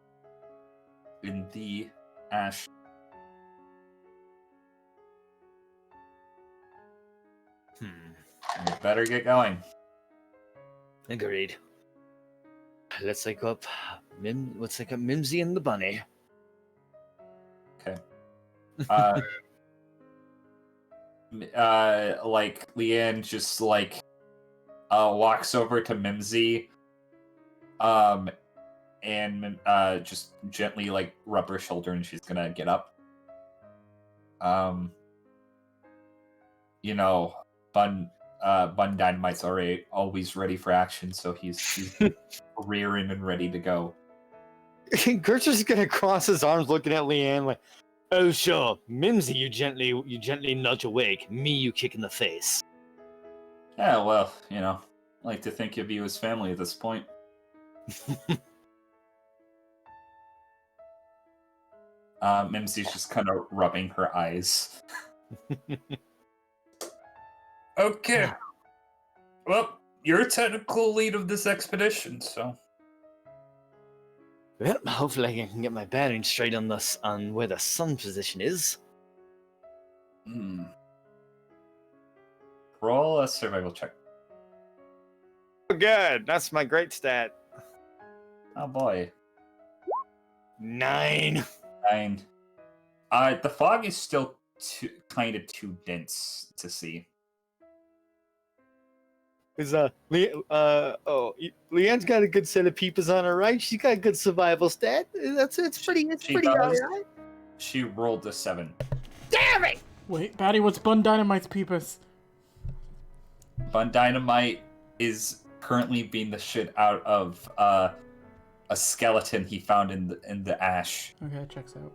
in the ash. You better get going. Agreed. Let's look up Mimsy and the bunny. Okay. Like Leanne just like walks over to Mimsy, and just gently like rub her shoulder, and she's gonna get up. You know, Bun Dynamite's always ready for action, so he's rearing and ready to go. Gertrude's gonna cross his arms, looking at Leanne like, "Oh sure, Mimsy, you gently nudge awake. Me, you kick in the face." Yeah, well, you know, I like to think of you as family at this point. Mimsy's just kind of rubbing her eyes. Okay. Well, you're a technical lead of this expedition, so. Well, hopefully I can get my bearings straight on where the sun position is. Roll a survival check. Good, that's my great stat. Oh boy. 9. 9. The fog is still kind of too dense to see. Is Leanne's got a good set of peepers on her, right? She's got a good survival stat. It's pretty alright. She rolled a 7. Damn it! Wait, Batty, what's Bun Dynamite's peepus? Bun Dynamite is currently beating the shit out of a skeleton he found in the ash. Okay, that checks out.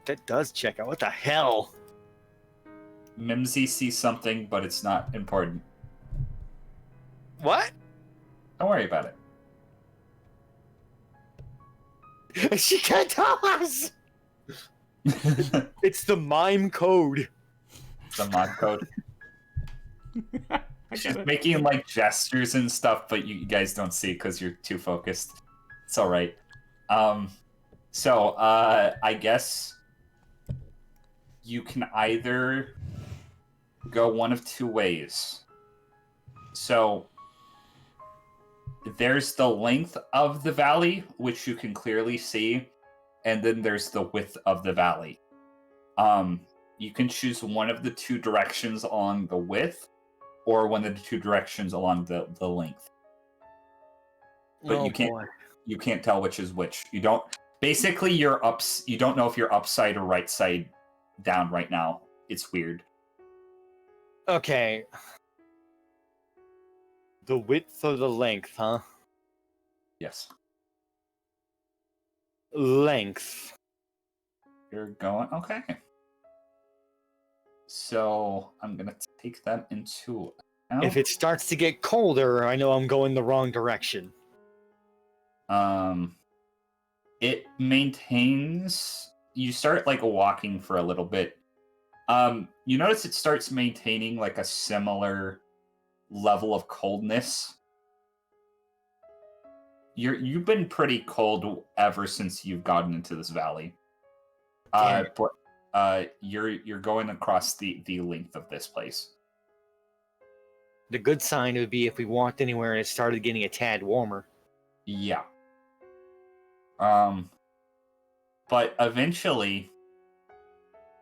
That does check out. What the hell? Mimsy sees something, but it's not important. What? Don't worry about it. She can't tell us! It's the mime code. The mod code. She's making like gestures and stuff, but you guys don't see because you're too focused. It's all right. So I guess you can either go one of two ways. So there's the length of the valley, which you can clearly see, and then there's the width of the valley. You can choose one of the two directions along the width, or one of the two directions along the length. But you can't tell which is which. You don't. Basically, you don't know if you're upside or right side down right now. It's weird. Okay. The width or the length, huh? Yes. Length. You're going okay. So I'm gonna take that into account. If it starts to get colder, I know I'm going the wrong direction. It maintains. You start like walking for a little bit. You notice it starts maintaining like a similar level of coldness. You've been pretty cold ever since you've gotten into this valley. But you're going across the length of this place. The good sign would be if we walked anywhere and it started getting a tad warmer. Yeah. But eventually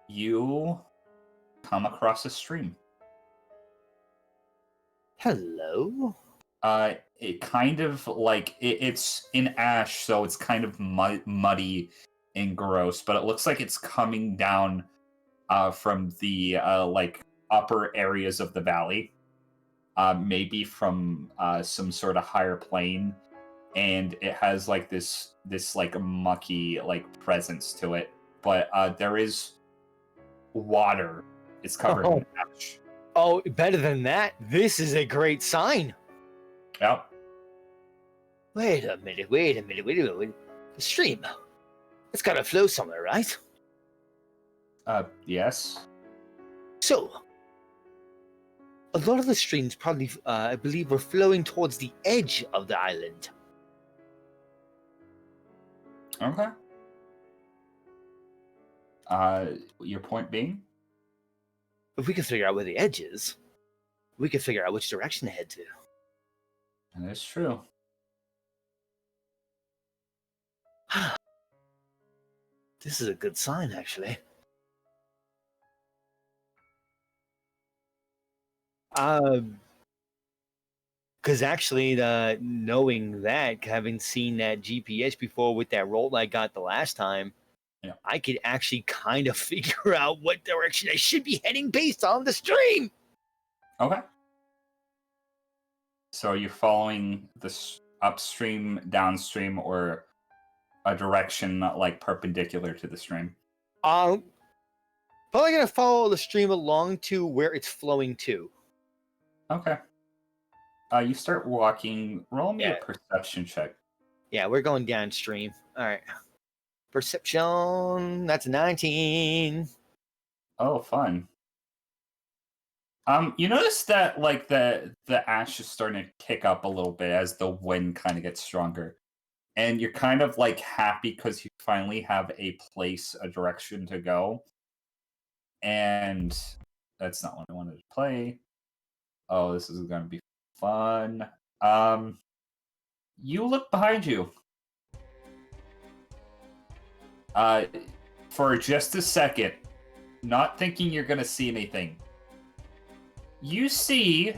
you come across a stream. Hello? It kind of like it's in ash, so it's kind of muddy and gross, but it looks like it's coming down from the like upper areas of the valley, maybe from some sort of higher plane, and it has like this like mucky like presence to it, but there is water. It's covered in ash. Oh, better than that. This is a great sign. Yep. Wait a minute. The stream. It's gotta flow somewhere, right? Yes. So, a lot of the streams probably, I believe, were flowing towards the edge of the island. Okay. Your point being? If we can figure out where the edge is, we can figure out which direction to head to. That's true. This is a good sign, actually. Because actually, knowing that, having seen that GPS before with that roll I got the last time, yeah, I could actually kind of figure out what direction I should be heading based on the stream. Okay. So you're following this upstream, downstream, or a direction not like perpendicular to the stream? Probably gonna follow the stream along to where it's flowing to. Okay. You start walking. Roll me a perception check. Yeah, we're going downstream. All right. Perception. That's a 19. Oh, fun. You notice that like the ash is starting to kick up a little bit as the wind kind of gets stronger, and you're kind of like happy because you finally have a place, a direction to go. And that's not what I wanted to play. Oh, this is going to be fun. You look behind you. For just a second, not thinking you're going to see anything. You see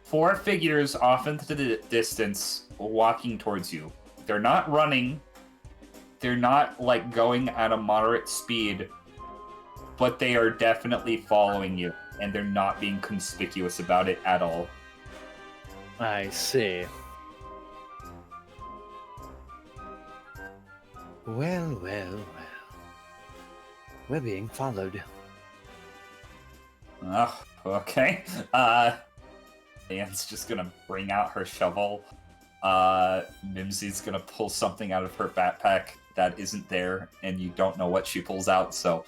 4 figures off into the distance walking towards you. They're not running. They're not like going at a moderate speed, but they are definitely following you, and they're not being conspicuous about it at all. I see. Well. We're being followed. Oh, okay. Anne's just gonna bring out her shovel. Mimsy's gonna pull something out of her backpack that isn't there, and you don't know what she pulls out, so...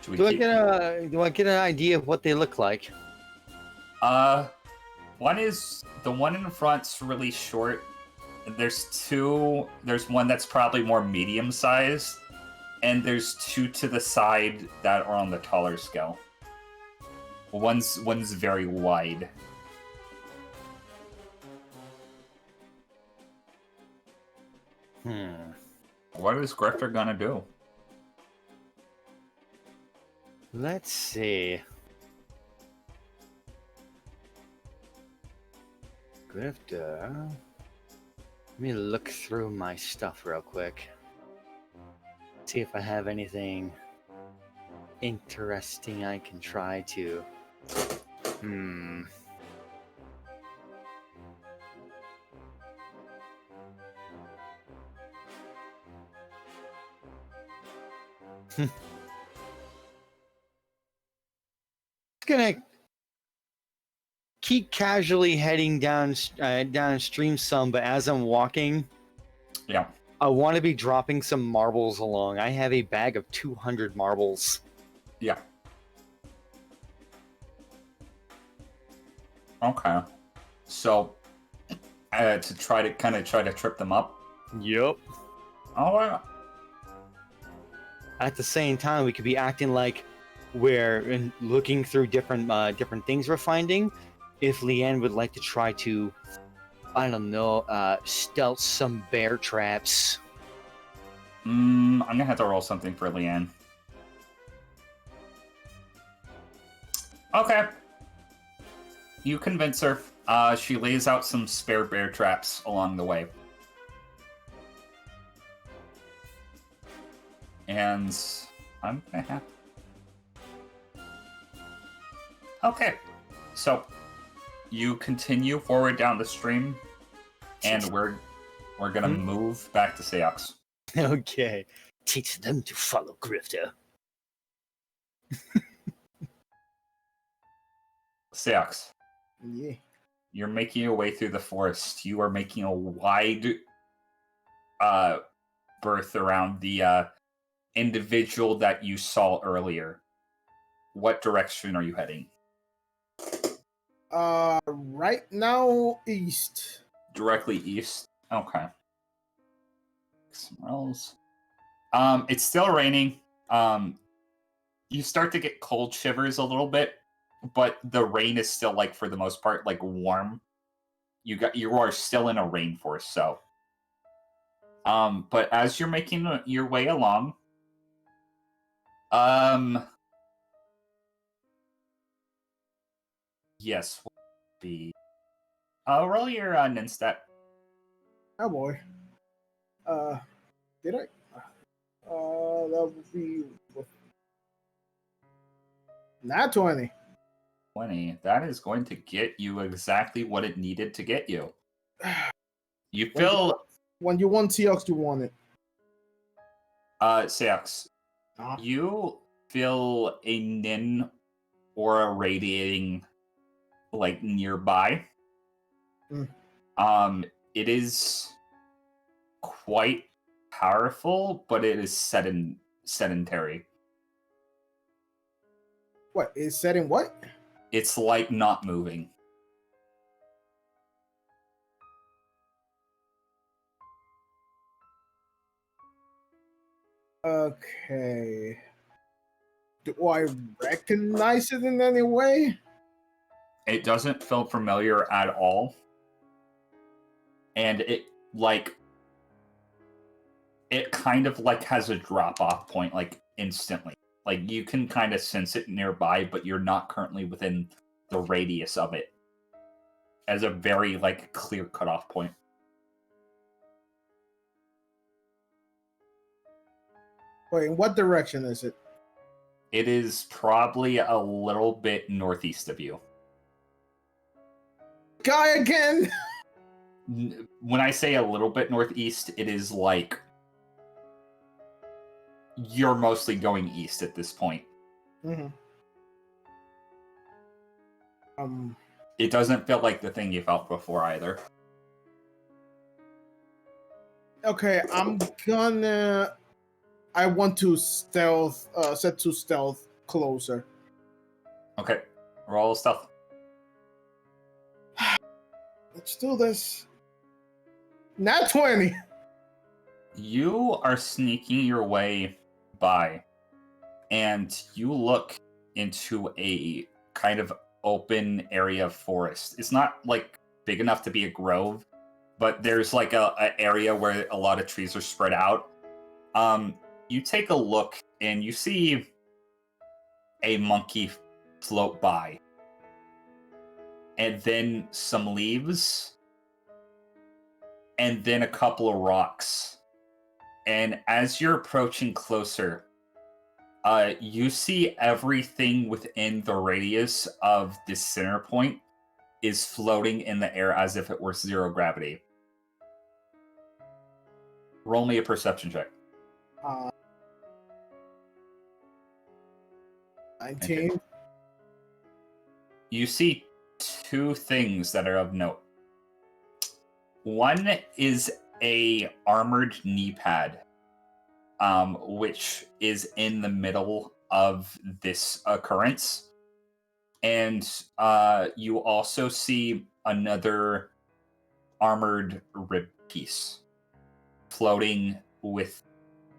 Do I get an idea of what they look like? The one in front's really short. There's one that's probably more medium-sized, and there's 2 to the side that are on the taller scale. One's very wide. What is Grifter gonna do? Let's see. Grifter. Let me look through my stuff real quick. See if I have anything interesting I can try to. Gonna keep casually heading downstream some, but as I'm walking, Yeah. I want to be dropping some marbles along. I have a bag of 200 marbles. Yeah. Okay. So, to try to trip them up. Yep. All right. At the same time, we could be acting like we're looking through different things we're finding. If Leanne would like to try to, I don't know, stealth some bear traps. I'm gonna have to roll something for Leanne. Okay. You convince her. She lays out some spare bear traps along the way. And I'm gonna have... Okay. So, you continue forward down the stream, and we're gonna move back to Seox. Okay. Teach them to follow Grifter. Seox. Yeah. You're making your way through the forest. You are making a wide berth around the individual that you saw earlier. What direction are you heading? Right now, east. Directly east? Okay. Somewhere else. It's still raining. You start to get cold shivers a little bit, but the rain is still, like, for the most part, like, warm. You are still in a rainforest, so. But as you're making your way along, yes, be. Roll your Ninstat. Oh boy. Did I? That would be not 20. 20. That is going to get you exactly what it needed to get you. You feel... When you want Seox, you want it. Seox, you feel a Nin aura radiating, like, nearby. It is quite powerful, but it is sedentary. What? Is set in what? It's like not moving. Okay. Do I recognize it in any way? It doesn't feel familiar at all. And it kind of like has a drop-off point, like, instantly. Like, you can kind of sense it nearby, but you're not currently within the radius of it. As a very, like, clear cutoff point. Wait, in what direction is it? It is probably a little bit northeast of you. Guy again! When I say a little bit northeast, it is like... You're mostly going east at this point. Mm-hmm. It doesn't feel like the thing you felt before either. Okay, I want to stealth, set to stealth closer. Okay, roll stealth. Let's do this. Nat 20! You are sneaking your way by, and you look into a kind of open area of forest. It's not like big enough to be a grove, but there's like a area where a lot of trees are spread out. You take a look and you see a monkey float by, and then some leaves, and then a couple of rocks. And as you're approaching closer, you see everything within the radius of this center point is floating in the air as if it were zero gravity. Roll me a perception check. 19. Okay. You see two things that are of note. One is a armored knee pad, which is in the middle of this occurrence. And you also see another armored rib piece floating with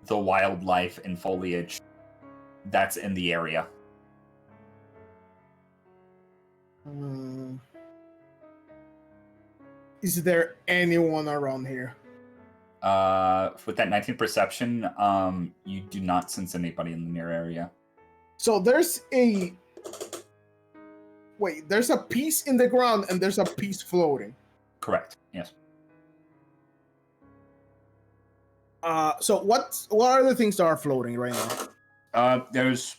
the wildlife and foliage that's in the area. Is there anyone around here? With that 19 perception, you do not sense anybody in the near area. So there's a... Wait, there's a piece in the ground and there's a piece floating. Correct, yes. So what are the things that are floating right now? There's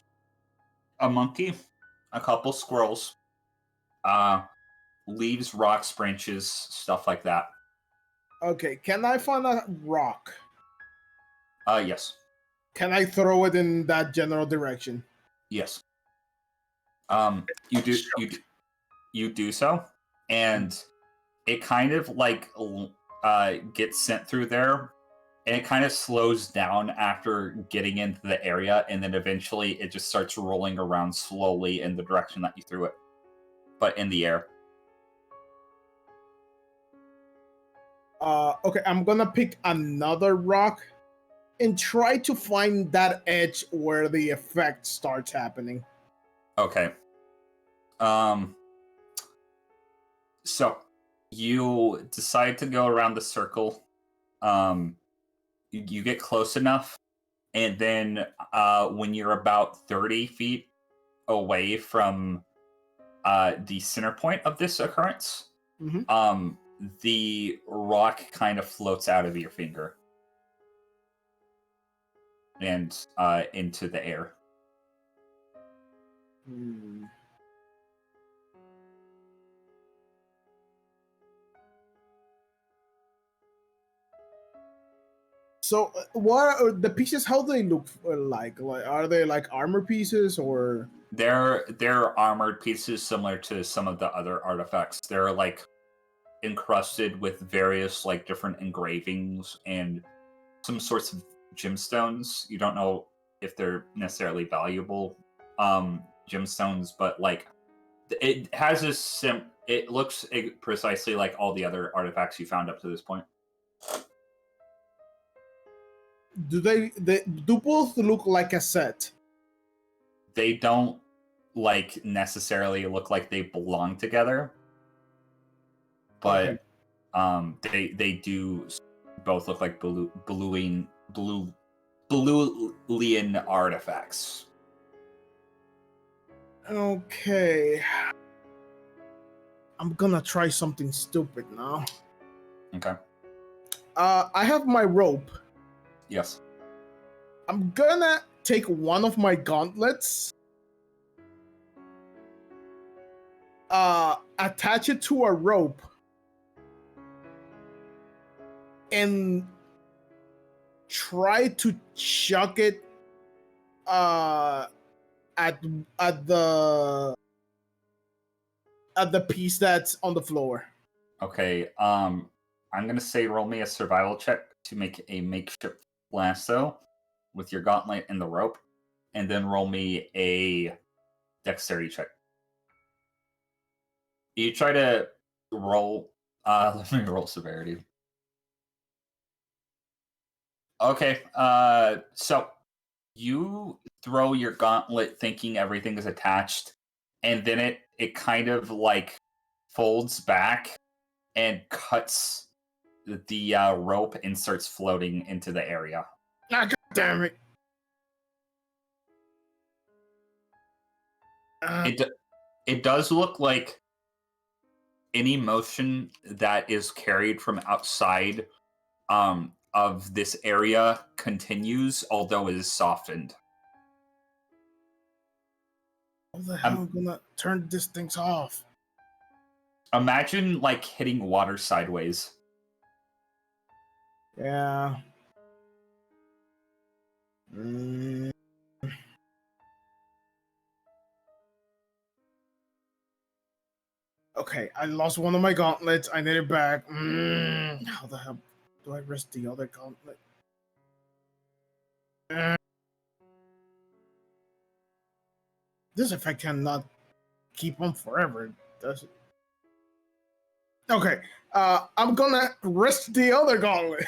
a monkey, a couple squirrels, leaves, rocks, branches, stuff like that. Okay, can I find a rock? Yes. Can I throw it in that general direction? Yes. You do so, and it kind of like gets sent through there, and it kind of slows down after getting into the area, and then eventually it just starts rolling around slowly in the direction that you threw it, but in the air. Okay, I'm gonna pick another rock and try to find that edge where the effect starts happening. Okay. So you decide to go around the circle. You get close enough, and then when you're about 30 feet away from the center point of this occurrence, the rock kind of floats out of your finger and into the air. So, what are the pieces? How do they look like? Like, are they like armor pieces or? They're armored pieces similar to some of the other artifacts. They're like encrusted with various like different engravings and some sorts of gemstones. You don't know if they're necessarily valuable gemstones, but like it has a it looks precisely like all the other artifacts you found up to this point. Do they do both look like a set? They don't like necessarily look like they belong together, but they do both look like Boolean artifacts. Okay, I'm gonna try something stupid now. Okay. I have my rope. Yes. I'm gonna take one of my gauntlets, attach it to a rope, and try to chuck it at the piece that's on the floor. Okay. I'm gonna say roll me a survival check to make a makeshift lasso with your gauntlet and the rope, and then roll me a dexterity check. You try to roll. Let me roll severity. Okay. So You throw your gauntlet thinking everything is attached, and then it kind of like folds back and cuts the rope and starts floating into the area. Ah, God damn it. It does look like any motion that is carried from outside of this area continues, although it is softened. How the hell am I gonna turn these things off? Imagine like hitting water sideways. Yeah. Okay, I lost one of my gauntlets. I need it back. How the hell do I rest the other gauntlet? This effect cannot keep on forever, does it? Okay, I'm gonna rest the other gauntlet.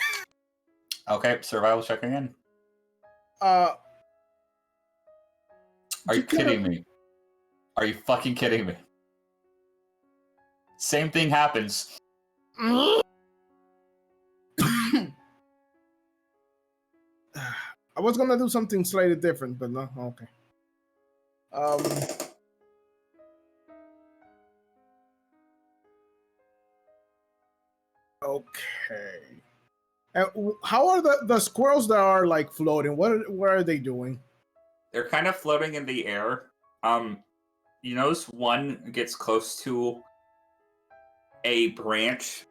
Okay, survival check again. Are you kidding me? Are you fucking kidding me? Same thing happens. I was gonna do something slightly different, but no. Okay. Okay. How are the squirrels that are like floating? What are they doing? They're kind of floating in the air. You notice one gets close to a branch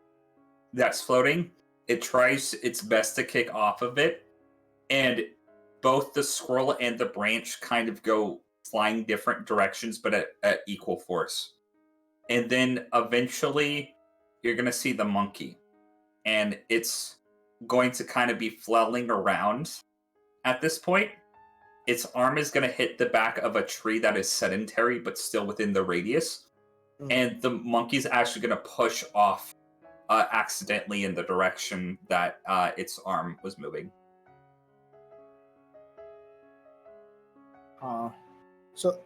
that's floating. It tries its best to kick off of it, and both the squirrel and the branch kind of go flying different directions, but at equal force. And then eventually, you're going to see the monkey, and it's going to kind of be flailing around at this point. Its arm is going to hit the back of a tree that is sedentary, but still within the radius. And the monkey's actually going to push off accidentally in the direction that its arm was moving. So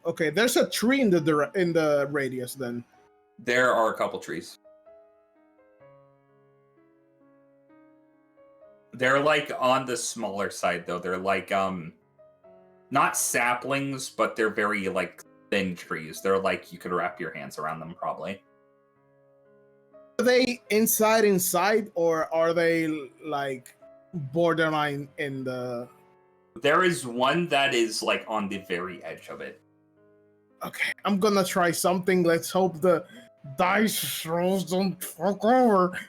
okay, there's a tree in the radius then. There are a couple trees. They're like on the smaller side though. They're like not saplings, but they're very like thin trees. They're like you could wrap your hands around them probably. Are they inside, or are they like borderline in the? There is one that is like on the very edge of it. Okay, I'm gonna try something. Let's hope the dice rolls don't fuck over.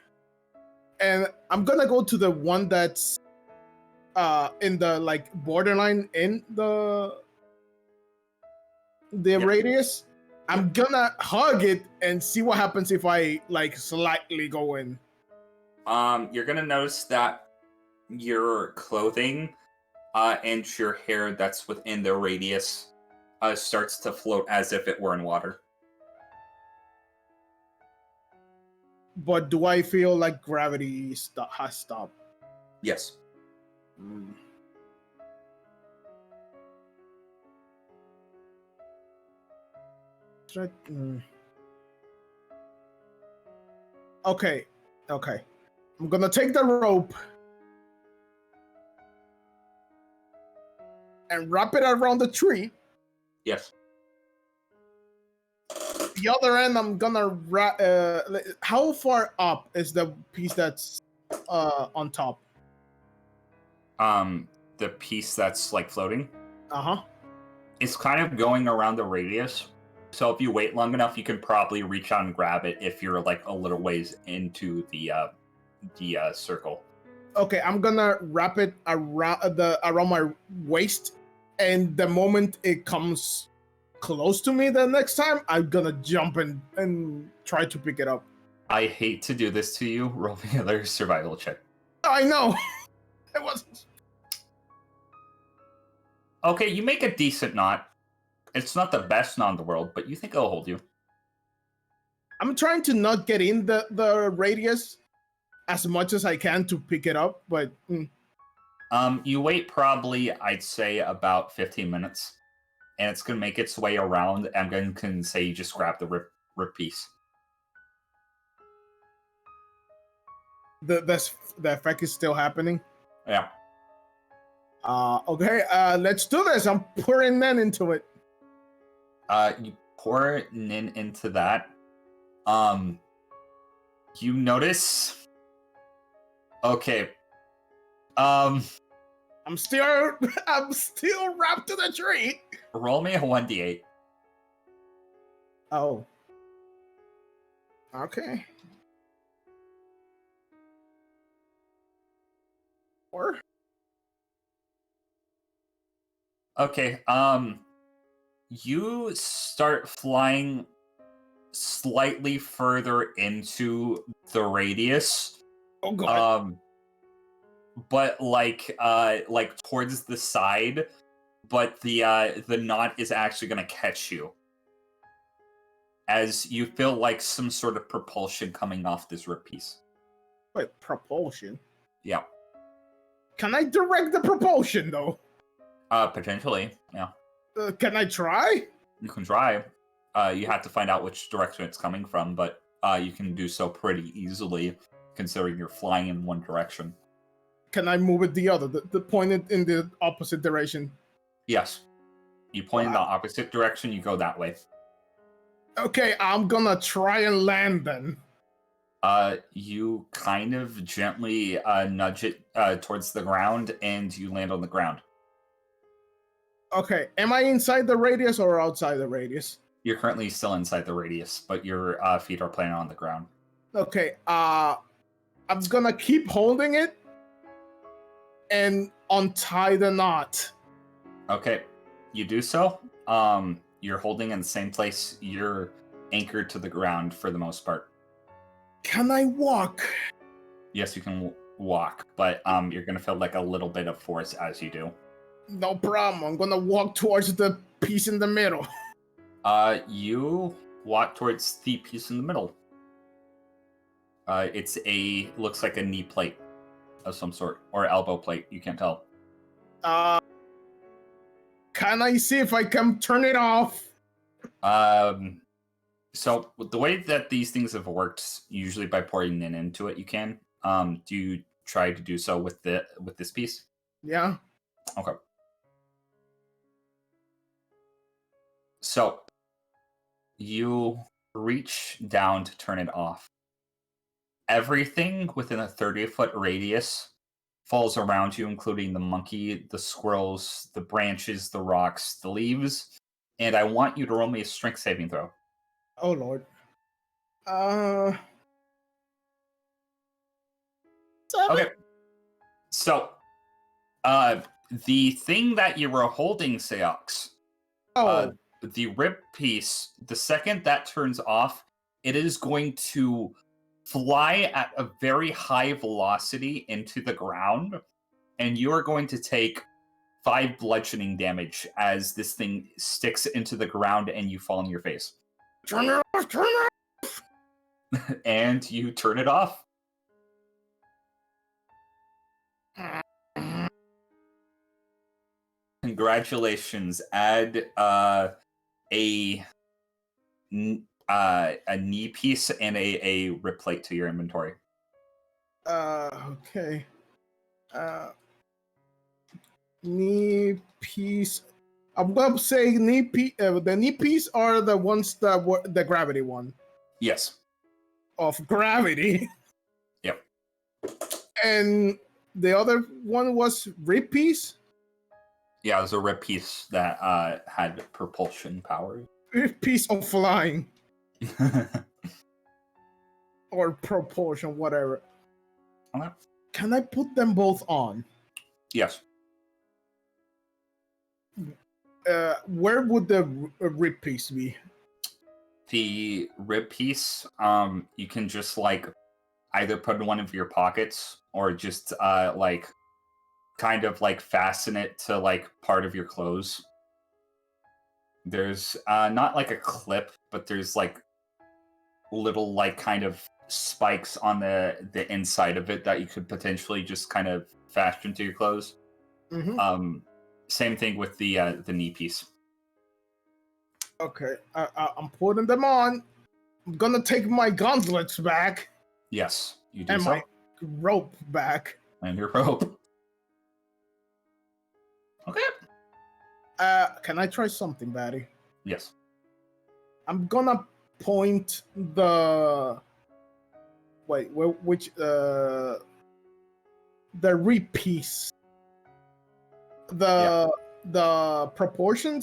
And I'm gonna go to the one that's in the like borderline in the radius. I'm gonna hug it and see what happens if I like slightly go in. You're gonna notice that your clothing and your hair that's within the radius starts to float as if it were in water. But do I feel like gravity has stopped? Yes. Okay. I'm gonna take the rope and wrap it around the tree. Yes. The other end, I'm gonna wrap. How far up is the piece that's on top? The piece that's like floating. It's kind of going around the radius. So if you wait long enough, you can probably reach out and grab it if you're like a little ways into the circle. Okay, I'm gonna wrap it around my waist, and the moment it comes close to me the next time, I'm gonna jump and try to pick it up. I hate to do this to you. Roll me another survival check. I know. It was okay. You make a decent knot. It's not the best knot in the world, but you think it'll hold you. I'm trying to not get in the radius as much as I can to pick it up, but You wait probably, I'd say, about 15 minutes. And it's going to make its way around. I'm going to say you just grab the rip piece. The effect is still happening? Yeah. Okay, let's do this. I'm pouring Nen into it. You pour Nin into that. You notice... Okay. I'm still wrapped to the tree. Roll me a 1d8. Oh. Okay. 4. Okay, you start flying slightly further into the radius. Oh god. But like towards the side, but the knot is actually gonna catch you. As you feel like some sort of propulsion coming off this rip piece. Wait, propulsion? Yeah. Can I direct the propulsion though? Potentially, yeah. Can I try? You can try. You have to find out which direction it's coming from, but you can do so pretty easily, considering you're flying in one direction. Can I move it the other? The point it in the opposite direction? Yes. You point in the opposite direction, you go that way. Okay, I'm gonna try and land then. You kind of gently nudge it towards the ground, and you land on the ground. Okay, am I inside the radius or outside the radius? You're currently still inside the radius, but your feet are planted on the ground. Okay, I'm gonna keep holding it and untie the knot. Okay, you do so. You're holding in the same place. You're anchored to the ground for the most part. Can I walk? Yes, you can walk, but you're gonna feel like a little bit of force as you do. No problem. I'm gonna walk towards the piece in the middle. You walk towards the piece in the middle. Looks like a knee plate of some sort, or elbow plate. You can't tell. Can I see if I can turn it off? So the way that these things have worked, usually by pouring in into it, you can. Do you try to do so with this piece? Yeah. Okay. So you reach down to turn it off. Everything within a 30-foot radius falls around you, including the monkey, the squirrels, the branches, the rocks, the leaves, and I want you to roll me a strength saving throw. Oh lord. 7. Okay. So, the thing that you were holding, Seox, the rib piece, the second that turns off, it is going to fly at a very high velocity into the ground, and you are going to take 5 bludgeoning damage as this thing sticks into the ground and you fall on your face. Turn it off! Turn it off! And you turn it off. Congratulations. Add a knee piece and a rib plate to your inventory. Okay. Knee piece. I'm gonna say knee piece. The knee piece are the ones that were the gravity one. Yes. Of gravity. Yep. And the other one was rib piece. Yeah, it was a rib piece that had propulsion power. Rib piece of flying. Or propulsion, whatever. Okay. Can I put them both on? Yes. Where would the rib piece be? The rib piece, you can just like either put in one of your pockets or just like kind of like fasten it to like part of your clothes. There's not like a clip, but there's like little like kind of spikes on the inside of it that you could potentially just kind of fasten to your clothes. Mm-hmm. Same thing with the knee piece. Okay, I'm putting them on. I'm gonna take my gauntlets back Yes, you do and so. my rope back. And your rope. Okay. Can I try something, Batty? Yes. I'm gonna point the the rib piece, the propulsion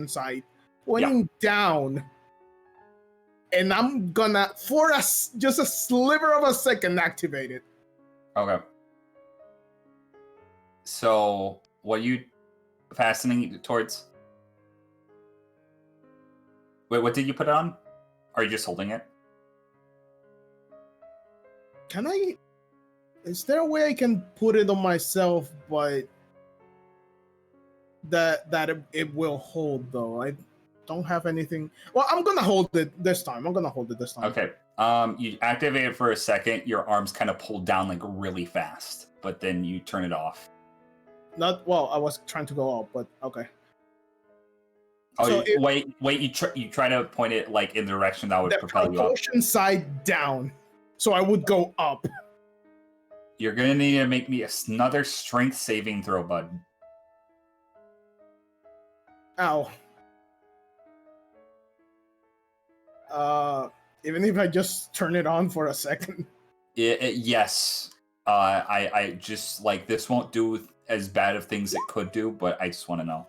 side, pointing down, and I'm gonna just a sliver of a second activate it. Okay. So, what are you fastening towards? Wait, what did you put it on? Are you just holding it? Can I? Is there a way I can put it on myself, but that it will hold though? I don't have anything. Well, I'm gonna hold it this time. Okay. You activate it for a second. Your arms kind of pull down like really fast, but then you turn it off. Not well. I was trying to go up, but okay. Oh, So wait! You try to point it like in the direction that would the propel you up. propulsion side down, so I would go up. You're gonna need to make me another strength saving throw, bud. Ow. Even if I just turn it on for a second. Yes. I just like this won't do as bad of things it could do, but I just want to know.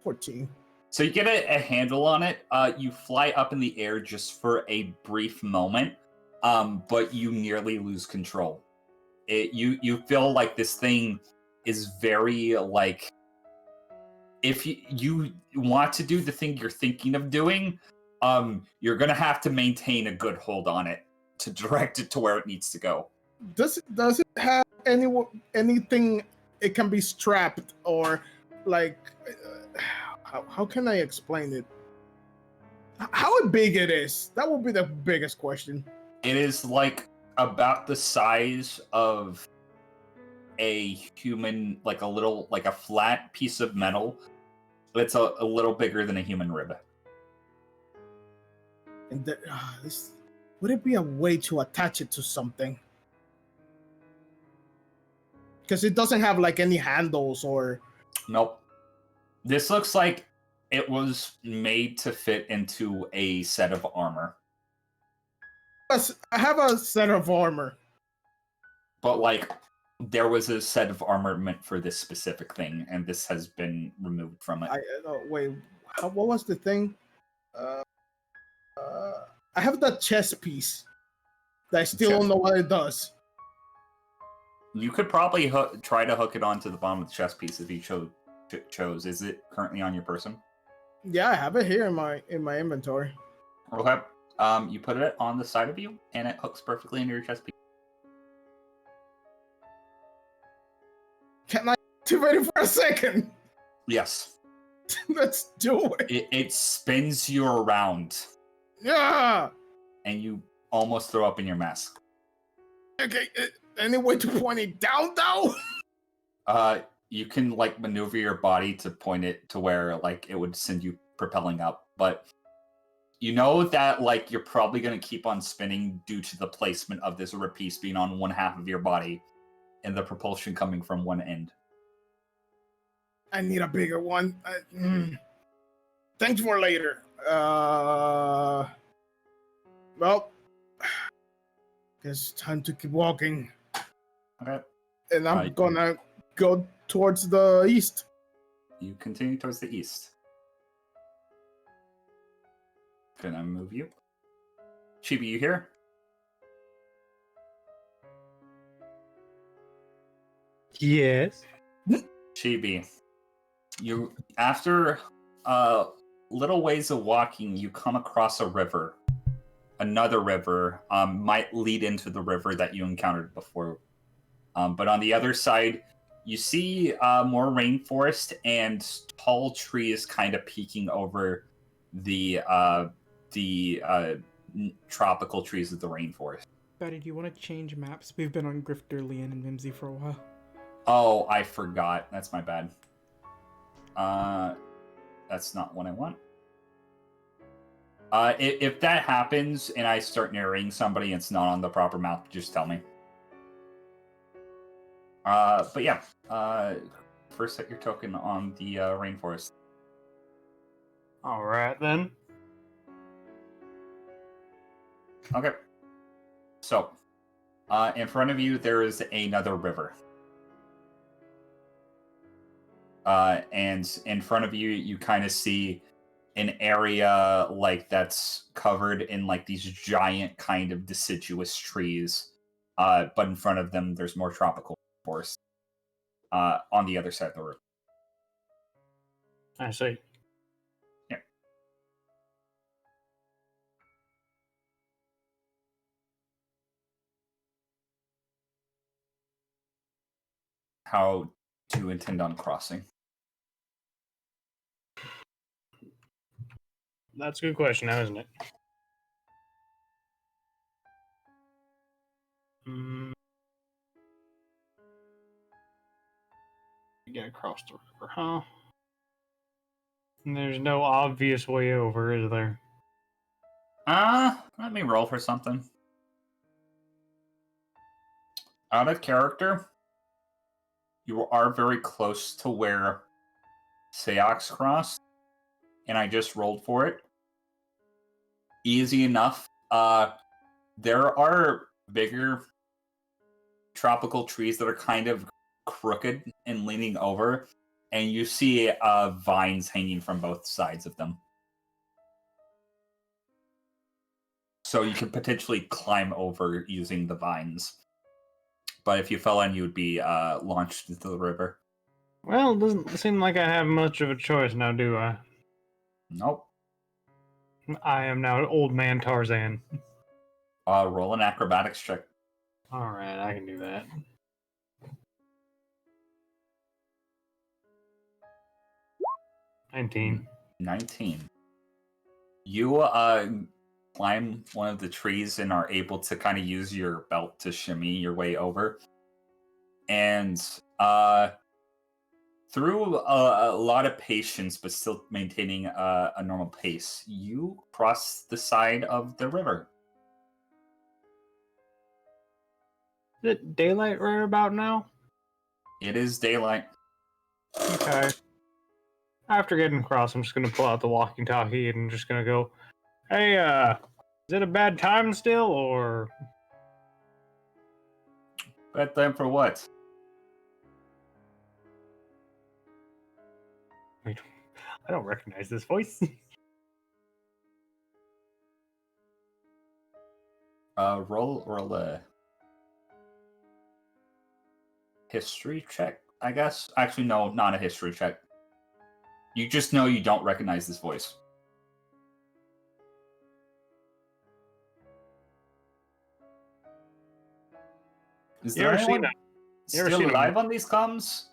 14. So you get a handle on it. You fly up in the air just for a brief moment, but you nearly lose control. You feel like this thing is very like, if you want to do the thing you're thinking of doing, you're gonna have to maintain a good hold on it to direct it to where it needs to go. Does it have anything it can be strapped or like how can I explain it? How big it is? That would be the biggest question. It is like about the size of a human, like a flat piece of metal. It's a little bigger than a human rib. And would it be a way to attach it to something? Because it doesn't have like any handles or. Nope. This looks like it was made to fit into a set of armor. I have a set of armor. But like, there was a set of armor meant for this specific thing, and this has been removed from it. Wait, what was the thing? I have that chest piece that I still don't know what it does. You could probably try to hook it onto the bottom of the chest piece if you chose. Is it currently on your person? Yeah, I have it here in my inventory. Okay. You put it on the side of you, and it hooks perfectly into your chest piece. Can I activate it for a second? Yes. Let's do it. It spins you around. Yeah. And you almost throw up in your mask. Okay. Any way to point it down, though? You can like maneuver your body to point it to where like it would send you propelling up, but you know that like you're probably going to keep on spinning due to the placement of this rib piece being on one half of your body and the propulsion coming from one end. I need a bigger one. Thanks for later. Well, guess time to keep walking. Okay. And I'm gonna go towards the east. You continue towards the east. Can I move you? Chibi, you here? Yes. Chibi, you after a little ways of walking, you come across a river. Another river might lead into the river that you encountered before. But on the other side, you see more rainforest and tall trees kind of peeking over the tropical trees of the rainforest. Betty, do you want to change maps? We've been on Grifter, Lian, and Mimsy for a while. Oh, I forgot. That's my bad. That's not what I want. If that happens and I start narrating somebody and it's not on the proper mouth, just tell me. But yeah, first set your token on the rainforest. All right then. Okay. So, in front of you, there is another river. And in front of you, you kind of see an area like that's covered in like these giant kind of deciduous trees. But in front of them, there's more tropical forest. On the other side of the river. I see. Yeah. How do you intend on crossing? That's a good question now, isn't it? You gotta cross the river, huh? And there's no obvious way over, is there? Let me roll for something. Out of character, you are very close to where Seox crossed, and I just rolled for it. Easy enough. There are bigger tropical trees that are kind of crooked and leaning over, and you see vines hanging from both sides of them. So you could potentially climb over using the vines. But if you fell in, you would be launched into the river. Well, it doesn't seem like I have much of a choice now, do I? Nope. I am now old man Tarzan. Roll an acrobatics check. Alright, I can do that. $19. 19. You climb one of the trees and are able to kind of use your belt to shimmy your way over. And through a lot of patience, but still maintaining a normal pace, you cross the side of the river. Is it daylight right about now? It is daylight. Okay. After getting across, I'm just gonna pull out the walkie-talkie and I'm just gonna go, hey, is it a bad time still, or... Bad time for what? Wait, I don't recognize this voice. Roll a history check, I guess. Actually, no, not a history check. You just know you don't recognize this voice. Is there anyone still alive on these comms?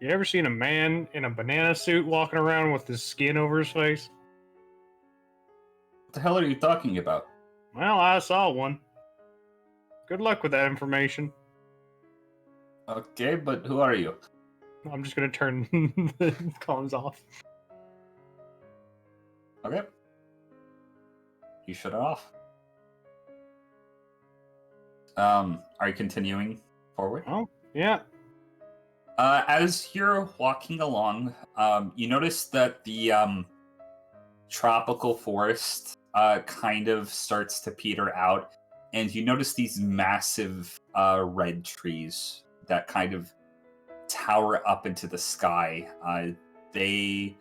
You ever seen a man in a banana suit walking around with his skin over his face? What the hell are you talking about? Well, I saw one. Good luck with that information. Okay, but who are you? I'm just gonna turn the comms off. Okay. You shut it off. Are you continuing forward? Oh, yeah. As you're walking along, you notice that the tropical forest kind of starts to peter out, and you notice these massive red trees that kind of tower up into the sky. They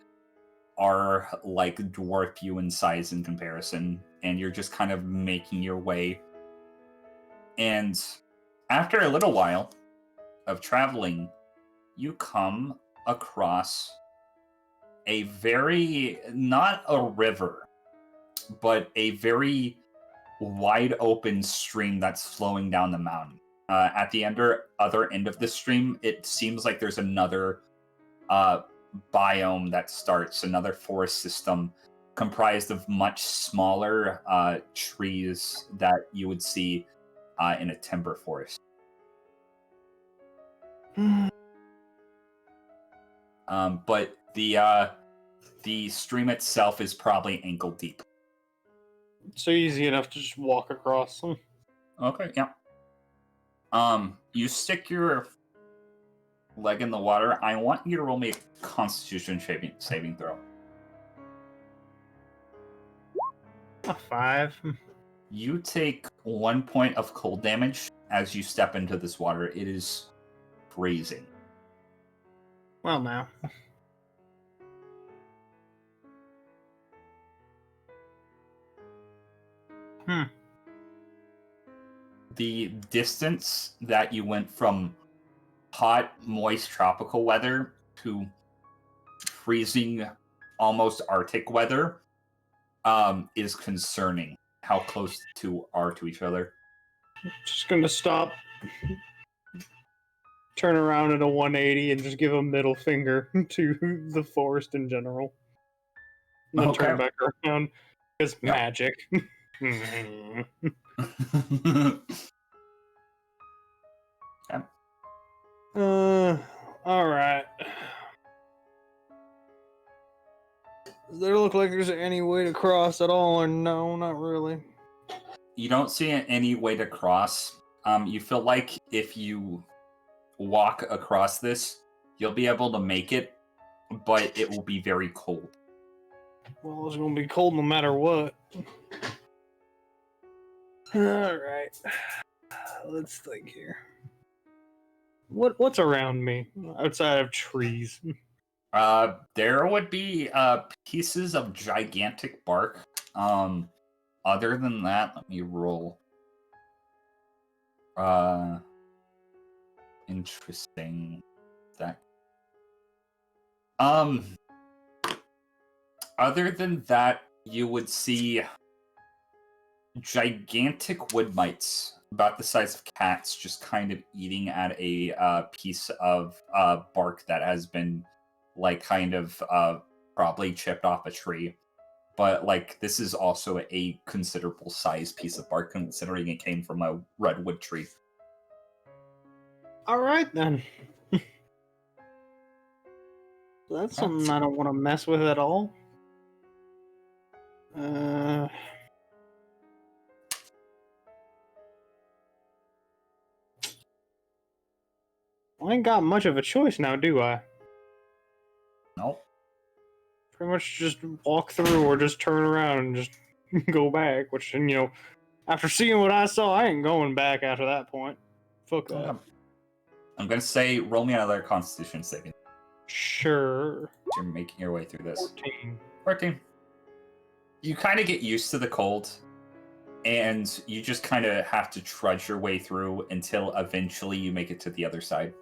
are like dwarf you in size in comparison, and you're just kind of making your way. And after a little while of traveling, you come across a very, not a river, but a very wide open stream that's flowing down the mountain. At the other end of the stream, it seems like there's another biome that starts, another forest system comprised of much smaller trees that you would see in a timber forest. But the stream itself is probably ankle deep. So easy enough to just walk across. Okay, yeah. You stick your leg in the water. I want you to roll me a Constitution saving throw. A 5. You take 1 point of cold damage as you step into this water. It is freezing. Well, now. The distance that you went from hot, moist, tropical weather to freezing, almost Arctic weather is concerning. How close the two are to each other. Just gonna stop, turn around at a 180, and just give a middle finger to the forest in general. And then turn back around. Because magic. Alright. Does there look like there's any way to cross at all, or no, not really? You don't see any way to cross. You feel like if you walk across this, you'll be able to make it, but it will be very cold. Well, it's gonna be cold no matter what. Alright. Let's think here. What's around me outside of trees? There would be pieces of gigantic bark. Other than that, let me roll. Interesting. That. Other than that, you would see gigantic wood mites, about the size of cats, just kind of eating at a piece of bark that has been, like, kind of probably chipped off a tree. But, like, this is also a considerable size piece of bark, considering it came from a redwood tree. Alright, then. That's something I don't want to mess with at all. I ain't got much of a choice now, do I? Nope. Pretty much just walk through or just turn around and just go back, which, you know, after seeing what I saw, I ain't going back after that point. Fuck that. I'm gonna say, roll me another Constitution saving. Sure. You're making your way through this. 14. You kind of get used to the cold, and you just kind of have to trudge your way through until eventually you make it to the other side.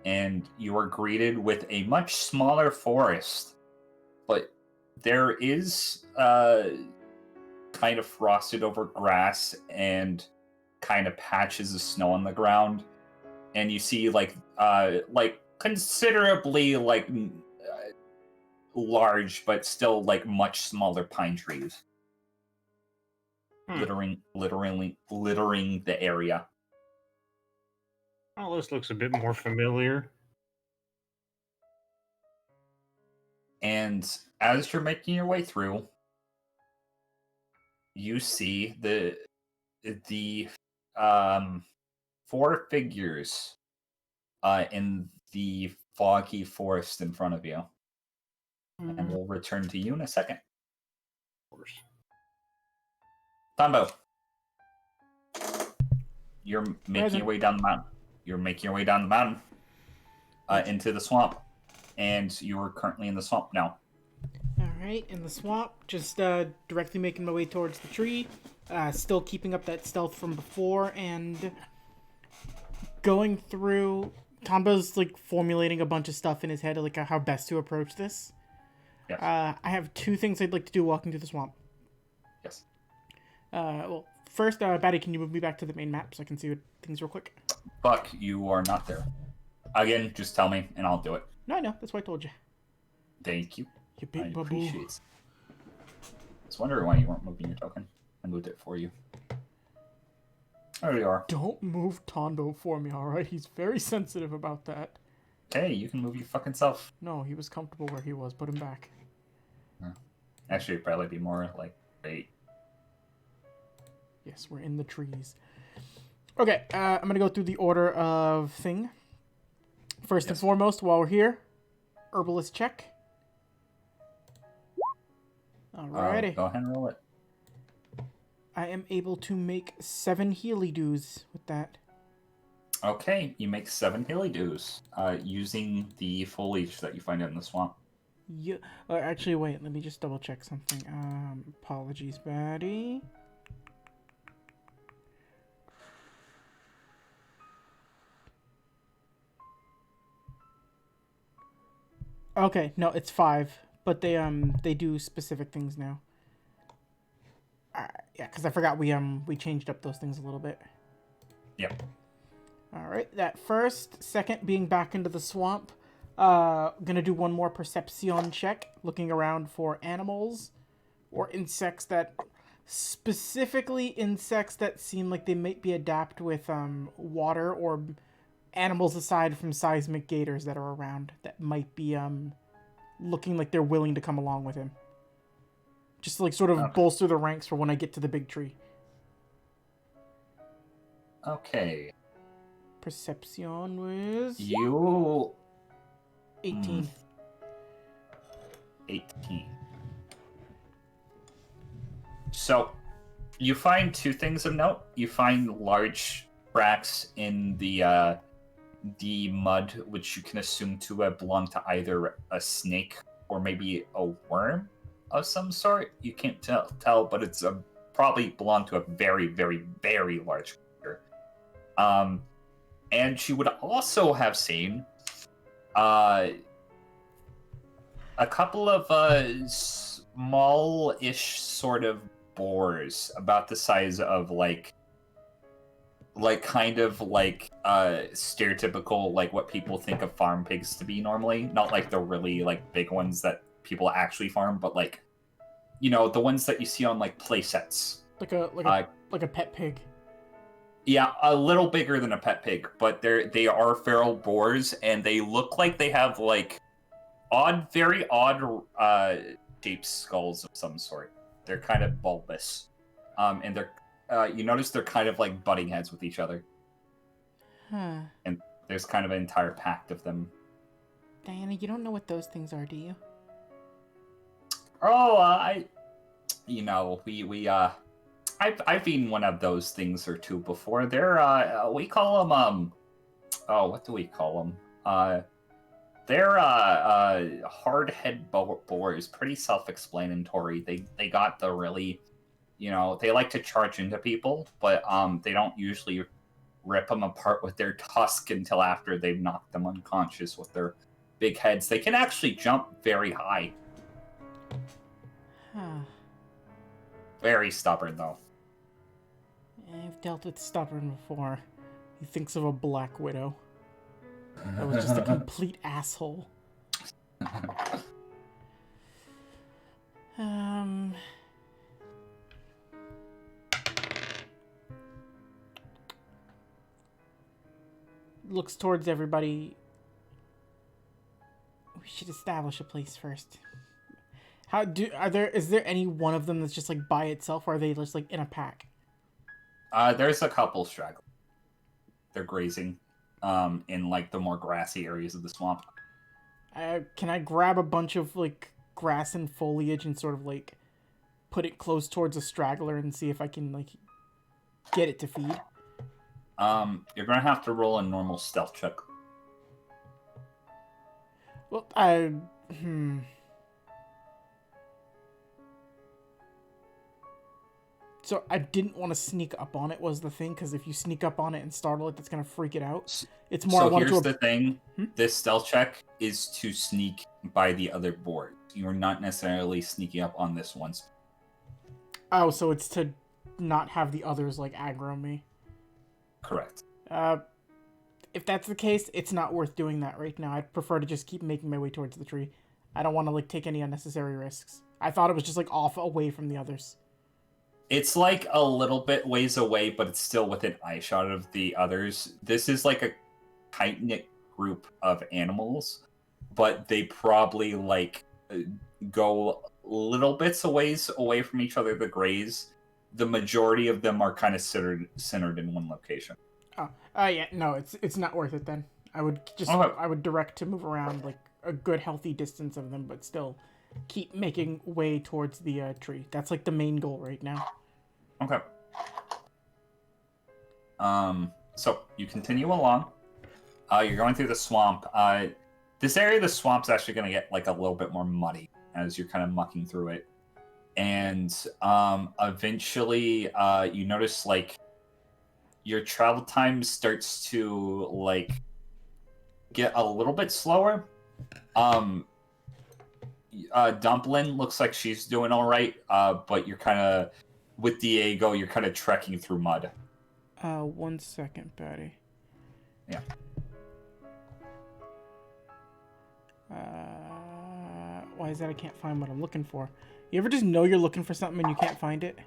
And you are greeted with a much smaller forest, but there is kind of frosted over grass and kind of patches of snow on the ground, and you see like considerably large but still like much smaller pine trees littering the area. Oh, this looks a bit more familiar. And as you're making your way through, you see the four figures in the foggy forest in front of you. And we'll return to you in a second. Of course. Tombo, you're making your way down the mountain. You're making your way down the mountain into the swamp. And you're currently in the swamp now. Alright, in the swamp, just directly making my way towards the tree. Still keeping up that stealth from before, and going through... Tombo's, like, formulating a bunch of stuff in his head, like, how best to approach this. Yes. I have two things I'd like to do walking through the swamp. Yes. Well, first, Batty, can you move me back to the main map so I can see what things real quick? Buck, you are not there. Again, just tell me, and I'll do it. No, I know. That's why I told you. Thank you. You big I babu. appreciate it. I was wondering why you weren't moving your token. I moved it for you. There you are. Don't move Tondo for me, alright? He's very sensitive about that. Okay, you can move your fucking self. No, he was comfortable where he was. Put him back. Actually, it'd probably be more like 8. Yes, we're in the trees. Okay, I'm gonna go through the order of thing. First and foremost, while we're here, herbalist check. Alrighty. Go ahead and roll it. I am able to make 7 Healy Dews with that. Okay, you make 7 Hilly Dews using the foliage that you find out in the swamp. Yeah. Actually, wait. Let me just double check something. Apologies, Batty. Okay, no, it's 5, but they do specific things now. Yeah, because I forgot we changed up those things a little bit. Yep. All right, that first, second being back into the swamp. Gonna do one more perception check, looking around for animals or insects that, specifically insects that seem like they might be adapt with water, or animals aside from seismic gators that are around that might be looking like they're willing to come along with him. Just to, like, sort of bolster the ranks for when I get to the big tree. Okay. Perception was You 18. 18. So, you find 2 things of note. You find large cracks in the mud, which you can assume to have belonged to either a snake or maybe a worm of some sort. You can't tell, but it's probably belonged to a very, very, very large creature. And she would also have seen a couple of small-ish sort of boars, about the size of stereotypical, like what people think of farm pigs to be normally. Not like the really like big ones that people actually farm, but like, you know, the ones that you see on like play sets. Like a pet pig. Yeah, a little bigger than a pet pig, but they are feral boars, and they look like they have like very odd shaped skulls of some sort. They're kind of bulbous, and they're you notice they're kind of like butting heads with each other. Huh. And there's kind of an entire pack of them. Diana, you don't know what those things are, do you? Oh, I've eaten one of those things or two before. They're we call them what do we call them? They're hard-head boars, pretty self-explanatory. They got the really, you know, they like to charge into people, but they don't usually rip them apart with their tusk until after they've knocked them unconscious with their big heads. They can actually jump very high. Huh. Very stubborn, though. I've dealt with stubborn before. He thinks of a Black Widow. That was just a complete asshole. Looks towards everybody. We should establish a place first. Is there any one of them that's just like by itself, or are they just like in a pack? There's a couple straggling. They're grazing in like the more grassy areas of the swamp. Can I grab a bunch of like grass and foliage and sort of like put it close towards a straggler and see if I can like get it to feed? You're gonna have to roll a normal stealth check. Well, So I didn't want to sneak up on it was the thing, because if you sneak up on it and startle it, that's gonna freak it out. It's more. So here's the thing: this stealth check is to sneak by the other board. You're not necessarily sneaking up on this one. Oh, so it's to not have the others like aggro me. Correct. If that's the case, it's not worth doing that right now. I'd prefer to just keep making my way towards the tree. I don't want to like take any unnecessary risks. I thought it was just like off away from the others. It's like a little bit ways away, but it's still within eyeshot of the others. This is like a tight-knit group of animals, but they probably like go little bits away from each other to graze. The majority of them are kind of centered in one location. Oh, yeah, no, it's not worth it then. I would just Okay. I would direct to move around like a good healthy distance of them, but still keep making way towards the tree. That's like the main goal right now. Okay. So you continue along. You're going through the swamp. This area of the swamp's actually going to get like a little bit more muddy as you're kind of mucking through it. And eventually you notice like your travel time starts to like get a little bit slower. Dumplin looks like she's doing all right, but you're kind of with Diego, you're kind of trekking through mud. 1 second, Patty. Yeah. Why is that I can't find what I'm looking for? You ever just know you're looking for something and you can't find it?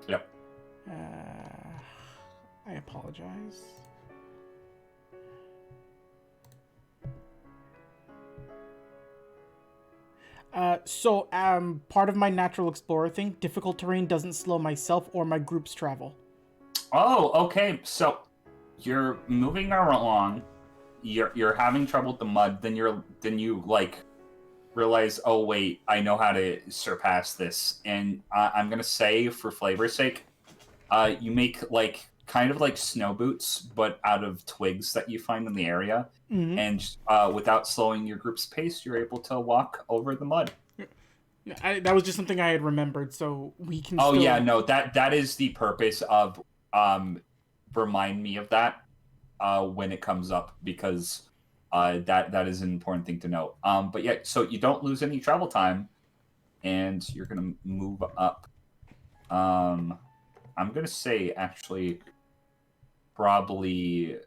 Yep. I apologize. So, part of my natural explorer thing, difficult terrain doesn't slow myself or my group's travel. Oh, okay. So you're moving along. You're having trouble with the mud. Then you like realize, oh wait, I know how to surpass this. And I'm gonna say, for flavor's sake, you make like kind of like snow boots, but out of twigs that you find in the area. Mm-hmm. And without slowing your group's pace, you're able to walk over the mud. That was just something I had remembered, so we can. Oh still... yeah, no, that is the purpose of remind me of that when it comes up, because that is an important thing to note. But yeah, so you don't lose any travel time, and you're gonna move up. I'm gonna say actually probably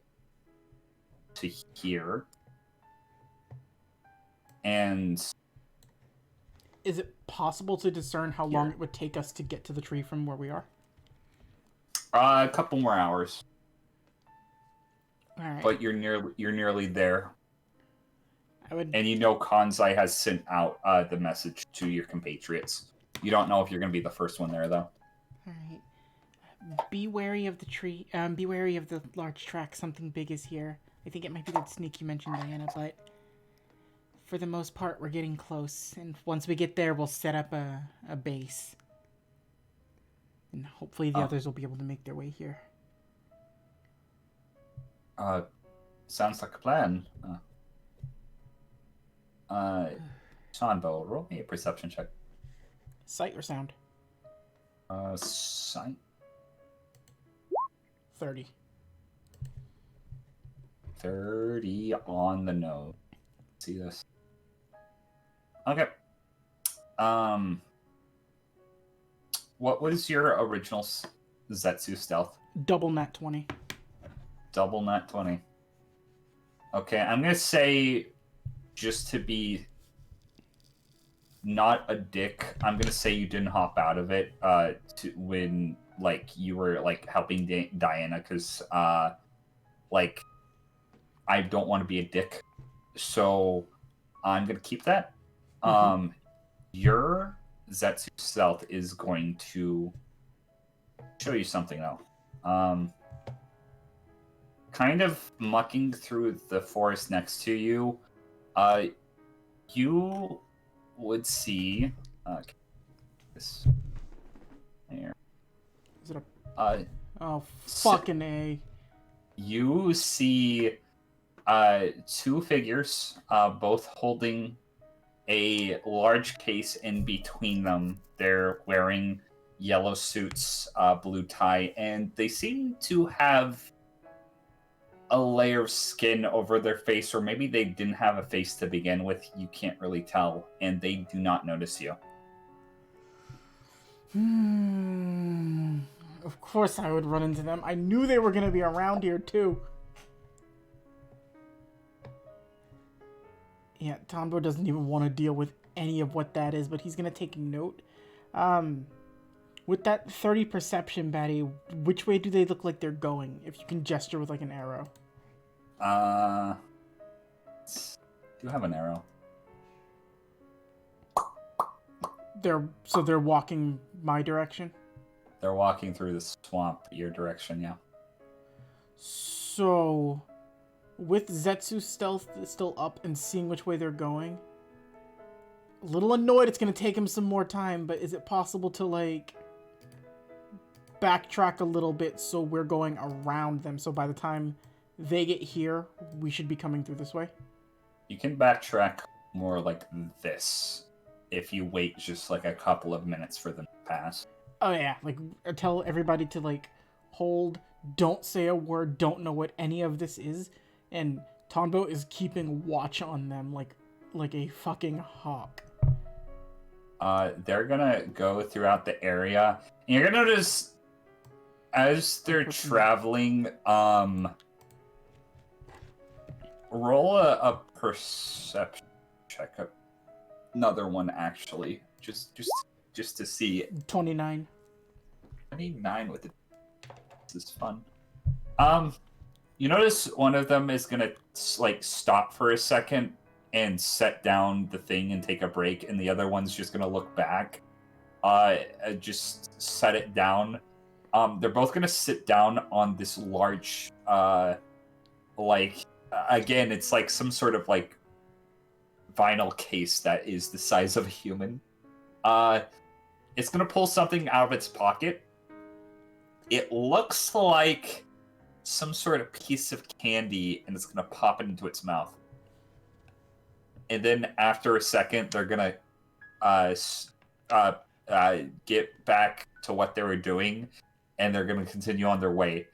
to here. And is it possible to discern how long it would take us to get to the tree from where we are? A couple more hours. All right. But you're nearly there. And Kanzai has sent out the message to your compatriots. You don't know if you're going to be the first one there, though. All right. Be wary of the tree. Be wary of the large track. Something big is here. I think it might be that snake you mentioned, Diana, but for the most part, we're getting close. And once we get there, we'll set up a base. And hopefully the others will be able to make their way here. Sounds like a plan. Shanbo, roll me a perception check. Sight or sound? Sight. 30. 30 on the nose. See this. Okay. What was your original Zetsu stealth? Double nat 20. Double nat 20. Okay, I'm gonna say, just to be not a dick, I'm gonna say you didn't hop out of it when like you were like helping Diana, because like I don't want to be a dick, so I'm gonna keep that. Mm-hmm. Your Zetsu stealth is going to show you something though. Kind of mucking through the forest next to you, you would see this here. Is it oh, fucking A. You see two figures, both holding a large case in between them. They're wearing yellow suits, blue tie, and they seem to have a layer of skin over their face, or maybe they didn't have a face to begin with. You can't really tell, and they do not notice you. Of course I would run into them. I knew they were going to be around here, too. Yeah, Tombo doesn't even want to deal with any of what that is, but he's going to take note. With that 30 perception, Batty, which way do they look like they're going? If you can gesture with, like, an arrow. Do you have an arrow? They're walking my direction. They're walking through the swamp your direction, yeah. So, with Zetsu's stealth still up and seeing which way they're going, a little annoyed it's gonna take him some more time, but is it possible to, like, backtrack a little bit so we're going around them, so by the time they get here, we should be coming through this way? You can backtrack more like this if you wait just like a couple of minutes for them to pass. Oh yeah, like, tell everybody to, like, hold, don't say a word, don't know what any of this is, and Tonbo is keeping watch on them like a fucking hawk. They're gonna go throughout the area, and you're gonna notice as they're traveling, roll a perception check. Another one, actually, just to see. 29. 29 with it. This is fun. You notice one of them is gonna like stop for a second and set down the thing and take a break, and the other one's just gonna look back, just set it down. They're both gonna sit down on this large, like, again, it's like some sort of like vinyl case that is the size of a human. It's gonna pull something out of its pocket. It looks like some sort of piece of candy, and it's gonna pop it into its mouth. And then after a second, they're gonna get back to what they were doing, and they're gonna continue on their way.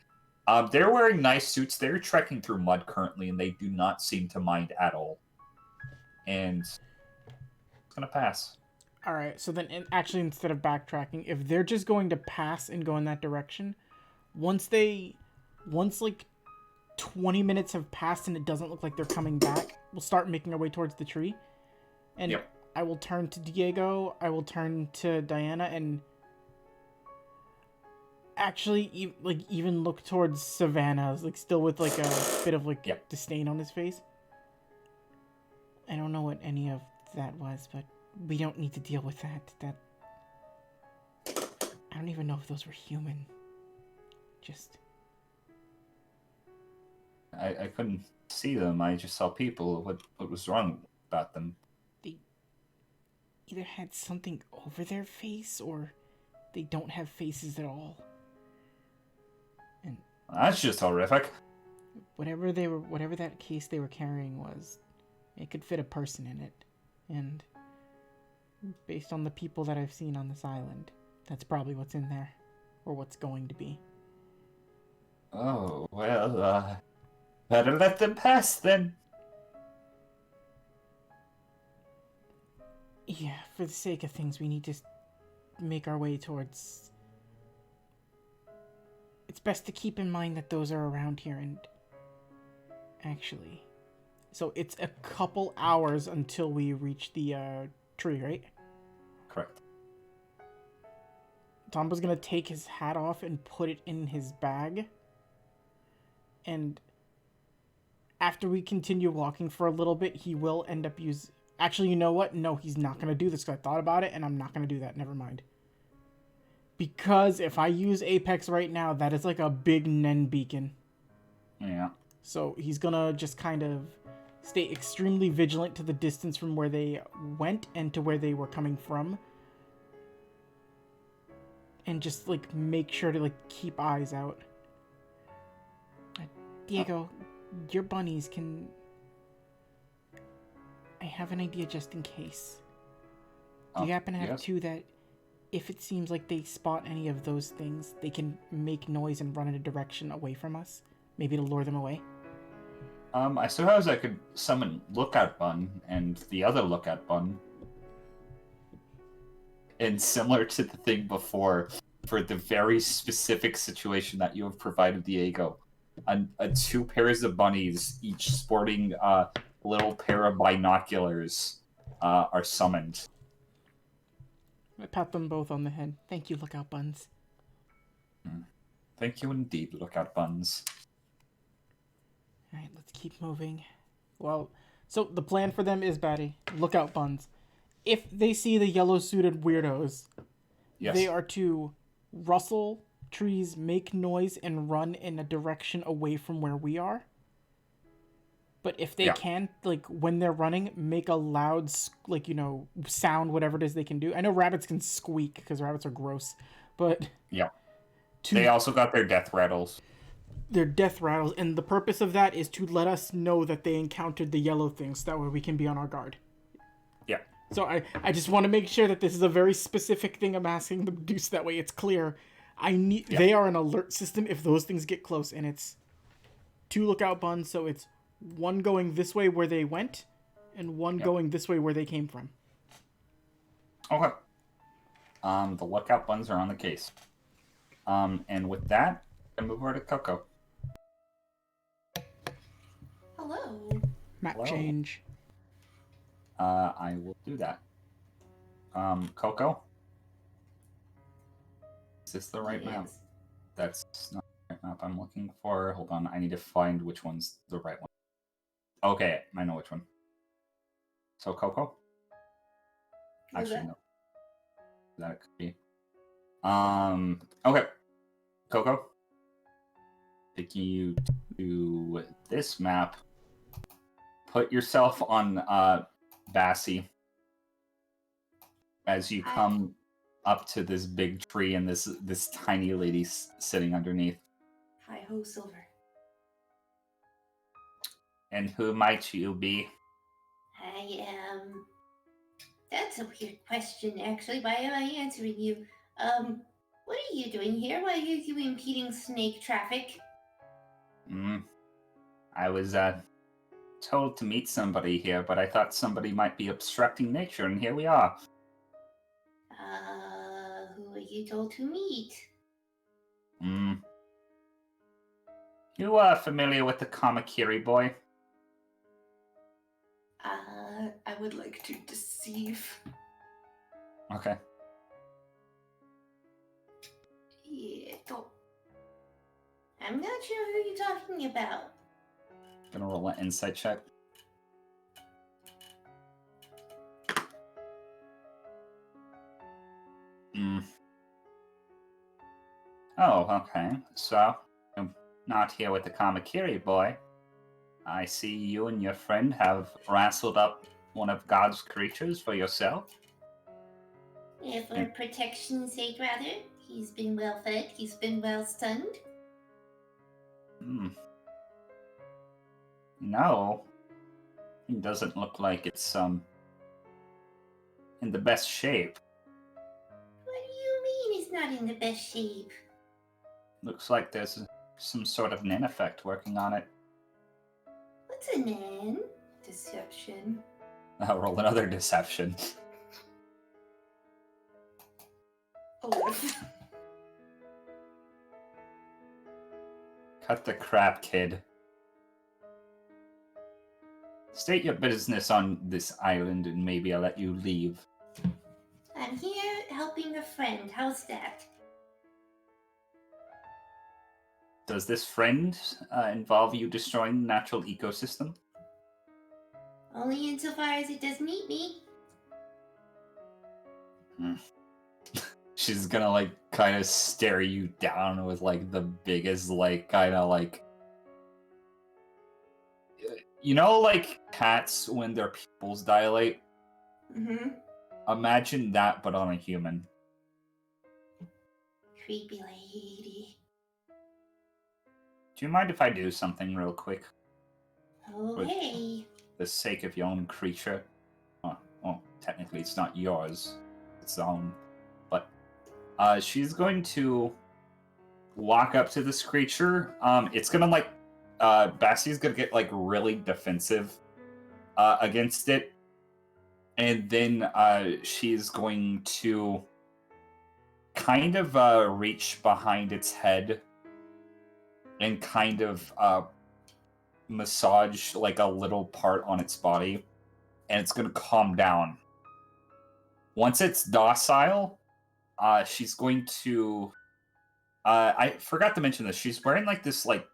They're wearing nice suits. They're trekking through mud currently, and they do not seem to mind at all. And it's gonna pass. All right, so then actually instead of backtracking, if they're just going to pass and go in that direction, once like 20 minutes have passed and it doesn't look like they're coming back, we'll start making our way towards the tree. And yep. I will turn to Diego, I will turn to Diana, and actually even look towards Savannah, like still with like a bit of like yep. disdain on his face. I don't know what any of that was, but we don't need to deal with that. I don't even know if those were human. Just... I couldn't see them. I just saw people. What was wrong about them? They either had something over their face, or they don't have faces at all. And that's just horrific. Whatever that case they were carrying was, it could fit a person in it. And based on the people that I've seen on this island, that's probably what's in there, or what's going to be. Oh, well, better let them pass then. Yeah, for the sake of things, we need to make our way towards... It's best to keep in mind that those are around here, and... Actually... So it's a couple hours until we reach the tree, right? Correct. Tombo's gonna take his hat off and put it in his bag. And after we continue walking for a little bit, he will end up using... Actually, you know what? No, he's not gonna do this because I thought about it, and I'm not gonna do that. Never mind. Because if I use Apex right now, that is like a big Nen beacon. Yeah. So he's gonna just kind of stay extremely vigilant to the distance from where they went and to where they were coming from. And just, like, make sure to, like, keep eyes out. Diego, your bunnies can... I have an idea just in case. Do you happen to have two that, if it seems like they spot any of those things, they can make noise and run in a direction away from us? Maybe to lure them away? I suppose I could summon Lookout Bun and the other Lookout Bun. And similar to the thing before, for the very specific situation that you have provided, Diego, two pairs of bunnies, each sporting a little pair of binoculars, are summoned. I pat them both on the head. Thank you, Lookout Buns. Thank you indeed, Lookout Buns. Alright, let's keep moving. Well, So the plan for them is, Batty, lookout buns. If they see the yellow-suited weirdos, Yes. they are to rustle trees, make noise, and run in a direction away from where we are. But if they can't, like, when they're running, make a loud, like, sound, whatever it is they can do. I know rabbits can squeak, because rabbits are gross, but... Yeah. They also got their death rattles. Their death rattles, and the purpose of that is to let us know that they encountered the yellow things, so that way we can be on our guard. Yeah. So I just want to make sure that this is a very specific thing I'm asking them to do, so that way it's clear. They are an alert system if those things get close, and it's 2 lookout buns, so it's 1 going this way where they went, and 1 going this way where they came from. Okay. The lookout buns are on the case. And with that, I move over to Coco. Hello. Map Hello. change. I will do that. Coco? Is this the right map? Yes. That's not the right map I'm looking for. Hold on, I need to find which one's the right one. Okay, I know which one. So, Coco? Who's Actually, that? no. That could be. Okay. Coco? Taking you to this map. Put yourself on Bassie as you come up to this big tree and this tiny lady sitting underneath. Hi ho, Silver. And who might you be? I am. That's a weird question, actually. Why am I answering you? What are you doing here? Why are you impeding snake traffic? I was told to meet somebody here, but I thought somebody might be obstructing nature, and here we are. Who are you told to meet? You are familiar with the Kamakiri boy? I would like to deceive. Okay. Yeah, don't. I'm not sure who you're talking about. Gonna roll an insight check. Oh, okay. So, I'm not here with the Kamakiri boy. I see you and your friend have wrestled up one of God's creatures for yourself. If for protection's sake, rather. He's been well fed, he's been well stunned. No. It doesn't look like it's, in the best shape. What do you mean he's not in the best shape? Looks like there's some sort of nin effect working on it. What's a nan? Deception. I'll roll another deception. 11. Cut the crap, kid. State your business on this island and maybe I'll let you leave. I'm here helping a friend. How's that? Does this friend involve you destroying the natural ecosystem? Only insofar as it doesn't eat me. She's gonna, like, kind of stare you down with, like, the biggest, like, kind of, like... You know, like, cats, when their pupils dilate? Mm-hmm. Imagine that, but on a human. Creepy lady. Do you mind if I do something real quick? Okay. For the sake of your own creature? Well, technically it's not yours. It's its own. But she's going to walk up to this creature. It's gonna, like... Bassie's gonna get, like, really defensive against it. And then she's going to kind of reach behind its head and kind of massage, like, a little part on its body. And it's gonna calm down. Once it's docile, she's going to... I forgot to mention this. She's wearing, like, this, like,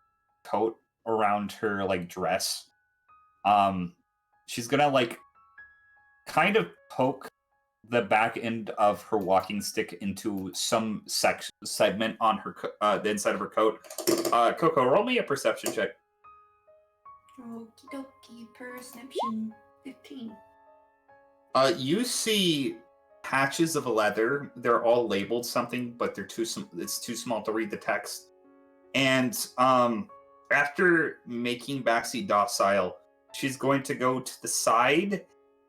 coat around her, like, dress. she's gonna like kind of poke the back end of her walking stick into some segment on her the inside of her coat. Coco, roll me a perception check. Okie dokie, perception 15. You see patches of leather. They're all labeled something, but they're it's too small to read the text. And after making Baxi docile, she's going to go to the side,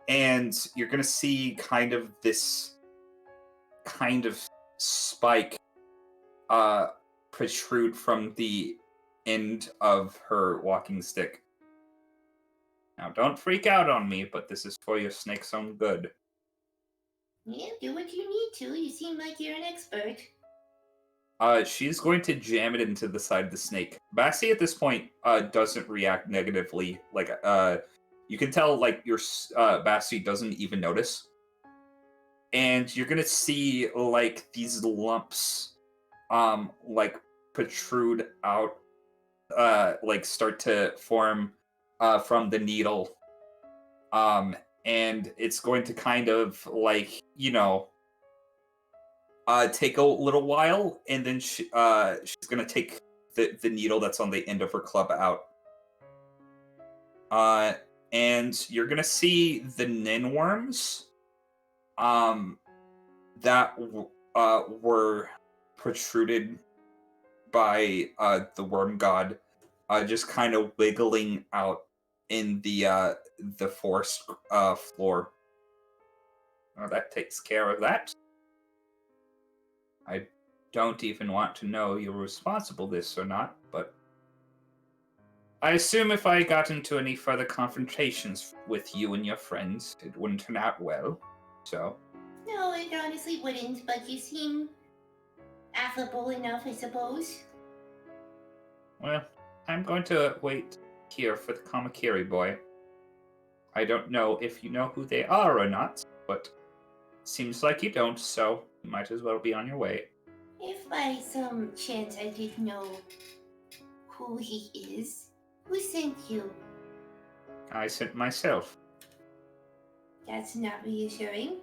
and you're going to see kind of this kind of spike protrude from the end of her walking stick. Now, don't freak out on me, but this is for your snake's own good. Yeah, do what you need to. You seem like you're an expert. She's going to jam it into the side of the snake. Baxi at this point doesn't react negatively. Like, you can tell, like, your Baxi doesn't even notice. And you're gonna see, like, these lumps, like, protrude out, like, start to form from the needle. And it's going to kind of, like, you know, take a little while, and then she's going to take the needle that's on the end of her club out. And you're going to see the ninworms that were protruded by the worm god just kind of wiggling out in the forest floor. Well, that takes care of that. I don't even want to know you're responsible this or not, but I assume if I got into any further confrontations with you and your friends, it wouldn't turn out well. So. No, it honestly wouldn't, but you seem affable enough, I suppose. Well, I'm going to wait here for the Kamakiri boy. I don't know if you know who they are or not, but seems like you don't, so you might as well be on your way. If by some chance I did know who he is, who sent you? I sent myself. That's not reassuring.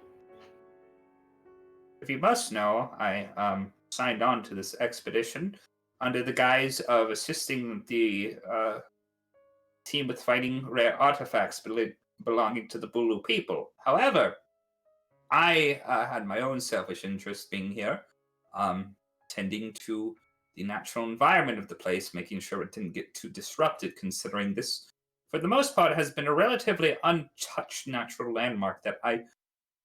If you must know, I signed on to this expedition under the guise of assisting the team with finding rare artifacts belonging to the Bulu people. However, I had my own selfish interest being here, tending to the natural environment of the place, making sure it didn't get too disrupted, considering this, for the most part, has been a relatively untouched natural landmark that I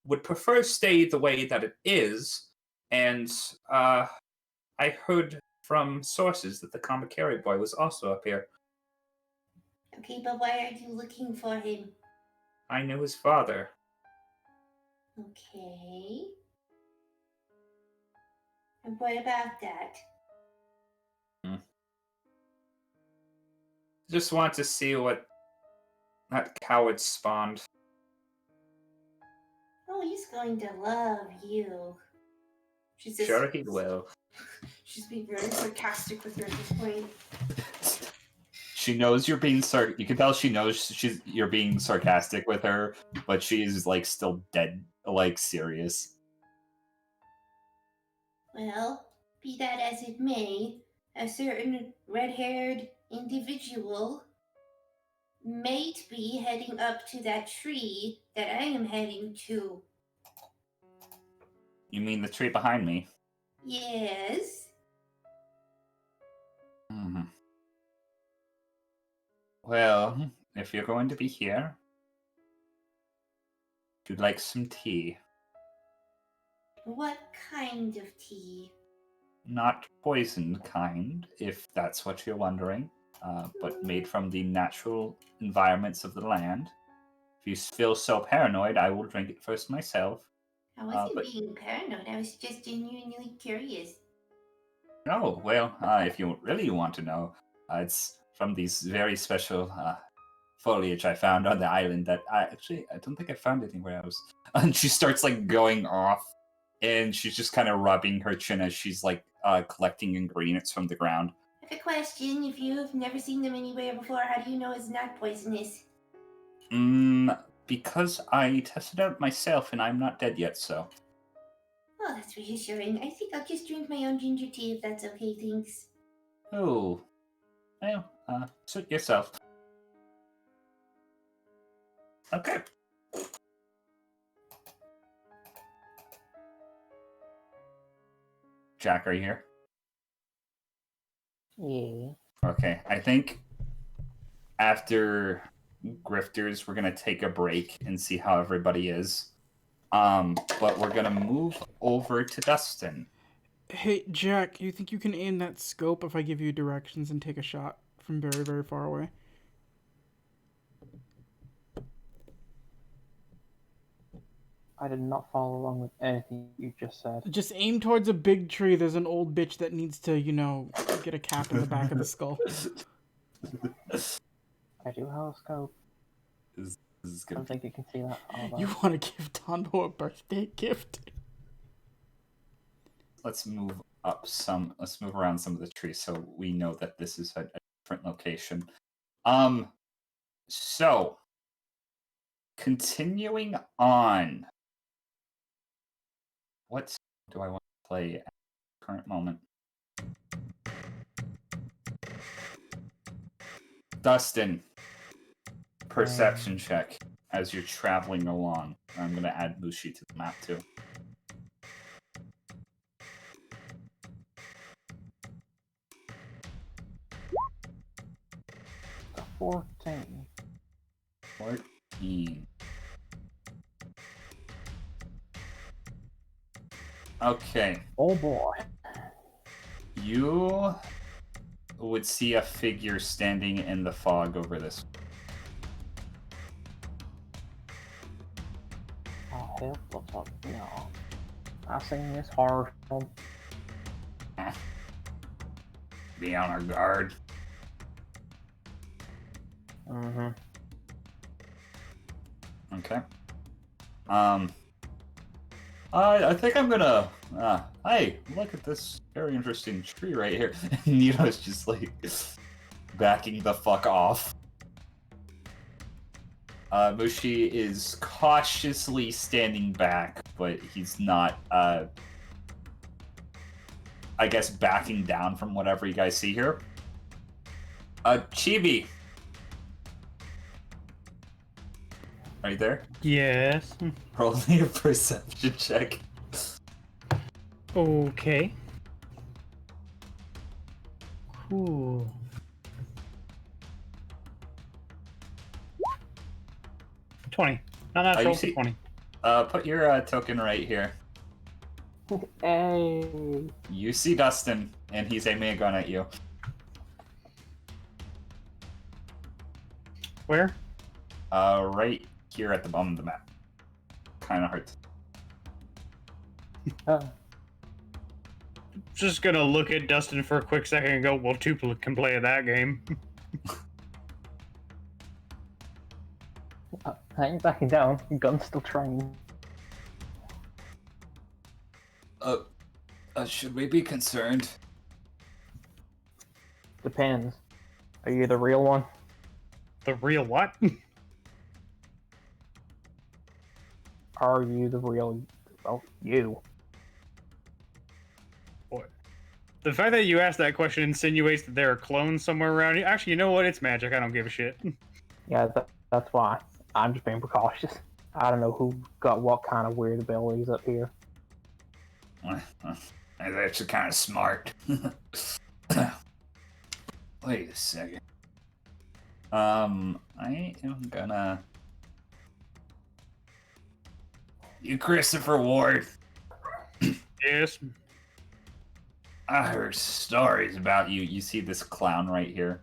would prefer stay the way that it is. And I heard from sources that the Kamakiri boy was also up here. Okay, but why are you looking for him? I knew his father. Okay. And what about that? Just want to see what that coward spawned. Oh, he's going to love you. She's just, Sure he will. She's being very sarcastic with her at this point. She knows you're being you can tell she knows you're being sarcastic with her, but she's like still dead, like serious. Well, be that as it may, a certain red-haired individual might be heading up to that tree that I am heading to. You mean the tree behind me? Yes. Well, if you're going to be here, you'd like some tea. What kind of tea? Not poisoned kind, if that's what you're wondering, but made from the natural environments of the land. If you feel so paranoid, I will drink it first myself. I wasn't being paranoid, I was just genuinely curious. Oh, well, if you really want to know, it's from these very special foliage I found on the island that I don't think I found anywhere else. And she starts like going off, and she's just kind of rubbing her chin as she's like collecting ingredients from the ground. I have a question. If you've never seen them anywhere before, how do you know it's not poisonous? Because I tested out myself and I'm not dead yet, so. Oh, that's reassuring. I think I'll just drink my own ginger tea if that's okay, thanks. Oh. Well, suit yourself. Okay. Jack, are you here? Yeah. Okay, I think after Grifters, we're gonna take a break and see how everybody is. But we're gonna move over to Dustin. Hey, Jack, you think you can aim that scope if I give you directions and take a shot from very, very far away? I did not follow along with anything you just said. Just aim towards a big tree. There's an old bitch that needs to, get a cap in the back of the skull. I do have a scope. This is I gonna don't think you can see that. You want to give Donbo a birthday gift? Let's move around some of the trees so we know that this is a different location. So continuing on, what do I want to play at the current moment? Dustin, perception check as you're traveling along. I'm going to add Mushi to the map too. The 14. 14. Okay. Oh boy. You would see a figure standing in the fog over this. Oh hell, what's up? No. I seen this horror film. Be on our guard. Mm-hmm. Okay. I think I'm gonna. Hey, look at this very interesting tree right here. Nito's just like backing the fuck off. Mushi is cautiously standing back, but he's not. I guess backing down from whatever you guys see here. Chibi. Are you there? Yes. Roll me a perception check. Okay. Cool. $20. Not natural, you see- 20. Put your token right here. Hey. You see Dustin, and he's aiming a gun at you. Where? Right here at the bottom of the map. Kind of hard. Just gonna look at Dustin for a quick second and go, well, two can play that game. I ain't backing down. Gun's still trained. Should we be concerned? Depends. Are you the real one? The real what? Are you the real... Well, you. The fact that you asked that question insinuates that there are clones somewhere around you. Actually, you know what? It's magic. I don't give a shit. Yeah, that's why. I'm just being precautious. I don't know who got what kind of weird abilities up here. That's actually kind of smart. Wait a second. I am gonna... You Christopher Ward. Yes. I heard stories about you. You see this clown right here?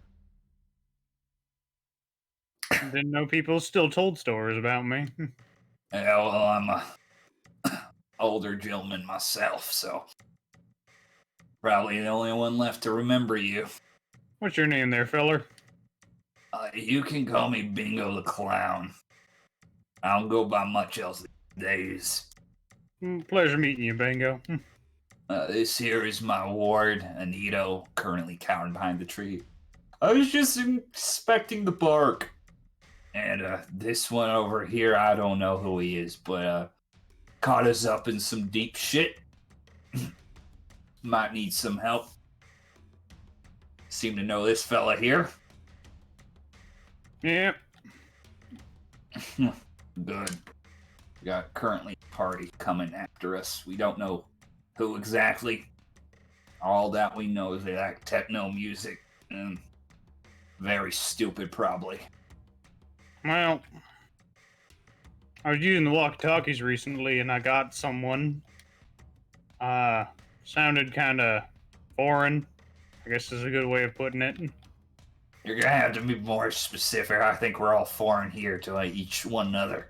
Didn't know people still told stories about me. Yeah, well, I'm a older gentleman myself, so probably the only one left to remember you. What's your name there, feller? You can call me Bingo the Clown. I don't go by much else these days. Pleasure meeting you, Bingo. This here is my ward, Anito, currently cowering behind the tree. I was just inspecting the bark. And this one over here, I don't know who he is, but caught us up in some deep shit. Might need some help. Seem to know this fella here. Yeah. Good. We got currently a party coming after us. We don't know who exactly. All that we know is they like techno music. And very stupid, probably. Well, I was using the walkie-talkies recently, and I got someone. Sounded kind of foreign, I guess is a good way of putting it. You're gonna have to be more specific. I think we're all foreign here to like each one another.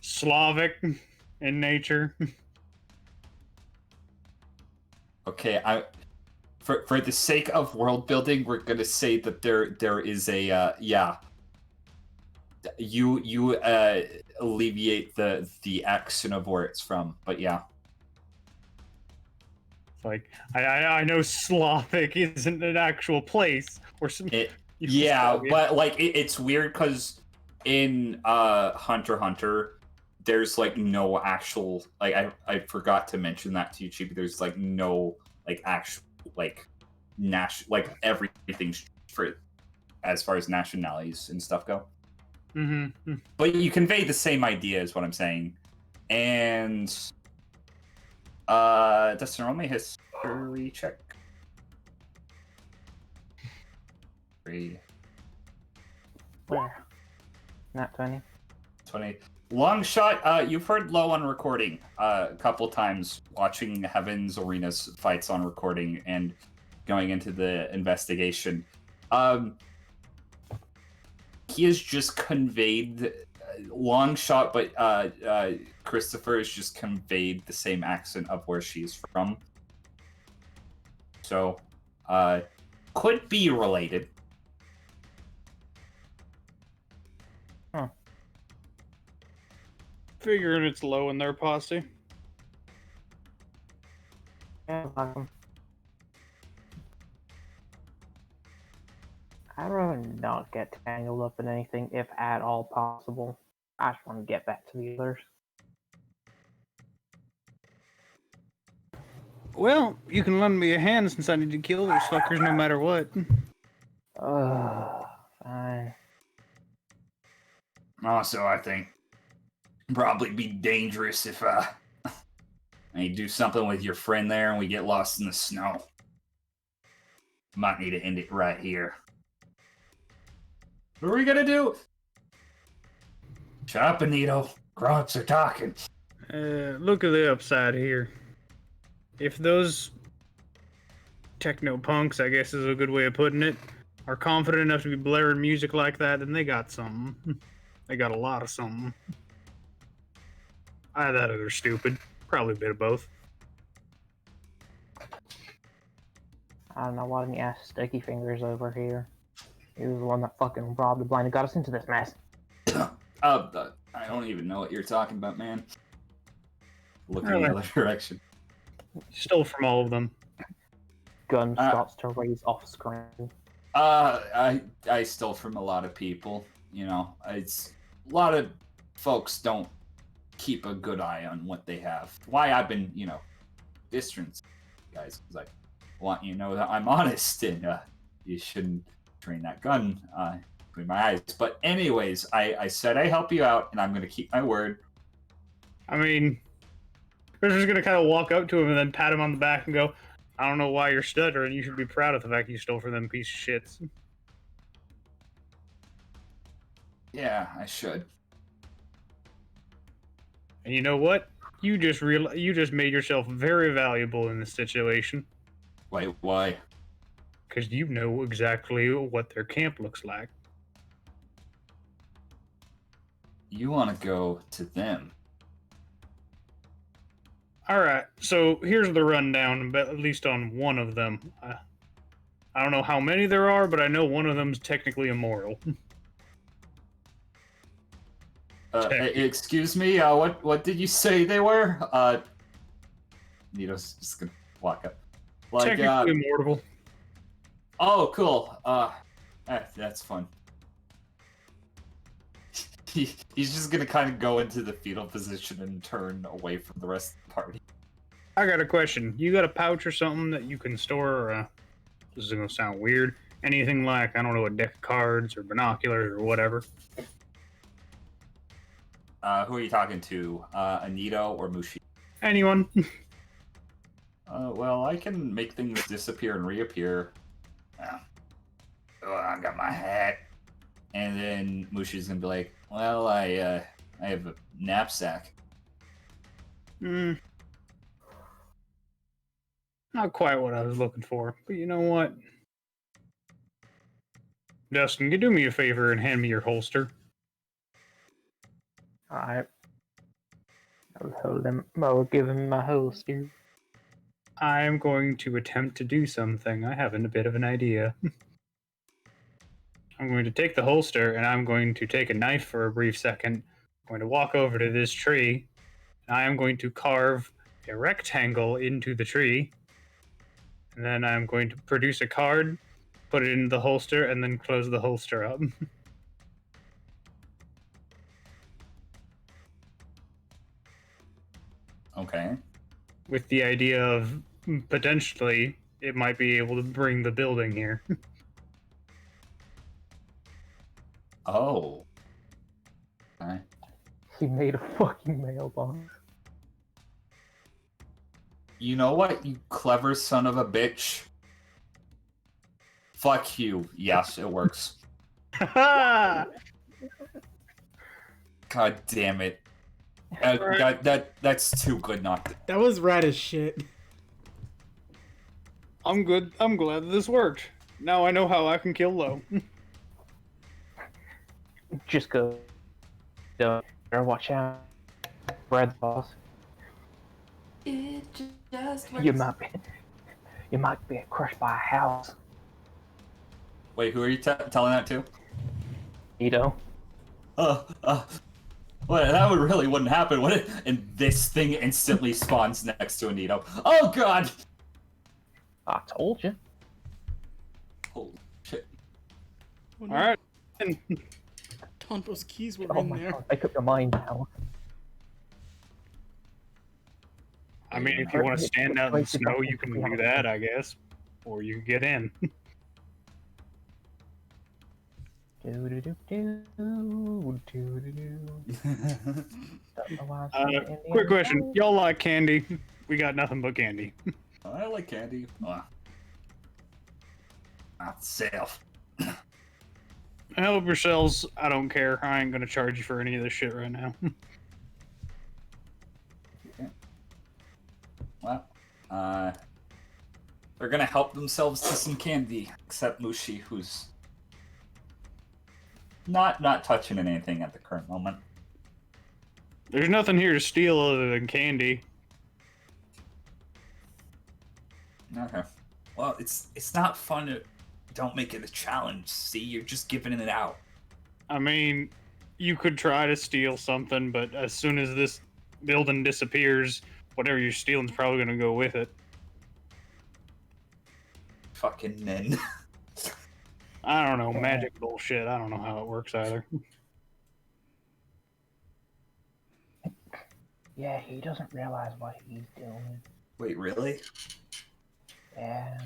Slavic in nature. Okay, for the sake of world building, we're gonna say that there is a yeah. You alleviate the accent of where it's from, but yeah. Like I know Slavic isn't an actual place or some. Yeah, but like it's weird because in Hunter x Hunter, there's like no actual like I forgot to mention that to you, Chief. There's like no like actual like everything's for as far as nationalities and stuff go. Mm-hmm. But you convey the same idea, is what I'm saying, and does roll me history check. 3. Where? Not 20. 20. Long shot, you've heard low on recording a couple times, watching Heaven's Arena's fights on recording and going into the investigation. He has just conveyed, long shot, but Christopher has just conveyed the same accent of where she's from. So, could be related. Huh. Figuring it's low in their posse. Yeah, welcome. I'd rather not get tangled up in anything, if at all possible. I just want to get back to the others. Well, you can lend me a hand since I need to kill those fuckers no matter what. Fine. Also, I think probably be dangerous if you do something with your friend there and we get lost in the snow. Might need to end it right here. What are we gonna do? Shut up, Anito. Grunts are talking. Look at the upside here. If those techno punks, I guess is a good way of putting it, are confident enough to be blaring music like that, then they got something. They got a lot of something. Either that or they're stupid. Probably a bit of both. I don't know why didn't you ask Sticky Fingers over here. He was the one that fucking robbed the blind and got us into this mess. I don't even know what you're talking about, man. Look in the other direction. Stole from all of them. Gun starts to raise off screen. I stole from a lot of people. You know, it's a lot of folks don't keep a good eye on what they have. Why I've been, distance, guys, because I want you to know that I'm honest and you shouldn't train that gun between my eyes. But anyways, I said I help you out, and I'm going to keep my word. I mean, Chris is going to kind of walk up to him and then pat him on the back and go, I don't know why you're stuttering. You should be proud of the fact you stole from them piece of shits. Yeah, I should. And you know what? You just made yourself very valuable in this situation. Wait, why? Because you know exactly what their camp looks like. You want to go to them. Alright, so here's the rundown, at least on one of them. I don't know how many there are, but I know one of them's technically immoral. Excuse me, what did you say they were? Nito's just gonna walk up. Like, Technically mortal. oh, cool. That's fun. He's just gonna kind of go into the fetal position and turn away from the rest of the party. I got a question. You got a pouch or something that you can store, this is gonna sound weird, anything like, I don't know, a deck of cards or binoculars or whatever? Who are you talking to? Anito or Mushi? Anyone? Well, I can make things disappear and reappear. Oh, I got my hat. And then Mushi's gonna be like, well, I have a knapsack. Not quite what I was looking for, but you know what? Dustin, can you do me a favor and hand me your holster? Alright. I'll give him my holster. I'm going to attempt to do something. I have a bit of an idea. I'm going to take the holster and I'm going to take a knife for a brief second. I'm going to walk over to this tree and I am going to carve a rectangle into the tree. And then I'm going to produce a card, put it in the holster, and then close the holster up. Okay. With the idea of potentially it might be able to bring the building here. Oh. Okay. He made a fucking mailbox. You know what, you clever son of a bitch? Fuck you. Yes, it works. God damn it. That's too good not to... That was rad as shit. I'm good. I'm glad that this worked. Now I know how I can kill low. Just go. Don't watch out. Brad's boss. It just works. You might be crushed by a house. Wait, who are you telling that to? Ito. Well, that really wouldn't happen, would it? And this thing instantly spawns next to Anito. Oh god! I told you. Holy shit. Oh, no. Alright. Tonto's keys were Oh in my there. god, make up your mind now. I mean, if you want to stand out in the snow, you can do that, I guess. Or you can get in. Quick question. Y'all like candy? We got nothing but candy. I like candy. Not self. Help yourselves. I don't care. I ain't gonna charge you for any of this shit right now. Well, they're gonna help themselves to some candy, except Mushi, who's not touching anything at the current moment. There's nothing here to steal other than candy. Okay. Well, it's not fun to don't make it a challenge. See, you're just giving it out. I mean, you could try to steal something, but as soon as this building disappears, whatever you're stealing's probably gonna go with it. Fucking men. I don't know, magic bullshit. I don't know how it works either. Yeah, he doesn't realize what he's doing. Wait, really? Yeah.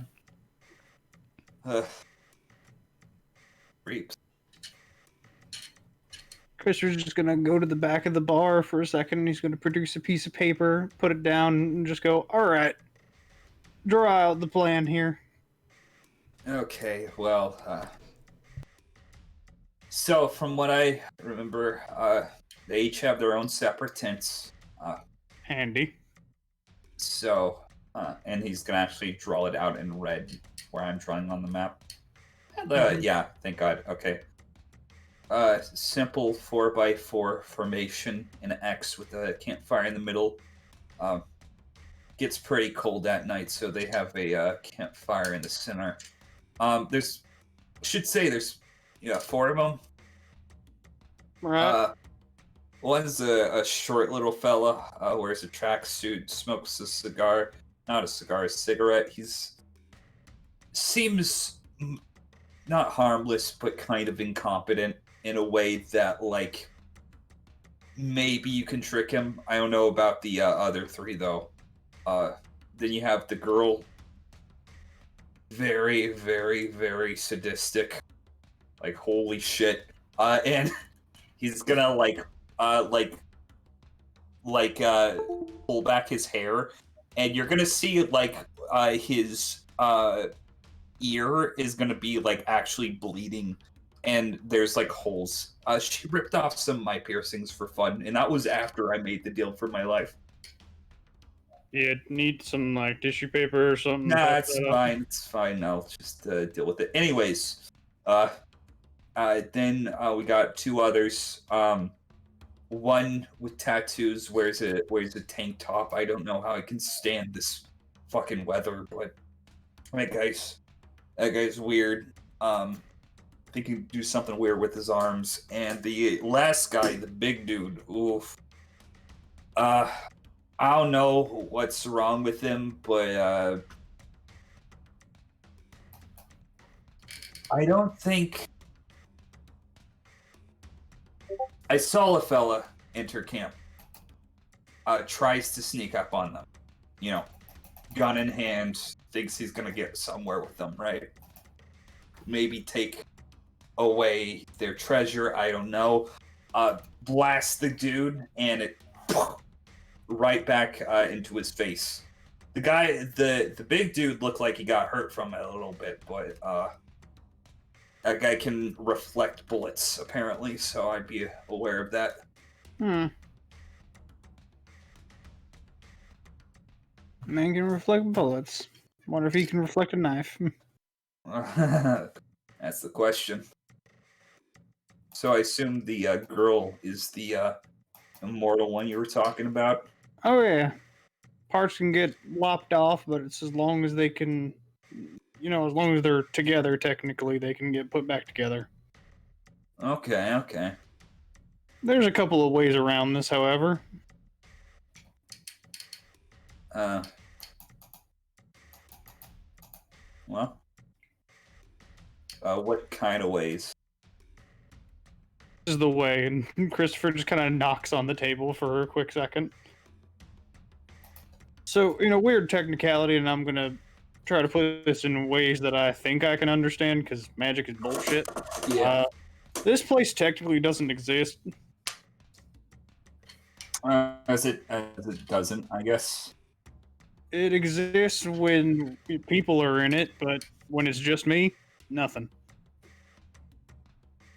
Creeps. Christopher's just gonna go to the back of the bar for a second, and he's gonna produce a piece of paper, put it down, and just go, alright, draw out the plan here. Okay, well, so from what I remember, they each have their own separate tents. Handy. So, and he's gonna actually draw it out in red where I'm drawing on the map. And, yeah, thank God. Okay. Simple 4x4 formation in an X with a campfire in the middle. Gets pretty cold at night, so they have a campfire in the center. There's 4 of them. Right. One's a short little fella, wears a tracksuit, smokes a cigar. not a cigar, a cigarette. Seems not harmless, but kind of incompetent in a way that, like, maybe you can trick him. I don't know about the other three, though. Then you have the girl. Very, very, very sadistic. Like, holy shit. And he's gonna, pull back his hair, and you're gonna see, like, his, ear is gonna be, like, actually bleeding, and there's, like, holes. She ripped off some of my piercings for fun, and that was after I made the deal for my life. Yeah, need some, like, tissue paper or something? Nah, it's fine. It's fine. I'll just deal with it. Anyways, then we got two others. One with tattoos wears a tank top. I don't know how I can stand this fucking weather, but that guy's weird. I think he can do something weird with his arms. And the last guy, the big dude, oof. I don't know what's wrong with him, but I don't think I saw a fella enter camp. Tries to sneak up on them. You know, gun in hand, thinks he's gonna get somewhere with them, right? Maybe take away their treasure, I don't know. Blast the dude, and it right back into his face. The guy, the big dude looked like he got hurt from it a little bit, but that guy can reflect bullets, apparently, so I'd be aware of that. Man can reflect bullets. Wonder if he can reflect a knife. That's the question. So I assume the girl is the immortal one you were talking about? Oh yeah. Parts can get lopped off, but it's as long as they can, as long as they're together, technically, they can get put back together. Okay. There's a couple of ways around this, however. Well, what kind of ways? This is the way, and Christopher just kind of knocks on the table for a quick second. So, weird technicality, and I'm gonna try to put this in ways that I think I can understand, because magic is bullshit. Yeah. This place technically doesn't exist. As it doesn't, I guess. It exists when people are in it, but when it's just me, nothing.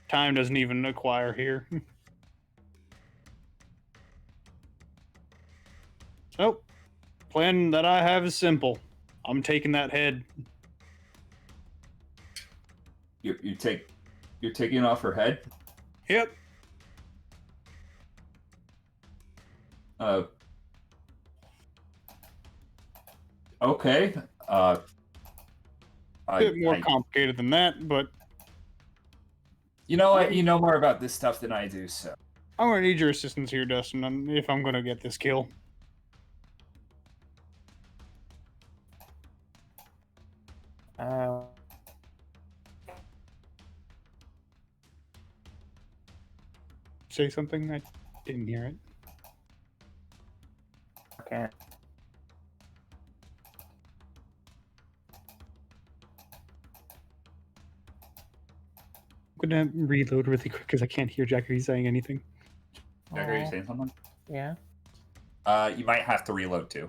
Time doesn't even acquire here. So, plan that I have is simple. I'm taking that head. You're taking off her head? Yep. Okay. A bit more complicated than that, but you know what? You know more about this stuff than I do, so I'm gonna need your assistance here, Dustin, if I'm gonna get this kill. Say something? I didn't hear it. Okay. I'm gonna reload really quick because I can't hear Jackery saying anything. Jack, are you saying something? Yeah. You might have to reload too.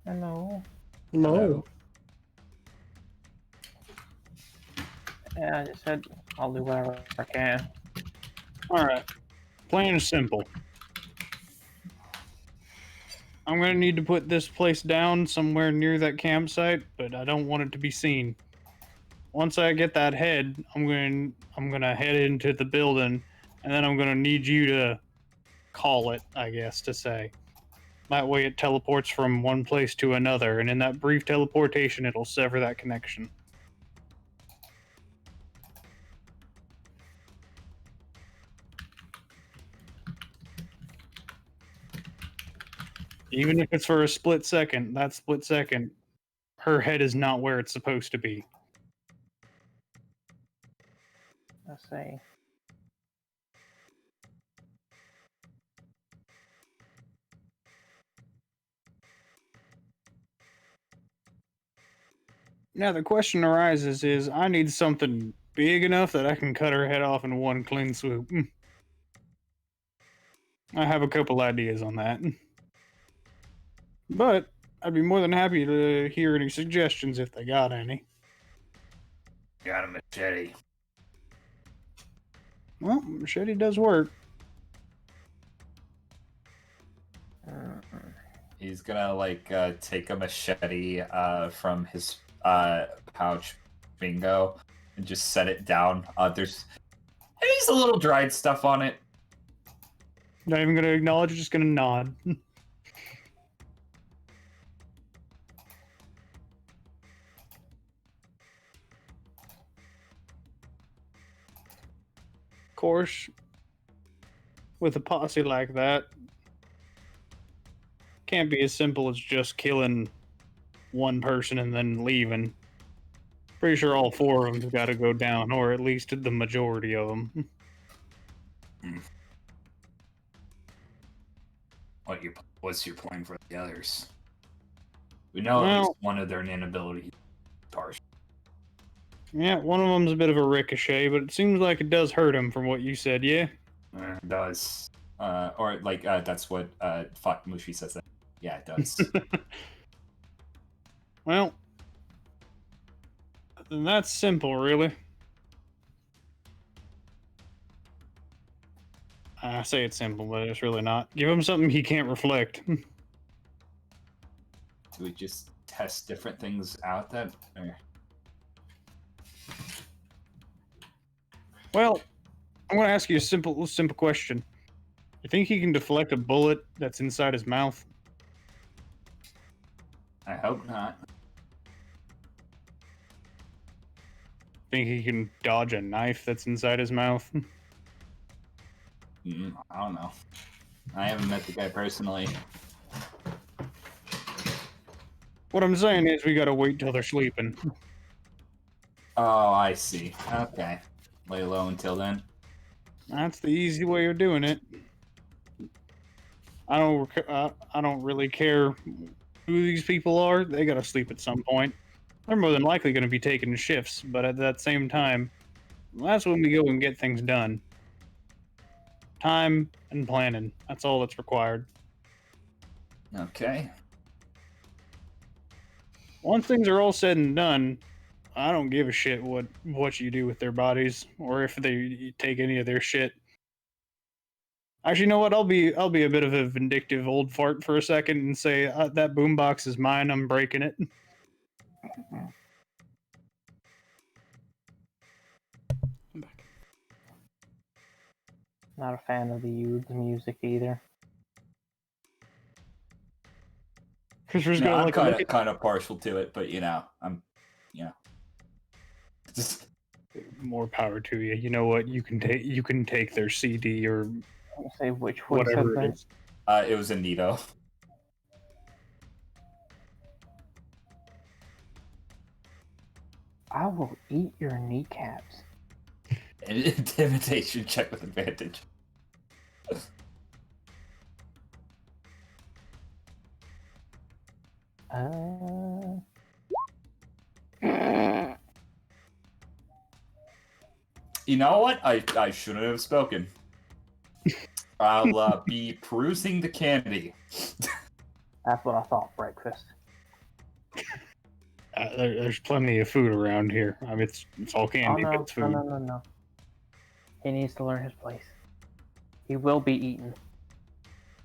Hello. Hello. Yeah, I just said I'll do whatever I can. Alright. Plan is simple. I'm gonna need to put this place down somewhere near that campsite, but I don't want it to be seen. Once I get that head, I'm gonna head into the building, and then I'm gonna need you to call it, I guess, to say. That way it teleports from one place to another, and in that brief teleportation, it'll sever that connection. Even if it's for a split second, that split second, her head is not where it's supposed to be. Let's see. Now the question arises is, I need something big enough that I can cut her head off in one clean swoop. I have a couple ideas on that. But I'd be more than happy to hear any suggestions if they got any. Got a machete. Well, machete does work. He's gonna like take a machete from his pouch, Bingo, and just set it down. There's a little dried stuff on it. Not even gonna acknowledge, just gonna nod. Of course, with a posse like that, can't be as simple as just killing one person and then leaving. Pretty sure all four of them's got to go down, or at least the majority of them. What's your plan for the others? We know at least one of their inability partial. Yeah, one of them's a bit of a ricochet, but it seems like it does hurt him from what you said, yeah? It does. Or like that's what Mushi says. That. Yeah, it does. Well, then that's simple, really. I say it's simple, but it's really not. Give him something he can't reflect. Do we just test different things out then? Or... Well, I'm going to ask you a simple question. You think he can deflect a bullet that's inside his mouth? I hope not. Think he can dodge a knife that's inside his mouth? I don't know. I haven't met the guy personally. What I'm saying is we gotta wait till they're sleeping. Oh, I see. Okay. Lay low until then. That's the easy way of doing it. I don't really care who these people are. They gotta sleep at some point. They're more than likely gonna be taking shifts, but at that same time, that's when we go and get things done. Time and planning. That's all that's required. Okay. Once things are all said and done, I don't give a shit what you do with their bodies or if they take any of their shit. Actually, you know what? I'll be a bit of a vindictive old fart for a second and say that boombox is mine. I'm breaking it. I'm back. Not a fan of the youth's music either. Christopher's No, gonna I'm kind of partial to it, but I'm just more power to you. You know what? You can take their CD or I'll say which one whatever said it that. is. it was Anito. I will eat your kneecaps. An intimidation check with advantage. You know what? I shouldn't have spoken. I'll be perusing the candy. That's what I thought. Breakfast. There's plenty of food around here. I mean, it's all candy, but it's food. No. He needs to learn his place. He will be eaten.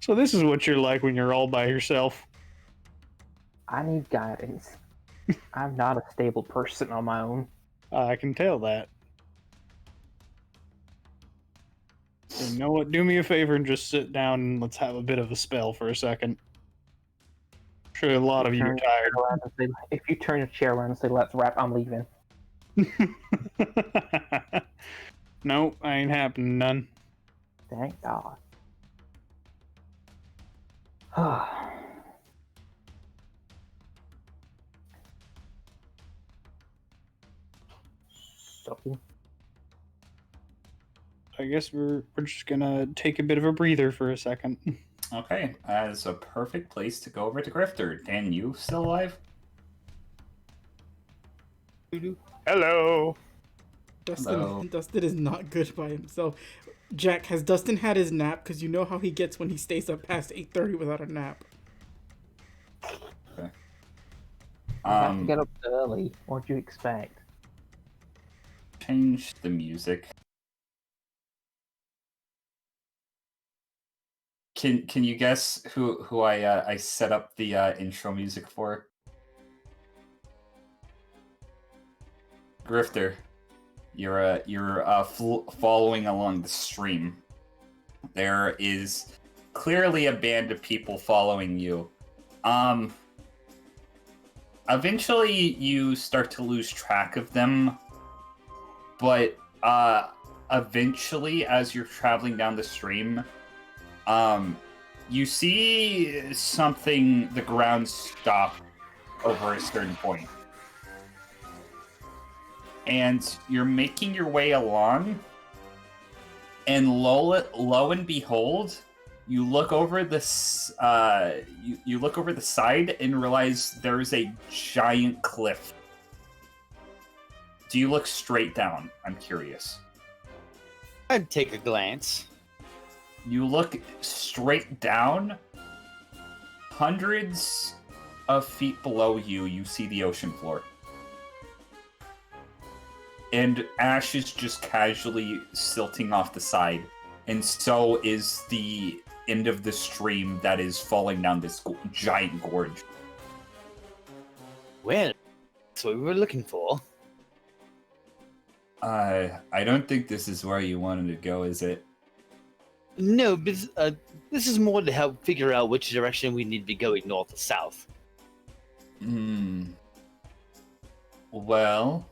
So this is what you're like when you're all by yourself. I need guidance. I'm not a stable person on my own. I can tell that. So you know what? Do me a favor and just sit down and let's have a bit of a spell for a second. I'm sure a lot of you are tired. If you turn your chair around and say, "Let's wrap," I'm leaving. Nope, I ain't happening none. Thank God. So, I guess we're just gonna take a bit of a breather for a second. Okay, as a perfect place to go over to Grifter. Dan, you still alive? Hello. Dustin is not good by himself. Jack, has Dustin had his nap? Because you know how he gets when he stays up past 8:30 without a nap. Okay. I have to get up early. What do you expect? Change the music. Can you guess who I set up the intro music for? Grifter, you're following along the stream. There is clearly a band of people following you. Eventually you start to lose track of them, but eventually, as you're traveling down the stream, you see something, the ground stop over a certain point. And you're making your way along, and lo and behold, you look over this. You look over the side and realize there is a giant cliff. Do you look straight down? I'm curious. I'd take a glance. You look straight down. Hundreds of feet below you, you see the ocean floor. And ash is just casually silting off the side. And so is the end of the stream that is falling down this giant gorge. Well, that's what we were looking for. I don't think this is where you wanted to go, is it? No, but this is more to help figure out which direction we need to be going, north or south. Well,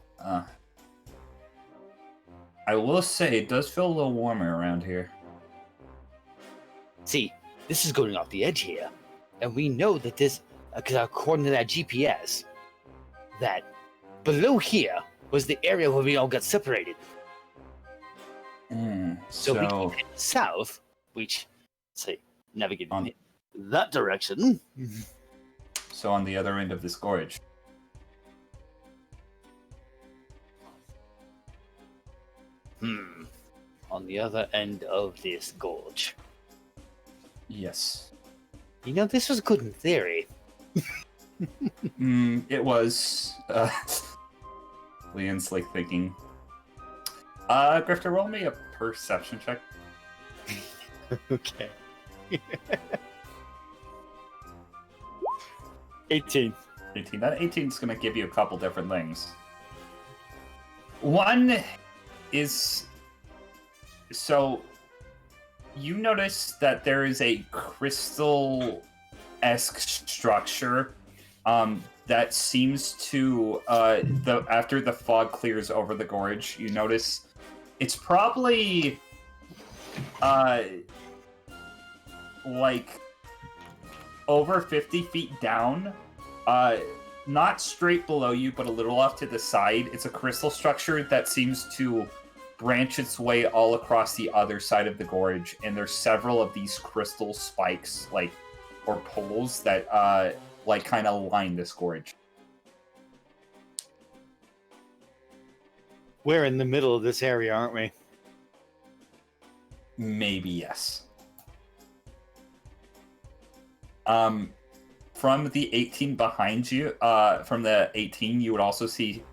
I will say it does feel a little warmer around here. See, this is going off the edge here, and we know that this, according to that GPS, that below here was the area where we all got separated. So we can head south, which, say, navigate in that direction. So on the other end of this gorge. On the other end of this gorge. Yes. You know, this was good in theory. It was. Leon's like thinking. Grifter, roll me a perception check. Okay. 18. 18. That 18 is going to give you a couple different things. One is. So, you notice that there is a crystal-esque structure that seems to, after the fog clears over the gorge, you notice it's probably, like, over 50 feet down, not straight below you, but a little off to the side. It's a crystal structure that seems to branch its way all across the other side of the gorge, and there's several of these crystal spikes, like, or poles that, like, kind of line this gorge. We're in the middle of this area, aren't we? Maybe, yes. From the 18 behind you, from the 18, you would also see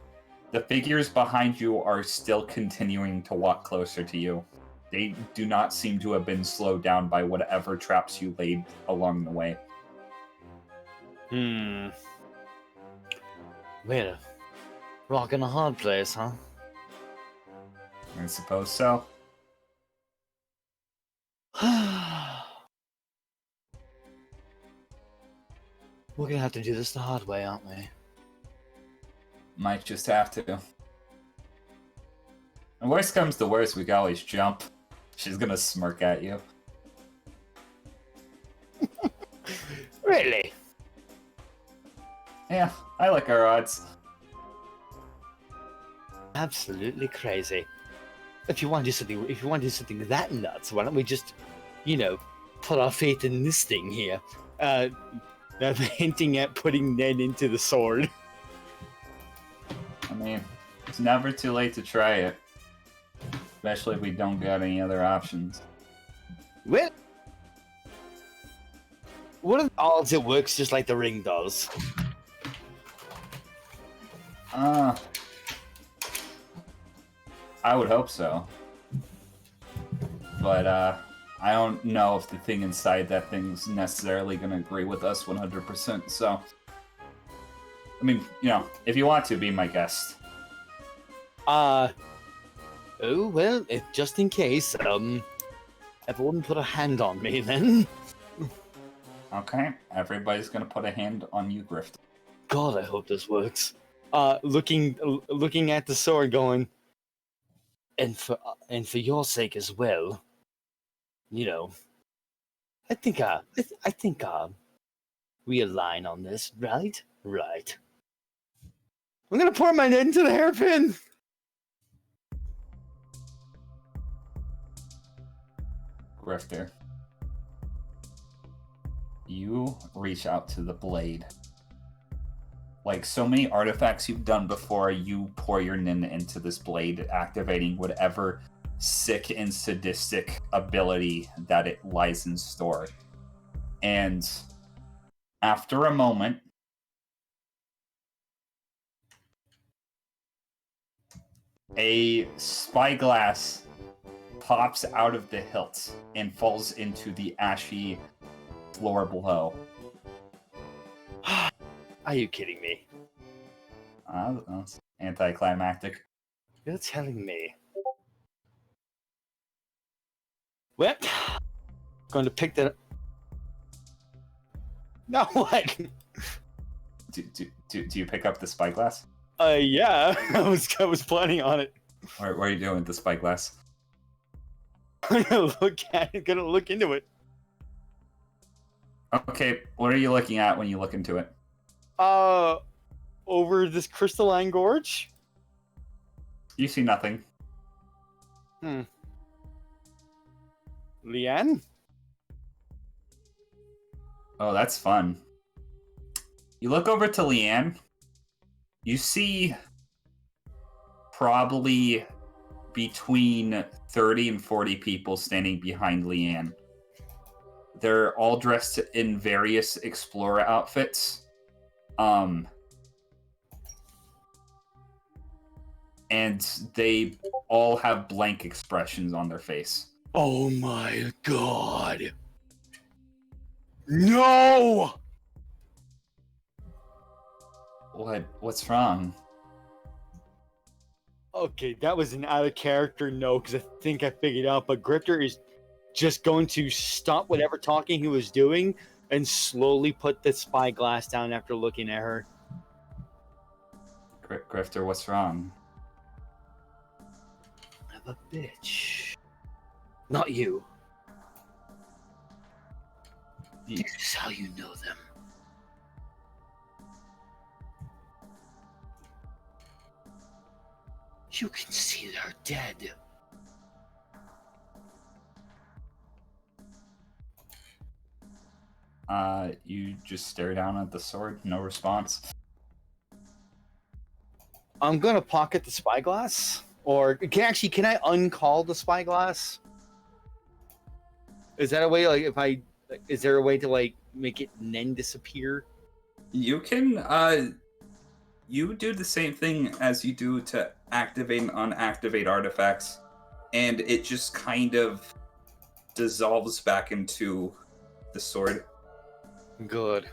the figures behind you are still continuing to walk closer to you. They do not seem to have been slowed down by whatever traps you laid along the way. Well, rock in a hard place, huh? I suppose so. We're gonna have to do this the hard way, aren't we? Might just have to. And worst comes to worst, we can always jump. She's gonna smirk at you. Really? Yeah, I like our odds. absolutely crazy. If you want to do something that nuts, why don't we just, put our faith in this thing here? They're hinting at putting Ned into the sword. I mean, it's never too late to try it. Especially if we don't got any other options. Well, what are the odds it works just like the ring does? I would hope so. But, I don't know if the thing inside that thing's necessarily going to agree with us 100%, so... I mean, if you want to, be my guest. Oh, well, just in case, everyone put a hand on me, then. Okay, everybody's gonna put a hand on you, Grift. God, I hope this works. Looking at the sword, going, and for your sake as well, I think we align on this, right? Right. I'm gonna pour my head into the hairpin. Grifter, you reach out to the blade. Like so many artifacts you've done before, you pour your nin into this blade, activating whatever sick and sadistic ability that it lies in store. And after a moment, a spyglass pops out of the hilt and falls into the ashy floor below. Are you kidding me? That's anticlimactic. You're telling me. Well, going to pick that up. Now what? Do you pick up the spyglass? Yeah, I was planning on it. What are you doing with the spyglass? I'm gonna look at it, gonna look into it. Okay, what are you looking at when you look into it? Over this crystalline gorge? You see nothing. Leanne? Oh, that's fun. You look over to Leanne. You see probably between 30 and 40 people standing behind Leanne. They're all dressed in various explorer outfits. And they all have blank expressions on their face. Oh my god. No! What's wrong? Okay, that was an out of character no, because I think I figured out, but Grifter is just going to stop whatever talking he was doing and slowly put the spyglass down after looking at her. Grifter, what's wrong? I'm a bitch. Not you. This is how you know them. You can see they're dead. You just stare down at the sword, no response. I'm gonna pocket the spyglass. Or can I uncall the spyglass? Is that a way, is there a way to make it then disappear? You can, you do the same thing as you do to activate and unactivate artifacts, and it just kind of dissolves back into the sword. Good.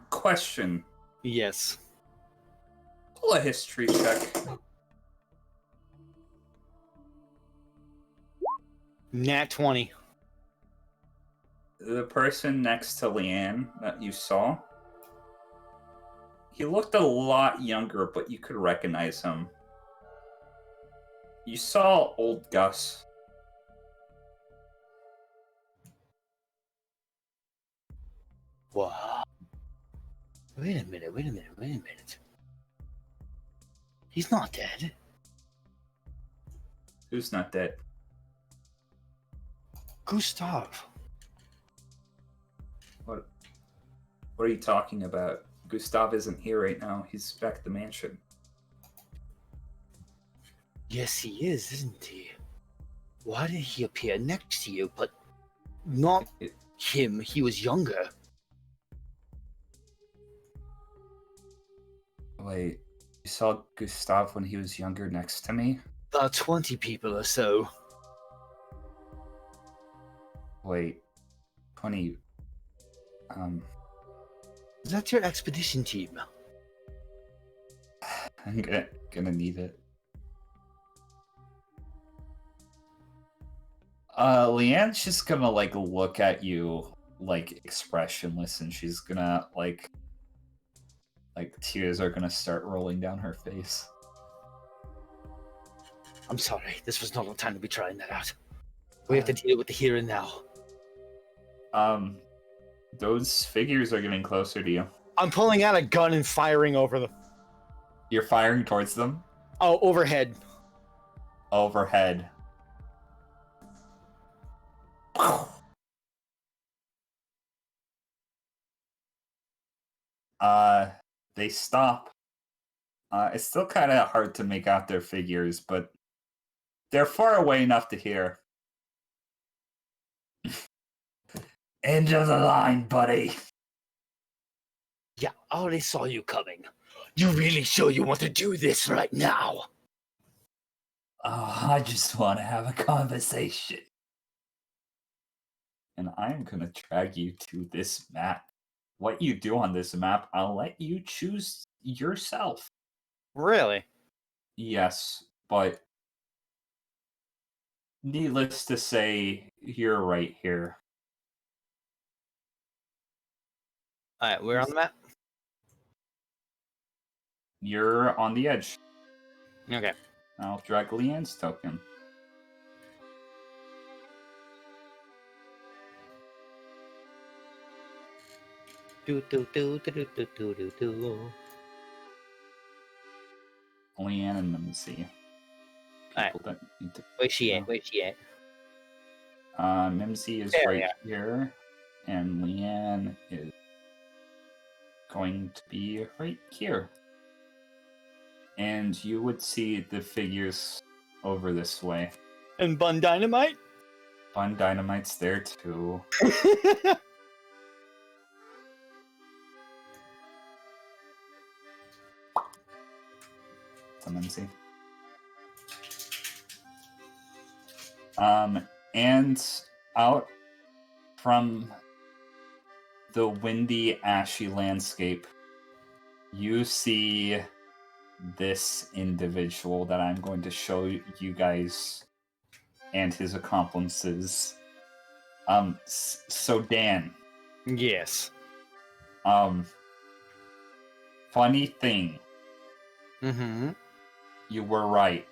Question. Yes. Pull a history check. Nat 20. The person next to Leanne that you saw, he looked a lot younger, but you could recognize him. You saw old Gus. Wow. Wait a minute. He's not dead. Who's not dead? Gustav. What are you talking about? Gustav isn't here right now. He's back at the mansion. Yes, he is, isn't he? Why did he appear next to you, but not him? He was younger. Wait, you saw Gustav when he was younger next to me? About 20 people or so. Wait, 20... Is that your expedition team? I'm gonna need it. Leanne's just gonna, like, look at you, like, expressionless, and she's gonna, like, tears are gonna start rolling down her face. I'm sorry, this was not the time to be trying that out. We have to deal with the here and now. Those figures are getting closer to you. I'm pulling out a gun and firing over them. You're firing towards them? Oh, overhead. Overhead. They stop. It's still kind of hard to make out their figures, but they're far away enough to hear. End of the line, buddy. Yeah, I already saw you coming. You really sure you want to do this right now? Oh, I just want to have a conversation. And I'm gonna drag you to this map. What you do on this map, I'll let you choose yourself. Really? Yes, but needless to say, you're right here. Alright, we're on the map? You're on the edge. Okay. I'll drag Leanne's token. Leanne and Mimsy. Alright. Where's she at? Mimsy is There, right yeah. here, and Leanne is going to be right here. And you would see the figures over this way. And Bun Dynamite? Bun Dynamite's there too. It's a Mimsy. And out from the windy, ashy landscape, you see this individual that I'm going to show you guys and his accomplices. So Dan. Yes. Funny thing. Mm-hmm. You were right.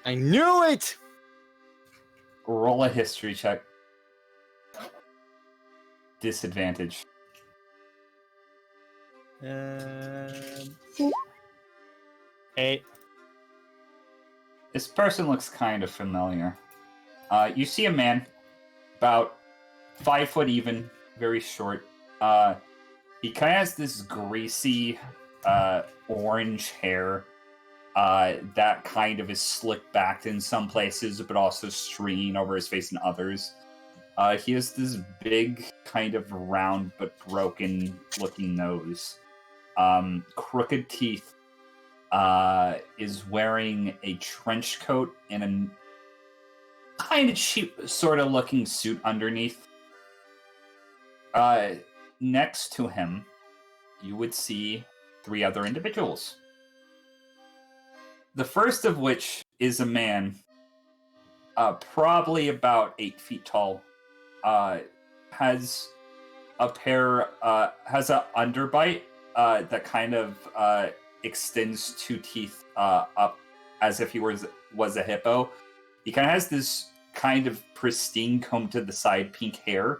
I knew it! Roll a history check. Disadvantage. 8. This person looks kind of familiar. You see a man, about 5 foot even, very short. He kind of has this greasy, orange hair that kind of is slicked back in some places, but also stringing over his face in others. He has this big, kind of round but broken-looking nose. Crooked teeth. Is wearing a trench coat and a kind of cheap sort of looking suit underneath. Next to him, you would see 3 other individuals. The first of which is a man, probably about 8 feet tall, has an underbite that kind of extends 2 teeth up as if he was a hippo. He kind of has this kind of pristine comb to the side pink hair.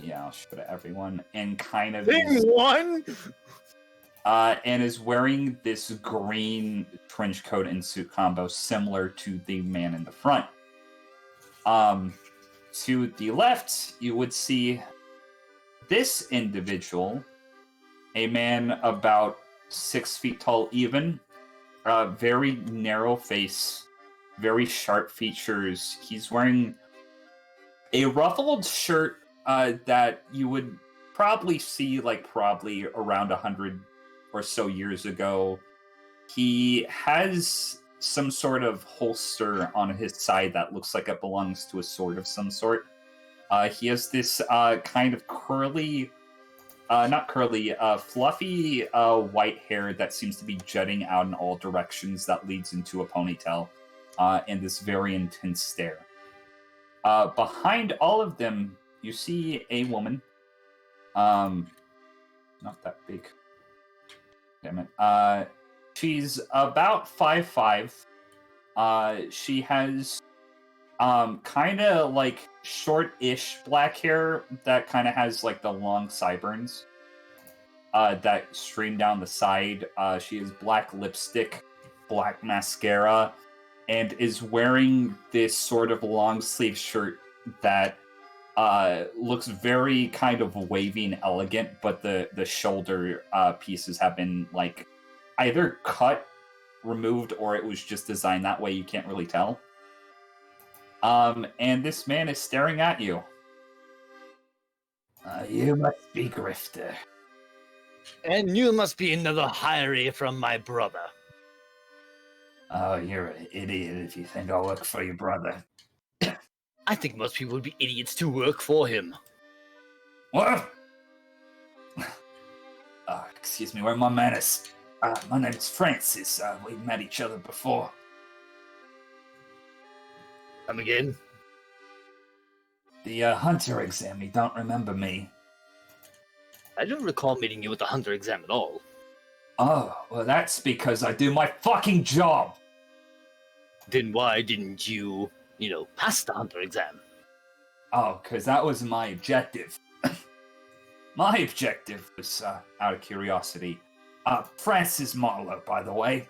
Yeah, I'll show to everyone. And kind of Thing one. And is wearing this green trench coat and suit combo similar to the man in the front. To the left, you would see this individual, a man about 6 feet tall even, very narrow face, very sharp features. He's wearing a ruffled shirt that you would probably see probably around 100 or so years ago. He has some sort of holster on his side that looks like it belongs to a sword of some sort. He has this kind of curly, fluffy white hair that seems to be jutting out in all directions that leads into a ponytail, and this very intense stare. Behind all of them, you see a woman. Not that big. Damn it. She's about 5'5". She has kind of short-ish black hair that kind of has the long sideburns that stream down the side. She has black lipstick, black mascara, and is wearing this sort of long-sleeve shirt that looks very kind of wavy and elegant, but the shoulder pieces have been either cut, removed, or it was just designed that way. You can't really tell. And this man is staring at you. You must be Grifter. And you must be another hiree from my brother. Oh, you're an idiot if you think I'll work for your brother. I think most people would be idiots to work for him. What? Excuse me, where are my manners? My name's Francis. We met each other before. Come again? The hunter exam, you don't remember me? I don't recall meeting you at the hunter exam at all. Oh, well that's because I do my fucking job! Then why didn't you, pass the hunter exam? Oh, because that was my objective. My objective was, out of curiosity, Francis Marlowe, by the way.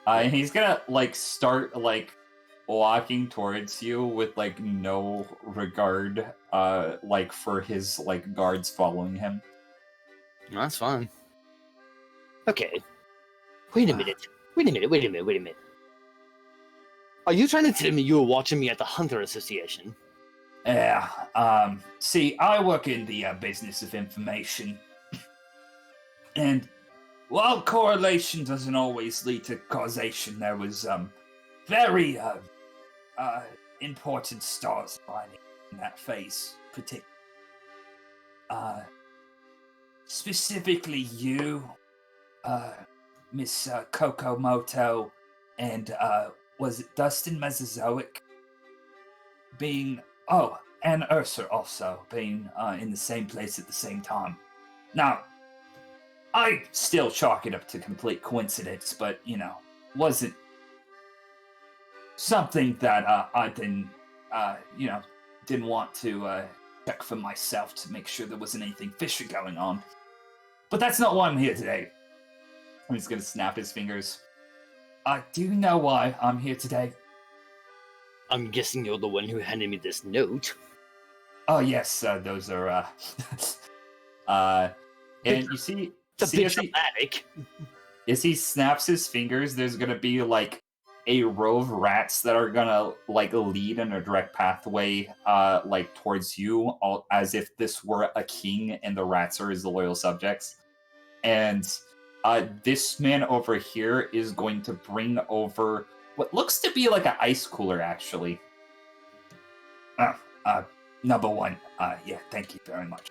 And he's gonna, start, walking towards you with, no regard, for his, guards following him. That's fine. Okay. Wait a minute. Are you trying to tell me you were watching me at the Hunter Association? Yeah, see, I work in the business of information. And while correlation doesn't always lead to causation, there was, very, important stars aligning in that phase, particularly. Specifically you, Miss Kokomoto, and, was it Dustin Mesozoic? And Ursa also being in the same place at the same time. Now, I still chalk it up to complete coincidence, but, wasn't something that I didn't want to check for myself to make sure there wasn't anything fishy going on. But that's not why I'm here today. I'm just gonna snap his fingers. Do you know why I'm here today? I'm guessing you're the one who handed me this note. Oh yes, those are and you see, It's a bit dramatic. As he snaps his fingers, there's gonna be a row of rats that are gonna lead in a direct pathway towards you, all as if this were a king and the rats are his loyal subjects. And this man over here is going to bring over what looks to be an ice cooler, actually. Number one. Yeah, thank you very much.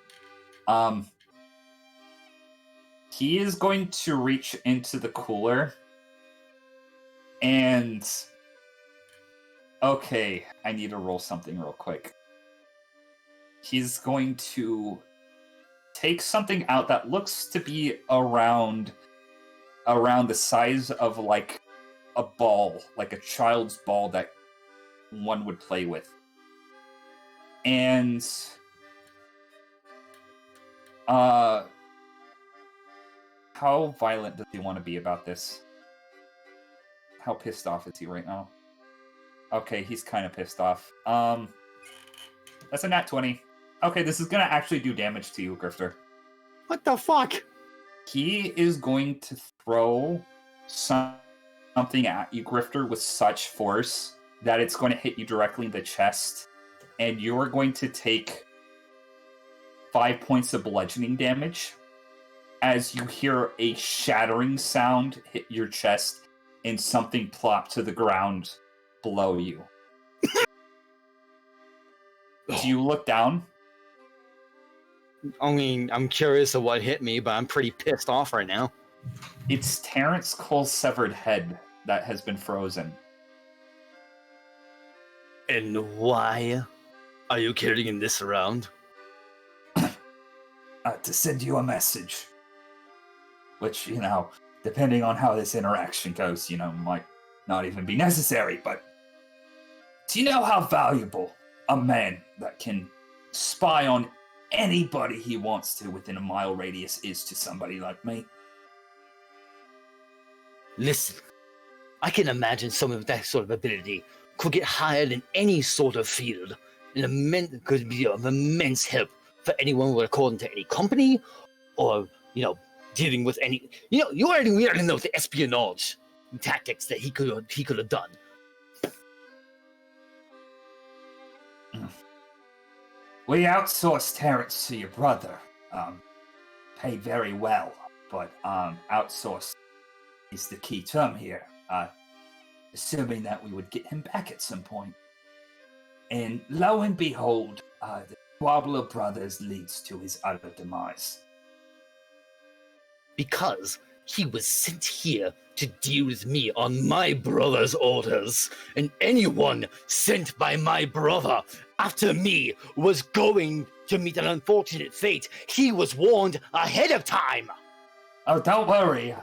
He is going to reach into the cooler and... Okay, I need to roll something real quick. He's going to take something out that looks to be around the size of a ball, like a child's ball that one would play with. And how violent does he want to be about this? How pissed off is he right now? Okay, he's kind of pissed off. That's a nat 20. Okay, this is gonna actually do damage to you, Grifter. What the fuck? He is going to throw something at you, Grifter, with such force that it's going to hit you directly in the chest, and you are going to take 5 points of bludgeoning damage as you hear a shattering sound hit your chest and something plop to the ground below you. Do you look down? I mean, I'm curious of what hit me, but I'm pretty pissed off right now. It's Terrence Cole's severed head that has been frozen. And why are you carrying this around? To send you a message. Which, you know, depending on how this interaction goes, you know, might not even be necessary, but do you know how valuable a man that can spy on anybody he wants to within a mile radius is to somebody like me? Listen, I can imagine someone with that sort of ability could get hired in any sort of field, and could be of immense help for anyone according to any company, or, you know, dealing with any, you know, we already know the espionage tactics that he could have done. We outsourced Terrence to your brother. Paid very well, but outsourced is the key term here. Assuming that we would get him back at some point. And lo and behold, the squabble of brothers leads to his utter demise. Because he was sent here to deal with me on my brother's orders, and anyone sent by my brother after me was going to meet an unfortunate fate. He was warned ahead of time. Oh, don't worry.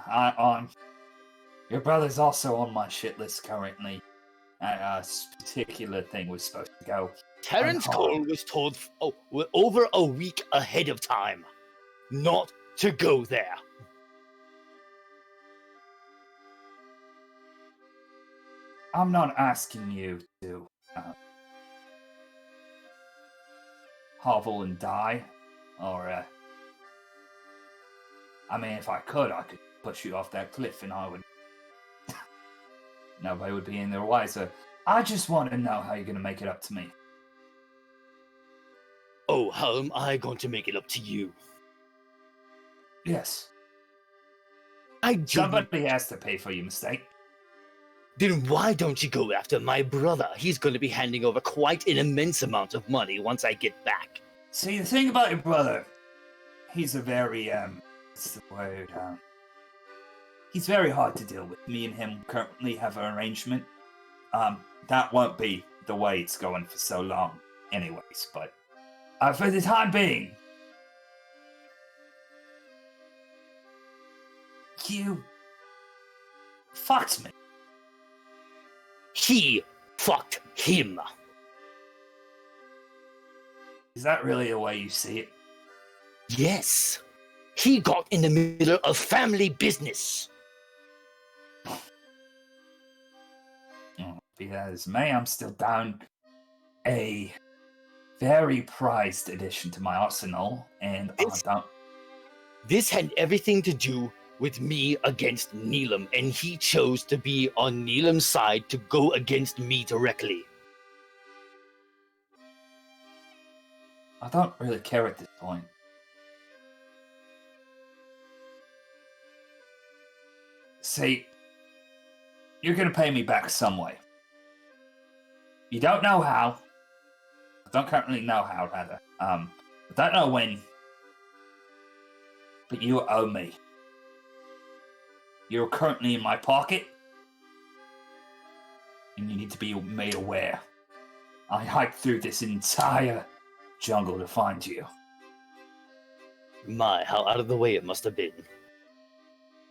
Your brother's also on my shit list currently. A particular thing was supposed to go. Terrence Cole was told over a week ahead of time not to go there. I'm not asking you to hovel and die, or I mean, if I could push you off that cliff, and I would. Nobody would be in their wiser. I just want to know how you're going to make it up to me. Oh, how am I going to make it up to you? Yes. Somebody Somebody has to pay for your mistake. Then why don't you go after my brother? He's going to be handing over quite an immense amount of money once I get back. See, the thing about your brother, he's a very, what's the word, he's very hard to deal with. Me and him currently have an arrangement. That won't be the way it's going for so long anyways, but for the time being, you fucked me. He fucked him. Is that really the way you see it? Yes. He got in the middle of family business. Oh, be that as may, I'm still down a very prized addition to my arsenal, and This had everything to do with me against Neelam, and he chose to be on Neelam's side to go against me directly. I don't really care at this point. See, you're gonna pay me back some way. You don't know how. I don't currently know how, rather. I don't know when. But you owe me. You're currently in my pocket. And you need to be made aware. I hiked through this entire jungle to find you. My, how out of the way it must have been.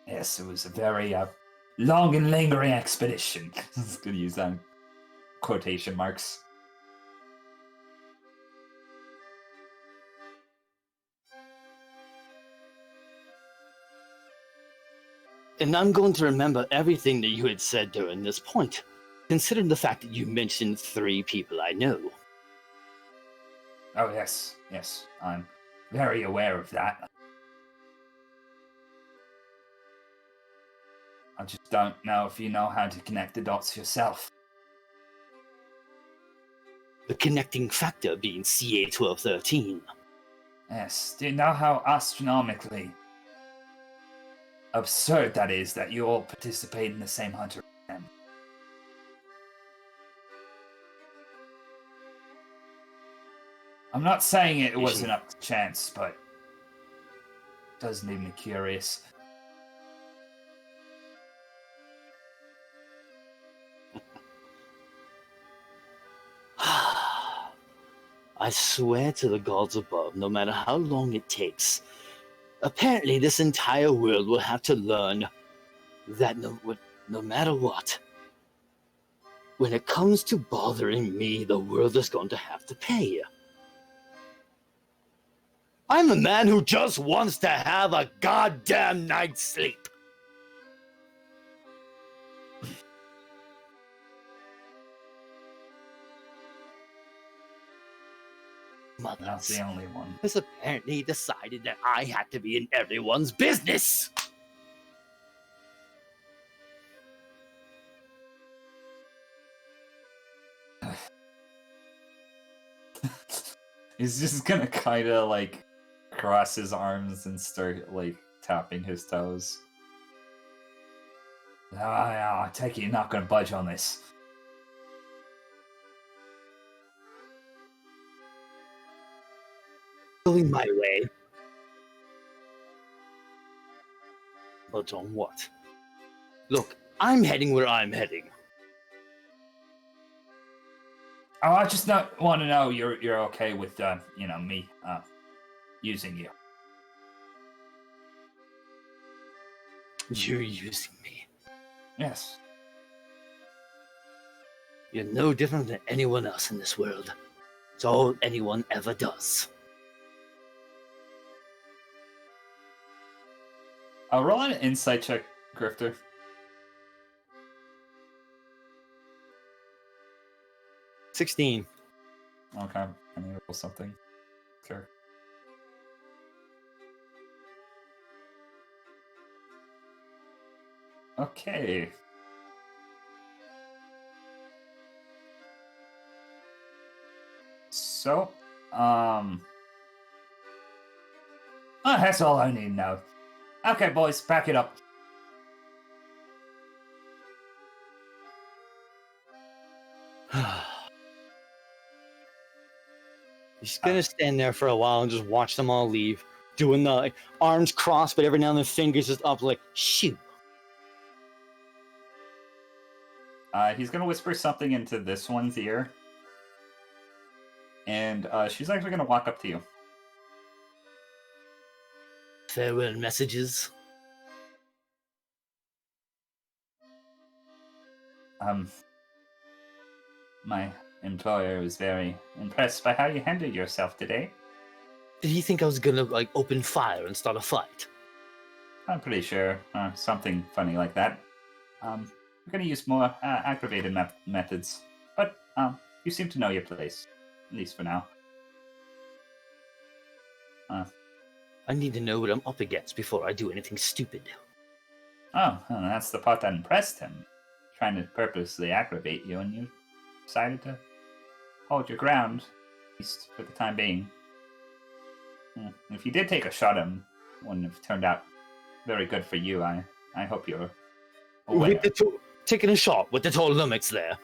Yes, it was a very long and lingering expedition. I was going to use that in quotation marks. And I'm going to remember everything that you had said during this point, considering the fact that you mentioned 3 people I know. Oh, yes, I'm very aware of that. I just don't know if you know how to connect the dots yourself. The connecting factor being CA-1213. Yes, do you know how astronomically absurd that is that you all participate in the same hunter program? I'm not saying it wasn't up to chance, but it does leave me curious. I swear to the gods above, no matter how long it takes, apparently this entire world will have to learn that no matter what, when it comes to bothering me, the world is going to have to pay. I'm a man who just wants to have a goddamn night's sleep. That's the only one. Has apparently decided that I had to be in everyone's business. He's just gonna kind of like cross his arms and start like tapping his toes. I take it you're not gonna budge on this. Going my way. But on what? Look, I'm heading where I'm heading. Oh, I just want to know you're okay with me using you. You're using me. Yes. You're no different than anyone else in this world. It's all anyone ever does. I'll roll an insight check, Grifter. 16. Okay, I need to roll something. Sure. Okay. So, that's all I need to know. Okay, boys, pack it up. He's gonna stand there for a while and just watch them all leave, doing the arms crossed, but every now and then fingers just up, like shoot. He's gonna whisper something into this one's ear, and she's actually gonna walk up to you. Farewell messages. My employer was very impressed by how you handled yourself today. Did he think I was gonna open fire and start a fight? I'm pretty sure something funny like that. We're gonna use more aggravated methods, but you seem to know your place, at least for now. I need to know what I'm up against before I do anything stupid. Oh, well, that's the part that impressed him. Trying to purposely aggravate you, and you decided to hold your ground, at least for the time being. If you did take a shot at him, it wouldn't have turned out very good for you. I hope you're aware. Taking a shot with the tall lummox there.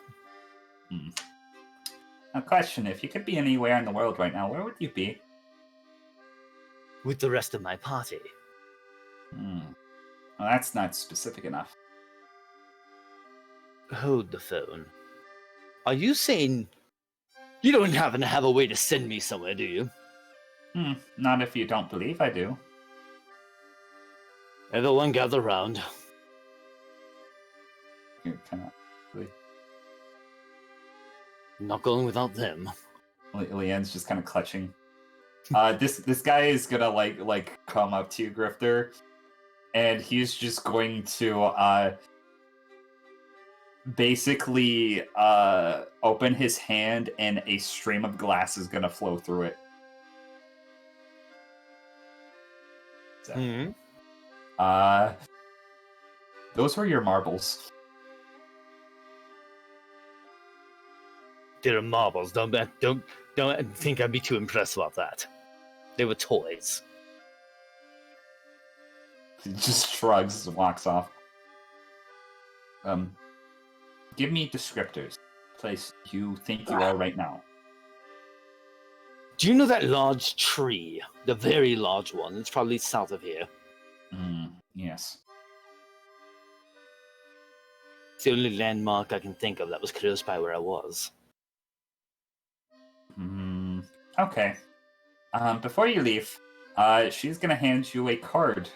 A question, if you could be anywhere in the world right now, where would you be? With the rest of my party. Well, that's not specific enough. Hold the phone. Are you saying you don't happen to have a way to send me somewhere, do you? Not if you don't believe I do. Everyone gather round. You're kind of... Not going without them. Leanne's just kind of clutching. This guy is gonna like come up to you, Grifter, and he's just going to basically open his hand, and a stream of glass is going to flow through it. So, those were your marbles. They're marbles. Don't think I'd be too impressed about that. They were toys. He just shrugs and walks off. Give me descriptors. Place you think you are right now. Do you know that large tree? The very large one. It's probably south of here. Yes. It's the only landmark I can think of that was close by where I was. Okay. Before you leave, she's gonna hand you a card.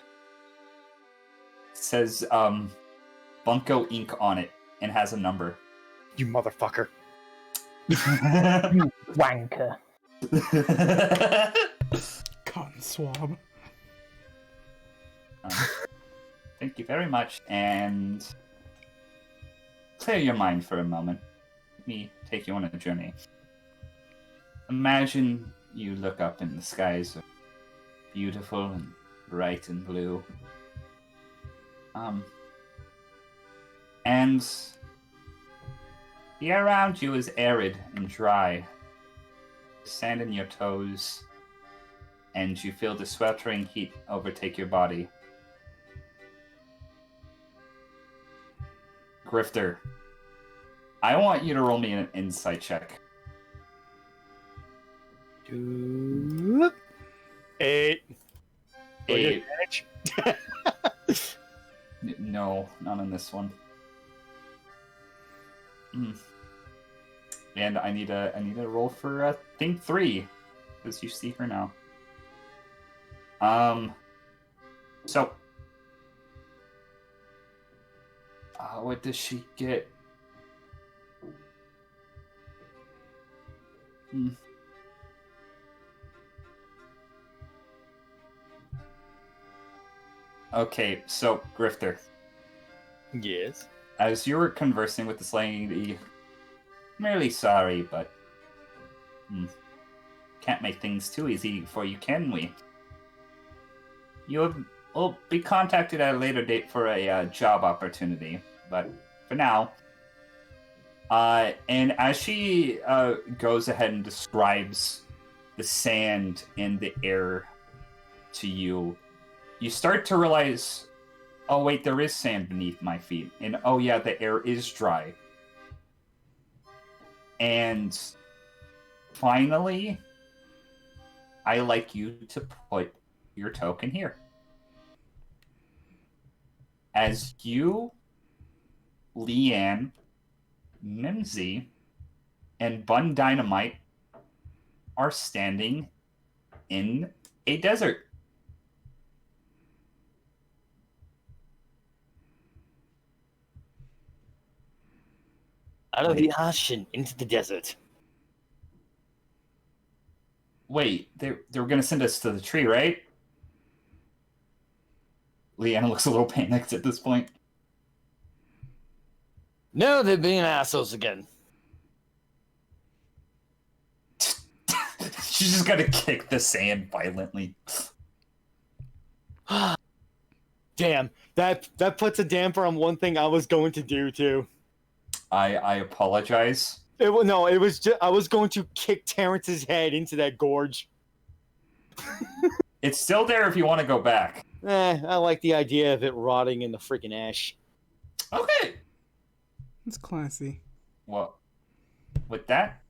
It says, Bunko Inc. on it, and has a number. You motherfucker. You wanker. Cotton swab. Thank you very much, and clear your mind for a moment. Let me take you on a journey. Imagine you look up and the skies are beautiful and bright and blue. And the air around you is arid and dry. Sand in your toes, and you feel the sweltering heat overtake your body. Grifter, I want you to roll me an insight check. 8. Eight. No, not on this one. And I need a roll for thing 3, because you see her now. So, what does she get? Okay, so Grifter, Yes. as you were conversing with this lady, I'm really sorry, but can't make things too easy for you, can we? You will be contacted at a later date for a job opportunity, but for now, and as she goes ahead and describes the sand in the air to you, you start to realize, oh wait, there is sand beneath my feet, and oh yeah, the air is dry. And finally, I like you to put your token here. As you, Leanne, Mimsy, and Bun Dynamite are standing in a desert. Out of the ocean into the desert. Wait, they were going to send us to the tree, right? Leanna looks a little panicked at this point. No, they're being assholes again. She's just got to kick the sand violently. Damn, that puts a damper on one thing I was going to do too. I apologize. It was just I was going to kick Terrence's head into that gorge. It's still there if you want to go back. I like the idea of it rotting in the freaking ash. Okay. It's classy. Well, with that,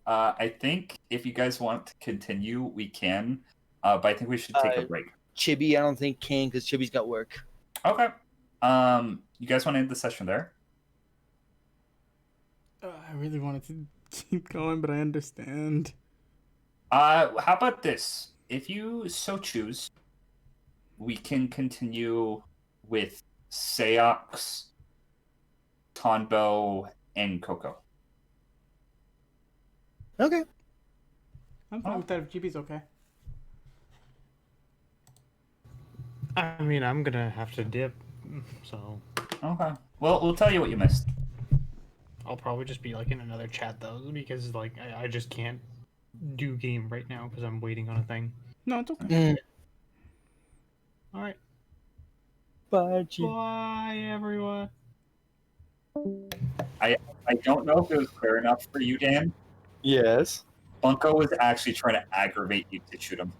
I think if you guys want to continue, we can. But I think we should take a break. Chibi, I don't think can because Chibi's got work. Okay. You guys want to end the session there? I really wanted to keep going, but I understand. How about this? If you so choose, we can continue with Seox, Tonbo, and Coco. Okay. I'm fine with that if GB's okay. I mean, I'm gonna have to dip, so Okay. Well, we'll tell you what you missed. I'll probably just be like in another chat though, because like I just can't do game right now because I'm waiting on a thing. No, it's okay. All right. Bye, G. Bye, everyone. I don't know if it was clear enough for you, Dan. Yes. Bunko was actually trying to aggravate you to shoot him.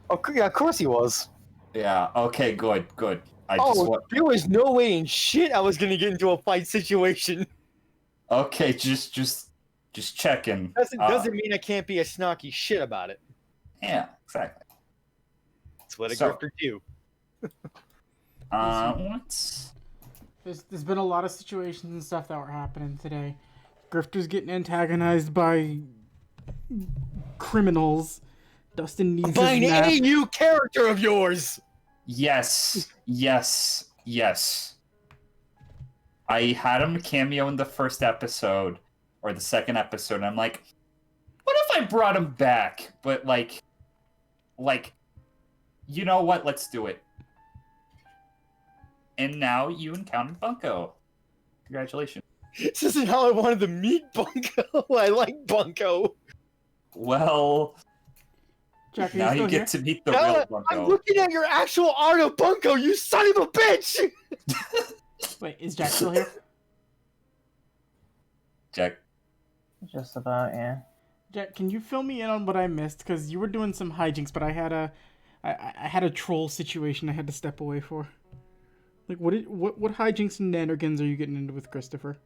Oh, yeah, of course he was. Yeah. Okay. Good. There was no way in shit I was gonna get into a fight situation. Okay. Just checking. Doesn't mean I can't be a snarky shit about it. Yeah. Exactly. That's what a So- grifter do. What's... There's been a lot of situations and stuff that were happening today. Grifters getting antagonized by criminals. Dustin needs By his an nap. AU character of yours. Yes. I had him cameo in the first episode or the second episode, and I'm like, what if I brought him back? But like, you know what? Let's do it. And now you encountered Bunko. Congratulations. This isn't how I wanted to meet Bunko. I like Bunko. Well, Jack, are now still you here? get to meet the real Bunko. I'm looking at your actual art of Bunko, you son of a bitch! Wait, is Jack still here? Jack. Just about, yeah. Jack, can you fill me in on what I missed? Because you were doing some hijinks, but I had a troll situation I had to step away for. Like, what hijinks and nannergans are you getting into with Christopher?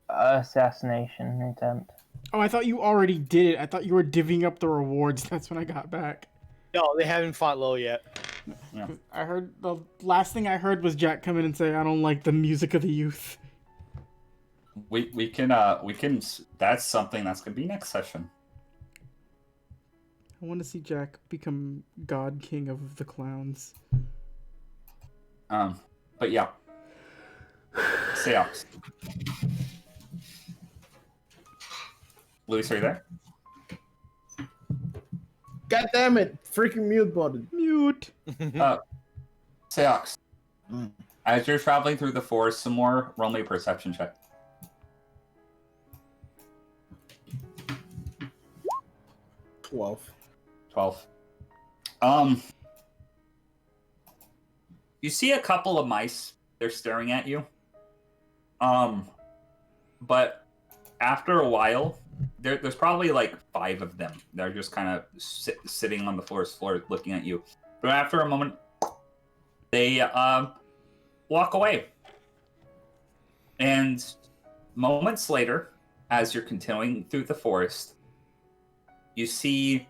Assassination attempt. Oh, I thought you already did it. I thought you were divvying up the rewards. That's when I got back. No, they haven't fought low yet. Yeah. I heard the last thing I heard was Jack come in and say, "I don't like the music of the youth." We can that's something that's gonna be next session. I want to see Jack become God King of the clowns. But yeah. Seox. Luis, are you there? God damn it! Freaking mute button. Mute. Seox. As you're traveling through the forest some more, roll me a perception check. 12. 12. You see a couple of mice. They're staring at you. But after a while, there's probably like 5 of them. They're just kind of sitting on the forest floor looking at you. But after a moment, they walk away. And moments later, as you're continuing through the forest, you see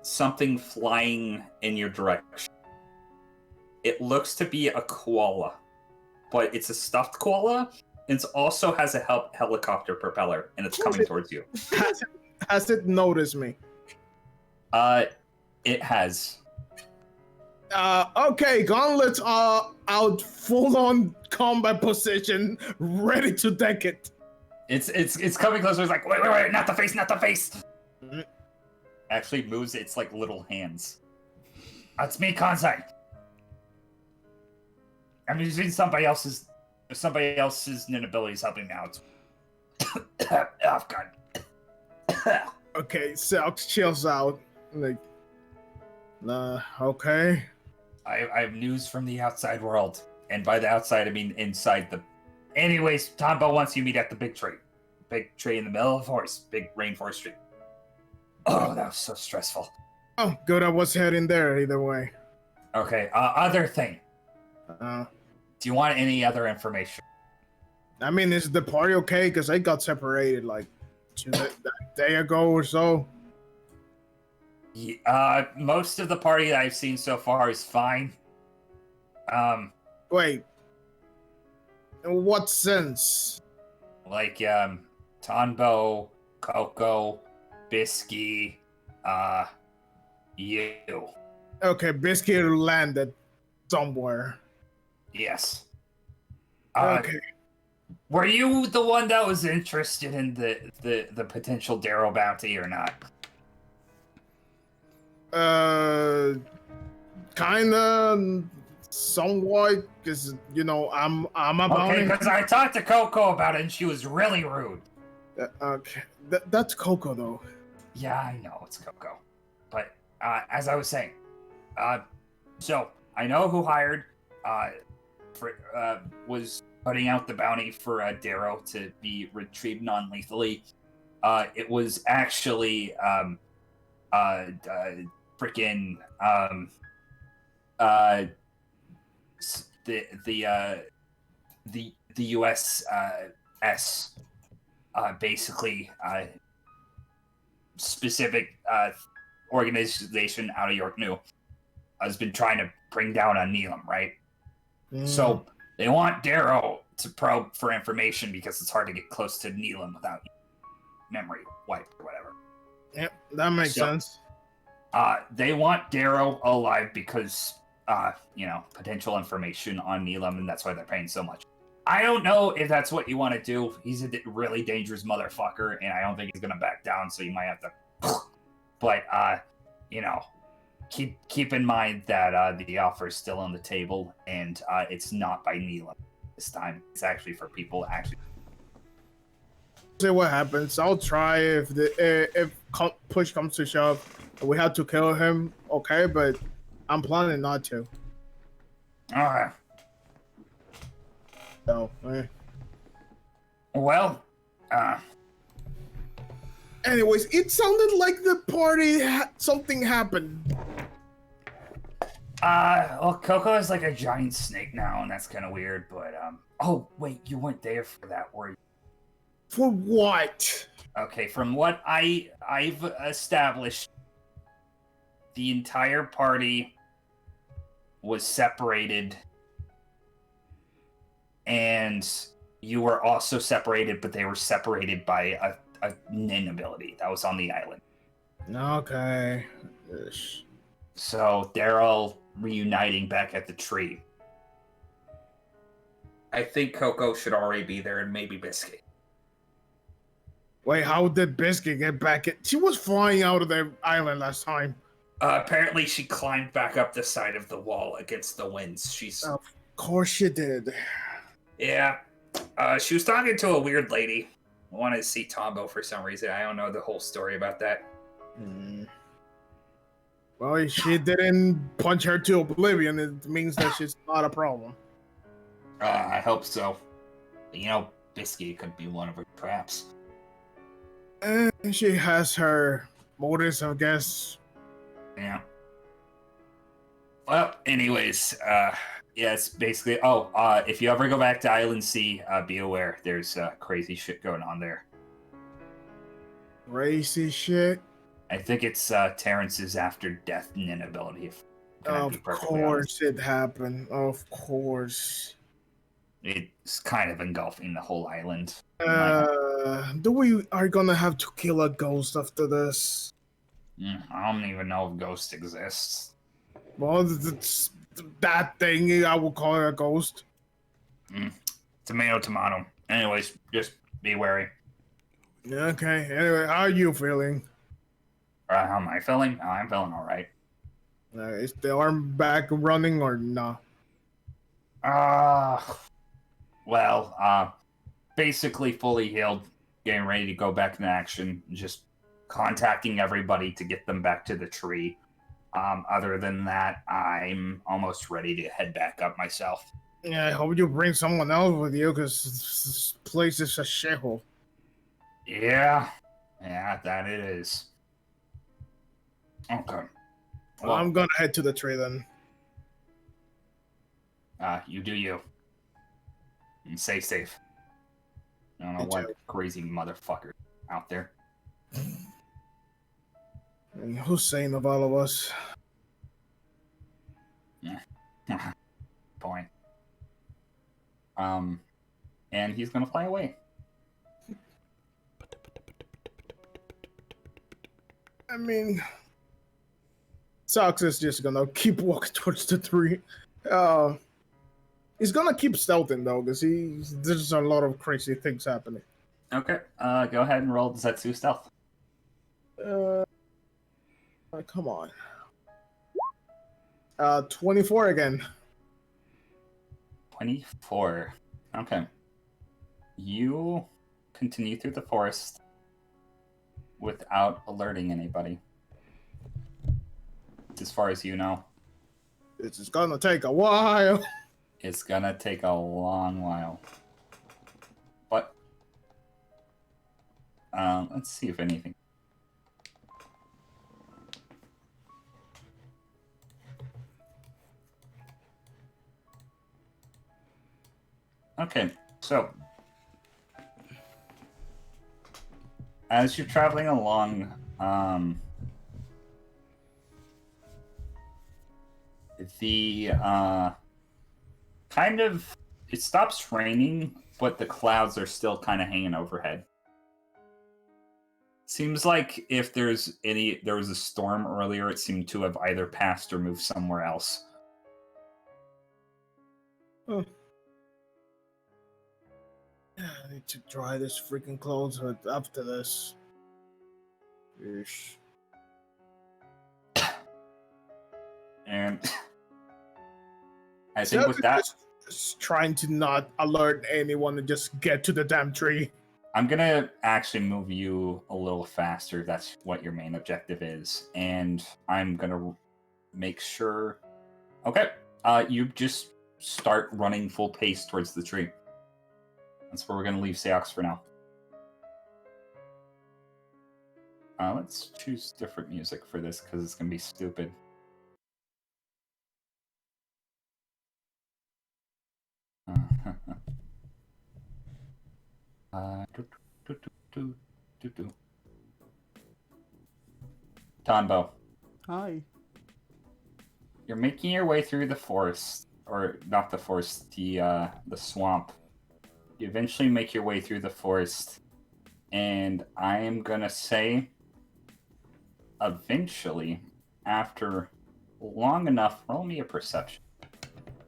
something flying in your direction. It looks to be a koala, but it's a stuffed koala. And it also has a helicopter propeller, and it's coming towards you. Has it noticed me? It has. Okay, gauntlets are out, full on combat position, ready to deck it. It's coming closer. It's like, wait, not the face. Actually moves its like little hands. That's me, Kansai. I'm using somebody else's abilities helping me out. Oh god. Okay, Selks chills out. Like, okay. I have news from the outside world. And by the outside, I mean inside the... Anyways, Tombo wants you to meet at the big tree. Big tree in the middle of the forest. Big rainforest tree. Oh, that was so stressful. Oh, good, I was heading there either way. Okay, other thing. Do you want any other information? I mean, is the party okay? Because I got separated like a day ago or so. Most of the party that I've seen so far is fine. Wait. In what sense? Like, Tonbo, Coco, Bisky, you. Okay, Biscuit landed somewhere. Yes. Okay. Were you the one that was interested in the potential Darrow bounty or not? Kinda, somewhat, because I'm a Okay, bounty. because I talked to Coco about it, and she was really rude. Okay, that's Coco though. Yeah, I know it's Coco, but as I was saying, so I know who hired, was putting out the bounty for Darrow to be retrieved non-lethally. It was actually freaking the U.S. Basically specific organization out of York New has been trying to bring down on Neelam, right? So they want Darrow to probe for information because it's hard to get close to Neelam without memory wiped or whatever. Yep, that makes sense. They want Darrow alive because, potential information on Neelam, and that's why they're paying so much. I don't know if that's what you want to do. He's a really dangerous motherfucker, and I don't think he's going to back down, so you might have to... But, keep in mind that the offer is still on the table, and it's not by Neelam this time. It's actually for people actually... See what happens. I'll try if push comes to shove. We have to kill him, okay? But I'm planning not to. Alright. So, Well, anyways, it sounded like the party something happened. Well, Coco is like a giant snake now, and that's kind of weird, but, oh, wait, you weren't there for that, were you? For what? Okay, from what I've established, the entire party was separated, and you were also separated, but they were separated by a nin ability that was on the island. Okay. Ish. So they're all reuniting back at the tree. I think Coco should already be there, and maybe Biscuit. Wait, how did Biscuit get back? She was flying out of the island last time. Apparently she climbed back up the side of the wall against the winds. Of course she did. Yeah. She was talking to a weird lady. I wanted to see Tombo for some reason. I don't know the whole story about that. Well, she didn't punch her to oblivion. It means that she's not a problem. I hope so. Biscuit could be one of her traps. She has her motives, I guess. Yeah. Well, anyways, it's basically... if you ever go back to Island C, be aware. There's crazy shit going on there. Crazy shit? I think it's Terrence's after-death nin ability. Of course it happened. Of course. It's kind of engulfing the whole island. We are gonna have to kill a ghost after this? I don't even know if ghost exists. Well, it's that thing, I will call it a ghost. Tomato, tomato. Anyways, just be wary. Okay, anyway, how are you feeling? How am I feeling? I'm feeling alright. Is the arm back running or not? Basically fully healed, getting ready to go back into action, just contacting everybody to get them back to the tree. Other than that, I'm almost ready to head back up myself. Yeah, I hope you bring someone else with you, because this place is a shithole. Yeah, that it is. Okay. Well, I'm gonna head to the tree then. You do you. And stay safe. I don't know what crazy motherfucker out there. And who's saying of all of us? Yeah. Point. And he's gonna fly away. I mean, Sox is just gonna keep walking towards the tree. He's gonna keep stealthing though, because there's a lot of crazy things happening. Okay, go ahead and roll Zetsu stealth. Come on. 24 again. 24. Okay. You continue through the forest without alerting anybody. As far as you know. This is gonna take a while. It's gonna take a long while. But let's see if anything. Okay, so as you're traveling along, the kind of it stops raining, but the clouds are still kind of hanging overhead. Seems like if there was a storm earlier, it seemed to have either passed or moved somewhere else. Oh. I need to dry this freaking clothes after this. Ish. And I think with that, just trying to not alert anyone and just get to the damn tree. I'm gonna actually move you a little faster. That's what your main objective is, and I'm gonna make sure. Okay, you just start running full pace towards the tree. That's where we're gonna leave Seox for now. Let's choose different music for this because it's gonna be stupid. Tonbo. Hi. You're making your way through the forest, or not the forest, the swamp. You eventually make your way through the forest, and I am gonna say, eventually, after long enough, roll me a perception.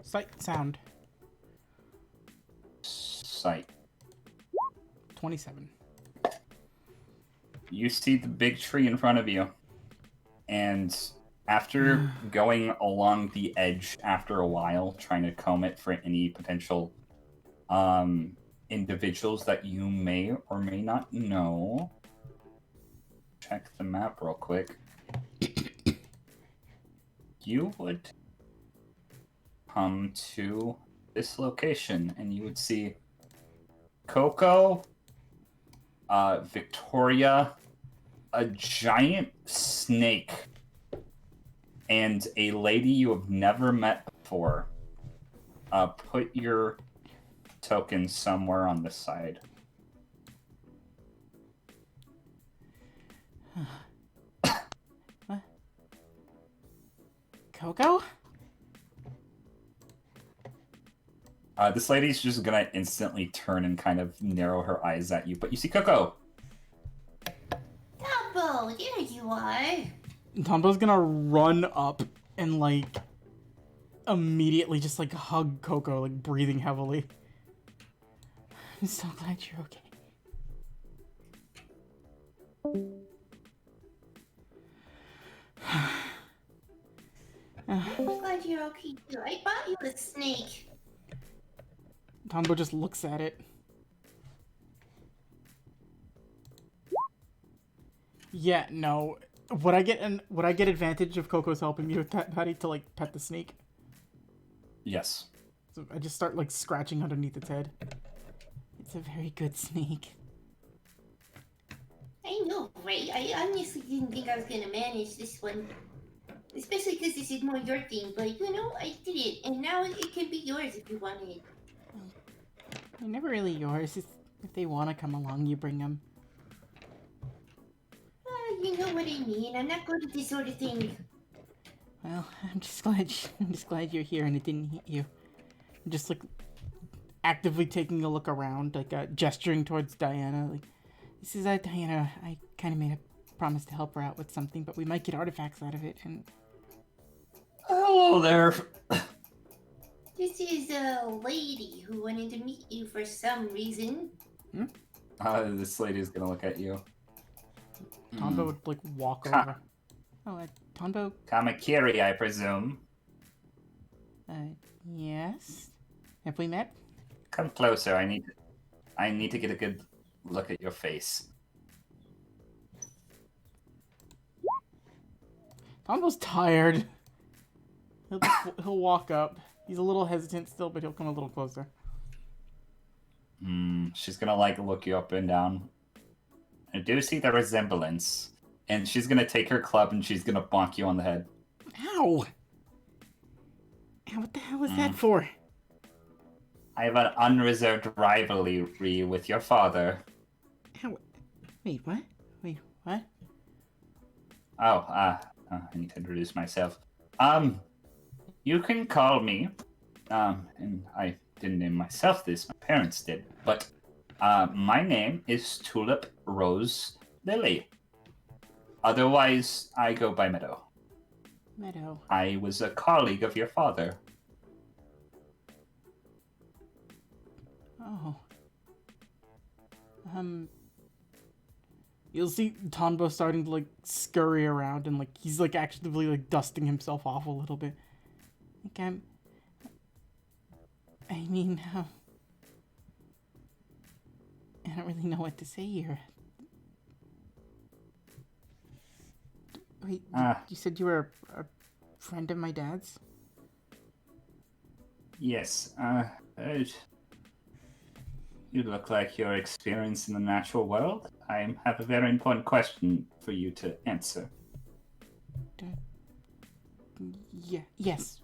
Sight, sound. Sight. 27. You see the big tree in front of you, and after going along the edge after a while, trying to comb it for any potential individuals that you may or may not know, check the map real quick. You would come to this location, and you would see Coco, Victoria, a giant snake, and a lady you have never met before. Put your token somewhere on this side. What? Coco? This lady's just gonna instantly turn and kind of narrow her eyes at you, but you see Coco. Dumbo, there you are. Tombo's gonna run up and, like, immediately just, like, hug Coco, like, breathing heavily. I'm so glad you're okay. I'm glad you're okay too. I bought you a snake. Tombo just looks at it. Yeah, no. Would I get advantage of Coco's helping me with that, Patty, to, like, pet the snake? Yes. So I just start, like, scratching underneath its head. It's a very good snake. I know, right? I honestly didn't think I was gonna manage this one. Especially because this is more your thing, but you know, I did it, and now it can be yours if you want it. They're never really yours. If they want to come along, you bring them. You know what I mean. I'm not good at this sort of thing. Well, I'm just glad you're here and it didn't hit you. I'm just, like, actively taking a look around, like, gesturing towards Diana. Like, this is Diana. I kind of made a promise to help her out with something, but we might get artifacts out of it. And hello there. This is a lady who wanted to meet you for some reason. This lady's gonna look at you. Tombo would, like, walk over. Oh, Tombo? Kamakiri, I presume. Yes. Have we met? Come closer. I need to get a good look at your face. Tombo's tired. He'll walk up. He's a little hesitant still, but he'll come a little closer. She's gonna like look you up and down. I do see the resemblance. And she's gonna take her club and she's gonna bonk you on the head. Ow! What the hell is that for? I have an unreserved rivalry with your father. Ow. Wait, what? I need to introduce myself. You can call me, and I didn't name myself this, my parents did, but, my name is Tulip Rose Lily. Otherwise, I go by Meadow. Meadow. I was a colleague of your father. Oh. You'll see Tonbo starting to, like, scurry around and, like, he's, like, actively, like, dusting himself off a little bit. Like, I don't really know what to say here. Wait, you said you were a friend of my dad's? Yes, you look like you're experienced in the natural world. I have a very important question for you to answer. Yes.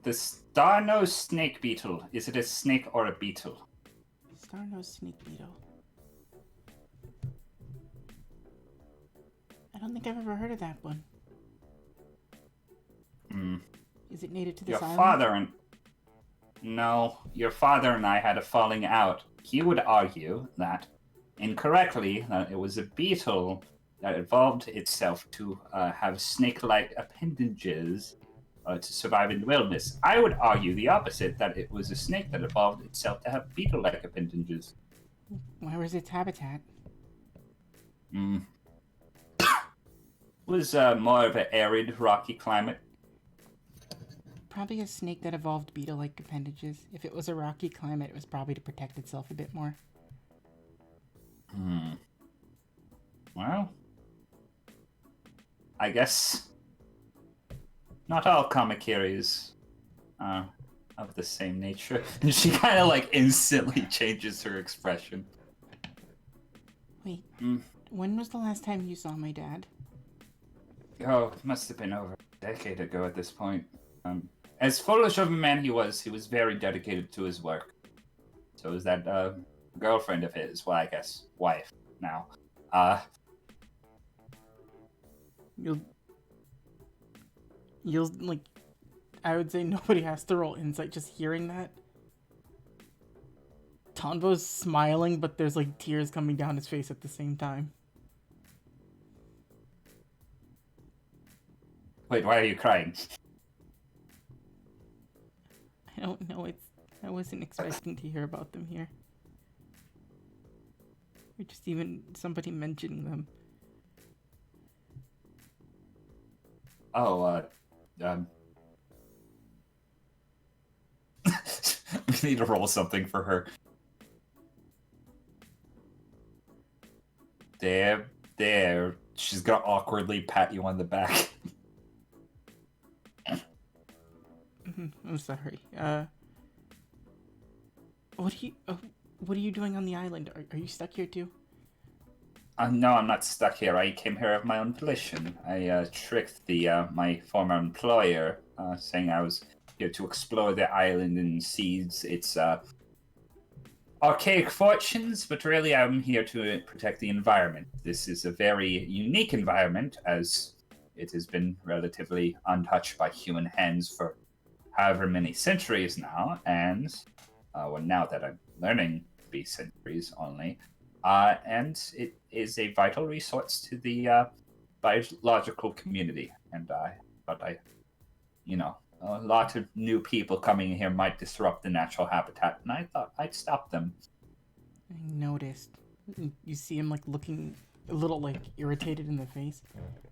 The star-nosed snake beetle, is it a snake or a beetle? Star-nosed snake beetle. I don't think I've ever heard of that one. Is it native to this island? Your father and I had a falling out. He would argue that, incorrectly, that it was a beetle that evolved itself to have snake-like appendages to survive in the wilderness. I would argue the opposite, that it was a snake that evolved itself to have beetle-like appendages. Where was its habitat? It was more of an arid, rocky climate. Probably a snake that evolved beetle-like appendages. If it was a rocky climate, it was probably to protect itself a bit more. Well, I guess not all Kamakiris are of the same nature. And she kind of like instantly changes her expression. Wait, when was the last time you saw my dad? Oh, it must have been over a decade ago at this point. As foolish of a man he was very dedicated to his work. So is that girlfriend of his, well, I guess wife now. You'll like, I would say nobody has to roll insight just hearing that. Tonbo's smiling, but there's like tears coming down his face at the same time. Wait, why are you crying? I don't know, I wasn't expecting to hear about them here. Or just even somebody mentioning them. We need to roll something for her. There. She's gonna awkwardly pat you on the back. I'm sorry. What are you doing on the island? Are you stuck here too? No, I'm not stuck here. I came here of my own volition. I tricked my former employer, saying I was here to explore the island and seize its archaic fortunes, but really I'm here to protect the environment. This is a very unique environment, as it has been relatively untouched by human hands for however many centuries now, and now that I'm learning to be centuries only, and it is a vital resource to the biological community. And a lot of new people coming here might disrupt the natural habitat, and I thought I'd stop them. I noticed. You see him like looking a little like irritated in the face.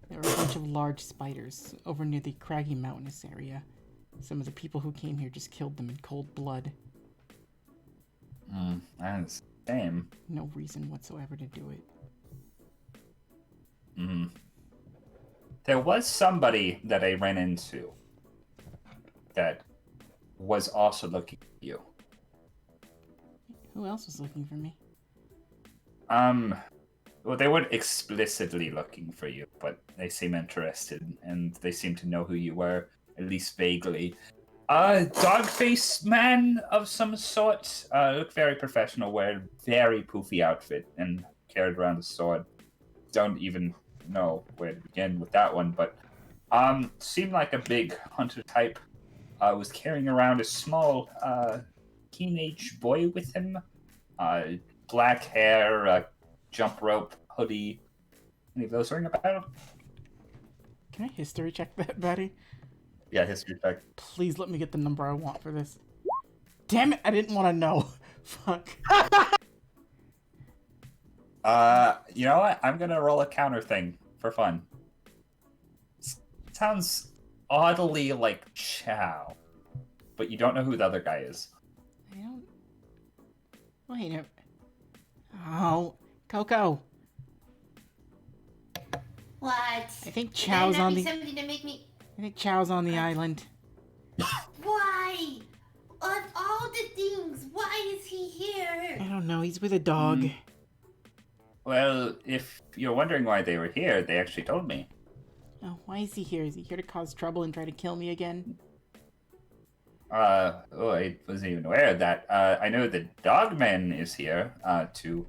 There were a bunch of large spiders over near the craggy mountainous area. some of the people who came here just killed them in cold blood. That's the same. No reason whatsoever to do it. There was somebody that I ran into that was also looking for you. Who else was looking for me? Well, they weren't explicitly looking for you, but they seem interested, and they seem to know who you were, at least vaguely. Dog-faced man of some sort. Looked very professional, wear a very poofy outfit, and carried around a sword. Don't even know where to begin with that one, but seemed like a big hunter type. Was carrying around a small teenage boy with him. Black hair, jump rope, hoodie. Any of those ring a bell? Can I history check that, Betty? Yeah, history check. Please let me get the number I want for this. Damn it, I didn't want to know. Fuck. You know what? I'm gonna roll a counter thing for fun. Sounds oddly like Chow, but you don't know who the other guy is. I don't... Wait a... Oh, Coco. What? I think Chow's on the... Something to make me... I think Chow's on the island. Why? Of all the things, why is he here? I don't know, he's with a dog. Well, if you're wondering why they were here, they actually told me. Oh, why is he here? Is he here to cause trouble and try to kill me again? I wasn't even aware of that. I know the Dogman is here to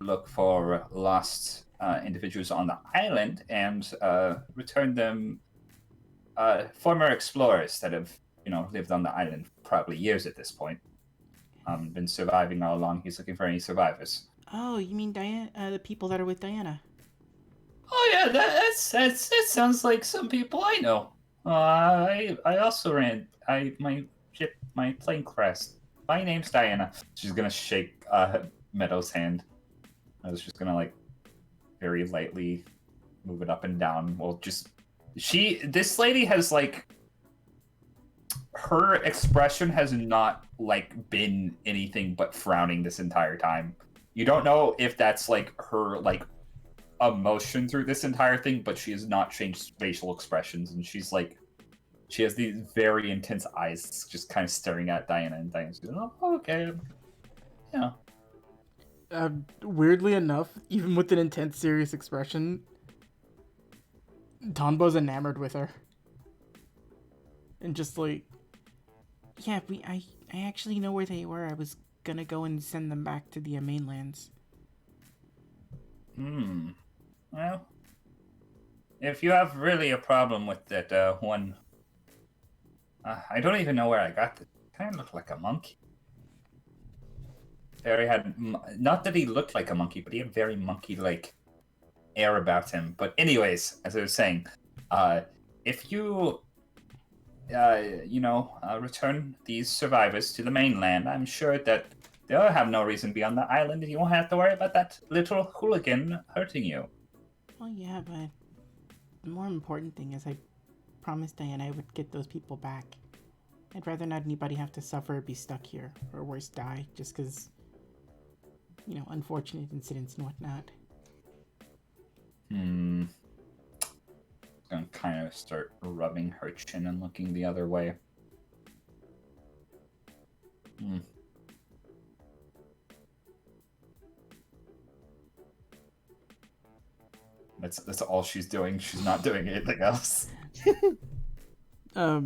look for lost individuals on the island and return them former explorers that have, lived on the island for probably years at this point. Been surviving all along. He's looking for any survivors. Oh, you mean Diana? The people that are with Diana? Oh yeah, that sounds like some people I know. I also ran my plane crashed. My name's Diana. She's gonna shake Meadow's hand. I was just gonna very lightly move it up and down. Well, this lady has her expression has not been anything but frowning this entire time. You don't know if that's her emotion through this entire thing, but she has not changed facial expressions, and she has these very intense eyes just kind of staring at Diana, and Diana's going, oh, okay. Yeah. Weirdly enough, even with an intense, serious expression, Tonbo's enamored with her. And just yeah, I actually know where they were. I was gonna go and send them back to the mainlands. Well, if you have really a problem with that one, I don't even know where I got this. Kind of looked like a monkey. Not that he looked like a monkey, but he had very monkey-like air about him. But anyways, as I was saying, if you, return these survivors to the mainland, I'm sure that they'll have no reason to be on the island, and you won't have to worry about that little hooligan hurting you. Well, yeah, but the more important thing is I promised Diana I would get those people back. I'd rather not anybody have to suffer or be stuck here, or worse, die, just because, unfortunate incidents and whatnot. I'm gonna kind of start rubbing her chin and looking the other way. That's all she's doing. She's not doing anything else. I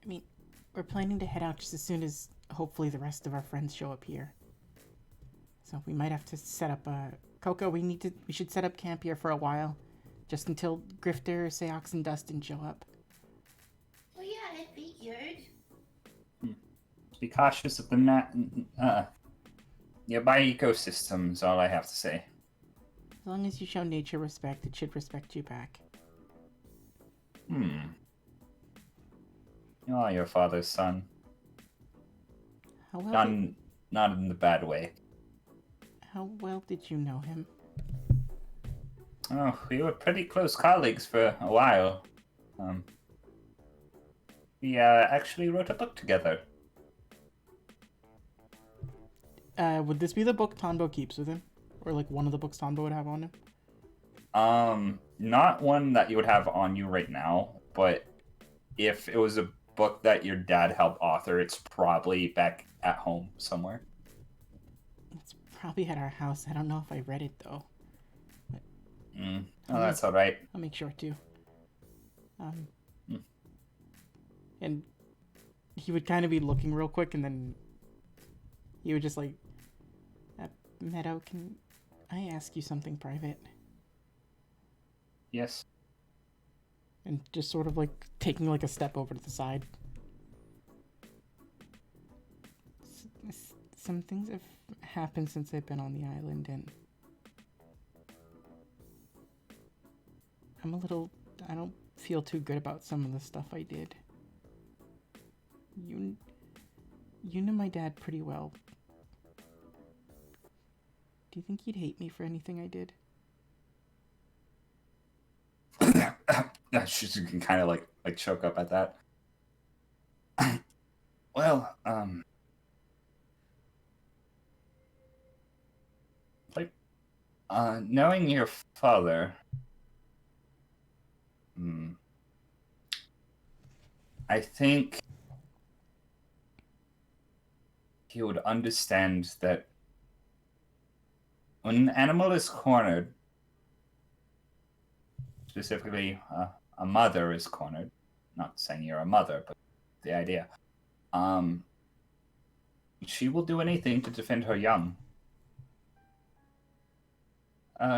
mean, we're planning to head out just as soon as hopefully the rest of our friends show up here. So we might have to set up Coco, we should set up camp here for a while, just until Grifter, Seox, and Dustin show up. Well, yeah, I figured. Be cautious of the nearby ecosystem is all I have to say. As long as you show nature respect, it should respect you back. You are your father's son. How well Not in the bad way. How well did you know him? Oh, we were pretty close colleagues for a while. We actually wrote a book together. Would this be the book Tanbo keeps with him? Or like one of the books Tanbo would have on him? Not one that you would have on you right now, but if it was a book that your dad helped author, it's probably back at home somewhere. It's probably at our house. I don't know if I read it though. Oh, that's all right. I'll make sure to. And he would kind of be looking real quick, and then he would just like, Meadow, can I ask you something private? Yes. And just sort of like taking like a step over to the side. Some things have happened since I've been on the island, and I don't feel too good about some of the stuff I did. You know my dad pretty well. Do you think he'd hate me for anything I did? She can kind of like choke up at that. Well, knowing your father, I think he would understand that when an animal is cornered, specifically a mother is cornered, not saying you're a mother, but the idea, she will do anything to defend her young.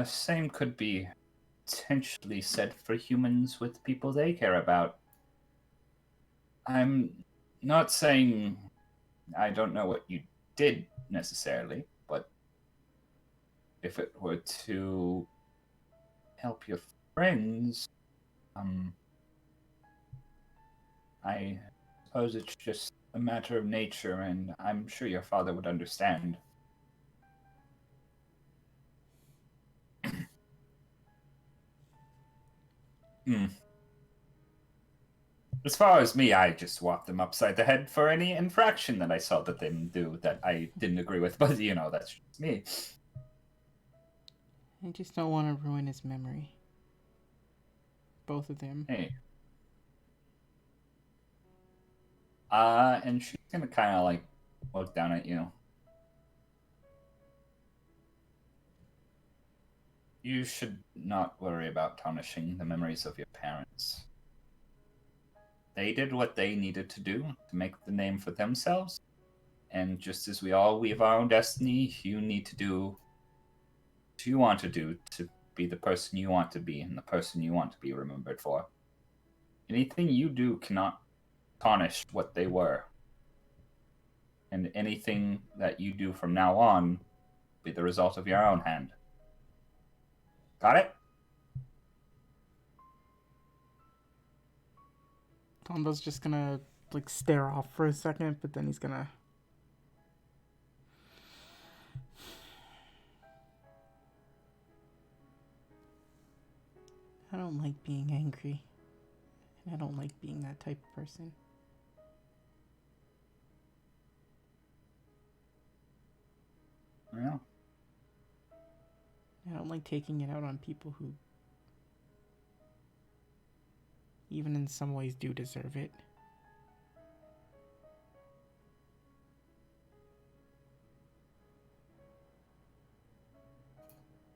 Same could be potentially said for humans with people they care about. I'm not saying I don't know what you did necessarily, but if it were to help your friends, I suppose it's just a matter of nature, and I'm sure your father would understand. As far as me, I just whacked them upside the head for any infraction that I saw that they do that I didn't agree with, but that's just me. I just don't want to ruin his memory. Both of them. Hey. And she's gonna kind of like look down at you. You should not worry about tarnishing the memories of your parents. They did what they needed to do to make the name for themselves. And just as we all weave our own destiny, you need to do what you want to do to be the person you want to be and the person you want to be remembered for. Anything you do cannot tarnish what they were. And anything that you do from now on will be the result of your own hand. Got it? Tombo's just gonna like stare off for a second, but then he's gonna I don't like being angry. And I don't like being that type of person. Yeah. I don't like taking it out on people who even in some ways do deserve it.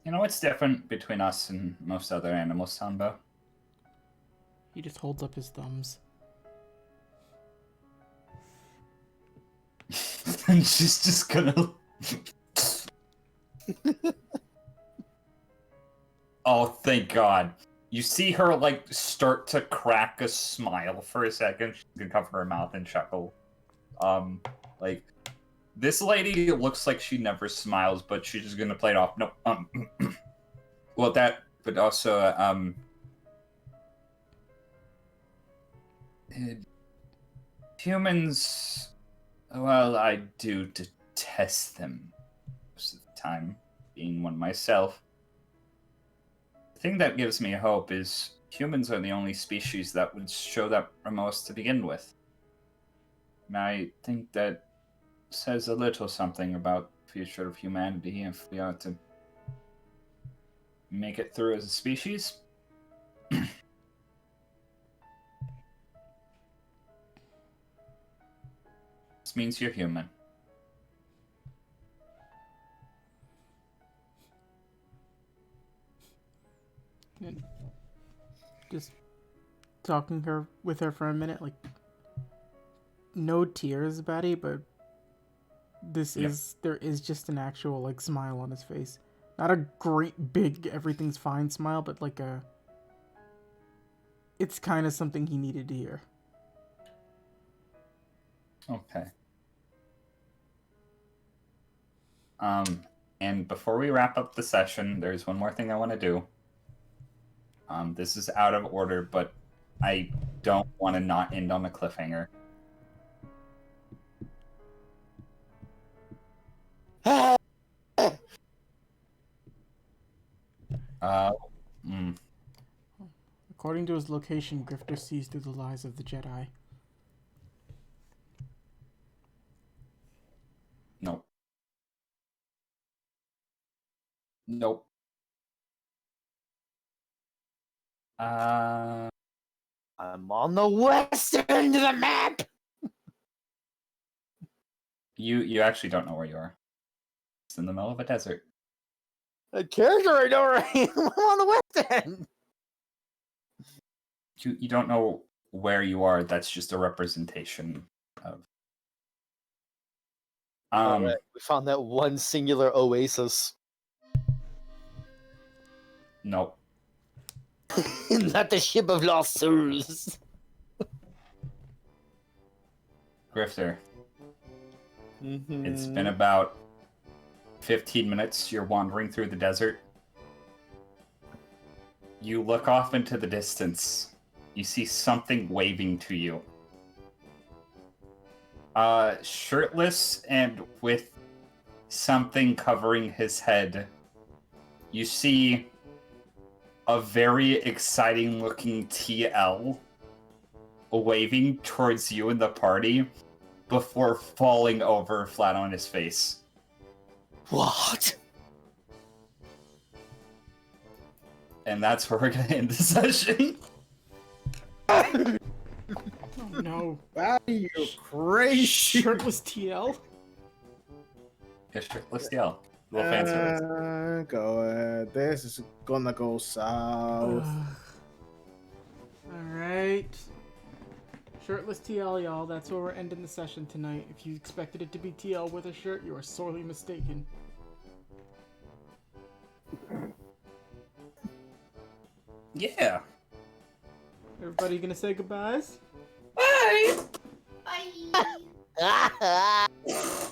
You know what's different between us and most other animals, Tanbo? He just holds up his thumbs. And she's just gonna... Oh, thank God. You see her, like, start to crack a smile for a second. She's gonna cover her mouth and chuckle. Like, this lady looks like she never smiles, but she's just gonna play it off. No, well, that, but also, humans, well, I do detest them most of the time, being one myself. The thing that gives me hope is humans are the only species that would show that remorse to begin with. I think that says a little something about the future of humanity if we are to make it through as a species. This means you're human. And just talking with her for a minute, like, no tears, Betty, but there is just an actual, like, smile on his face. Not a great big everything's fine smile, but like it's kind of something he needed to hear. Okay. And before we wrap up the session, there's one more thing I want to do. This is out of order, but I don't want to not end on a cliffhanger. According to his location, Grifter sees through the lies of the Jedi. Nope. Nope. I'm on the western end of the map. You actually don't know where you are. It's in the middle of a desert. A character I know where I am. I'm on the west end. You don't know where you are. That's just a representation of. Right. We found that one singular oasis. Nope. Not the ship of lost souls. Grifter. It's been about 15 minutes. You're wandering through the desert. You look off into the distance. You see something waving to you. Shirtless and with something covering his head, you see a very exciting looking TL waving towards you and the party before falling over flat on his face. What? And that's where we're gonna end the session. Oh no. Wow, you crazy. Shirtless TL? Yeah, shirtless TL. Little fan service. Go ahead. This is gonna go south. Alright. Shirtless TL, y'all. That's where we're ending the session tonight. If you expected it to be TL with a shirt, you are sorely mistaken. Yeah. Everybody gonna say goodbyes? Bye. Bye.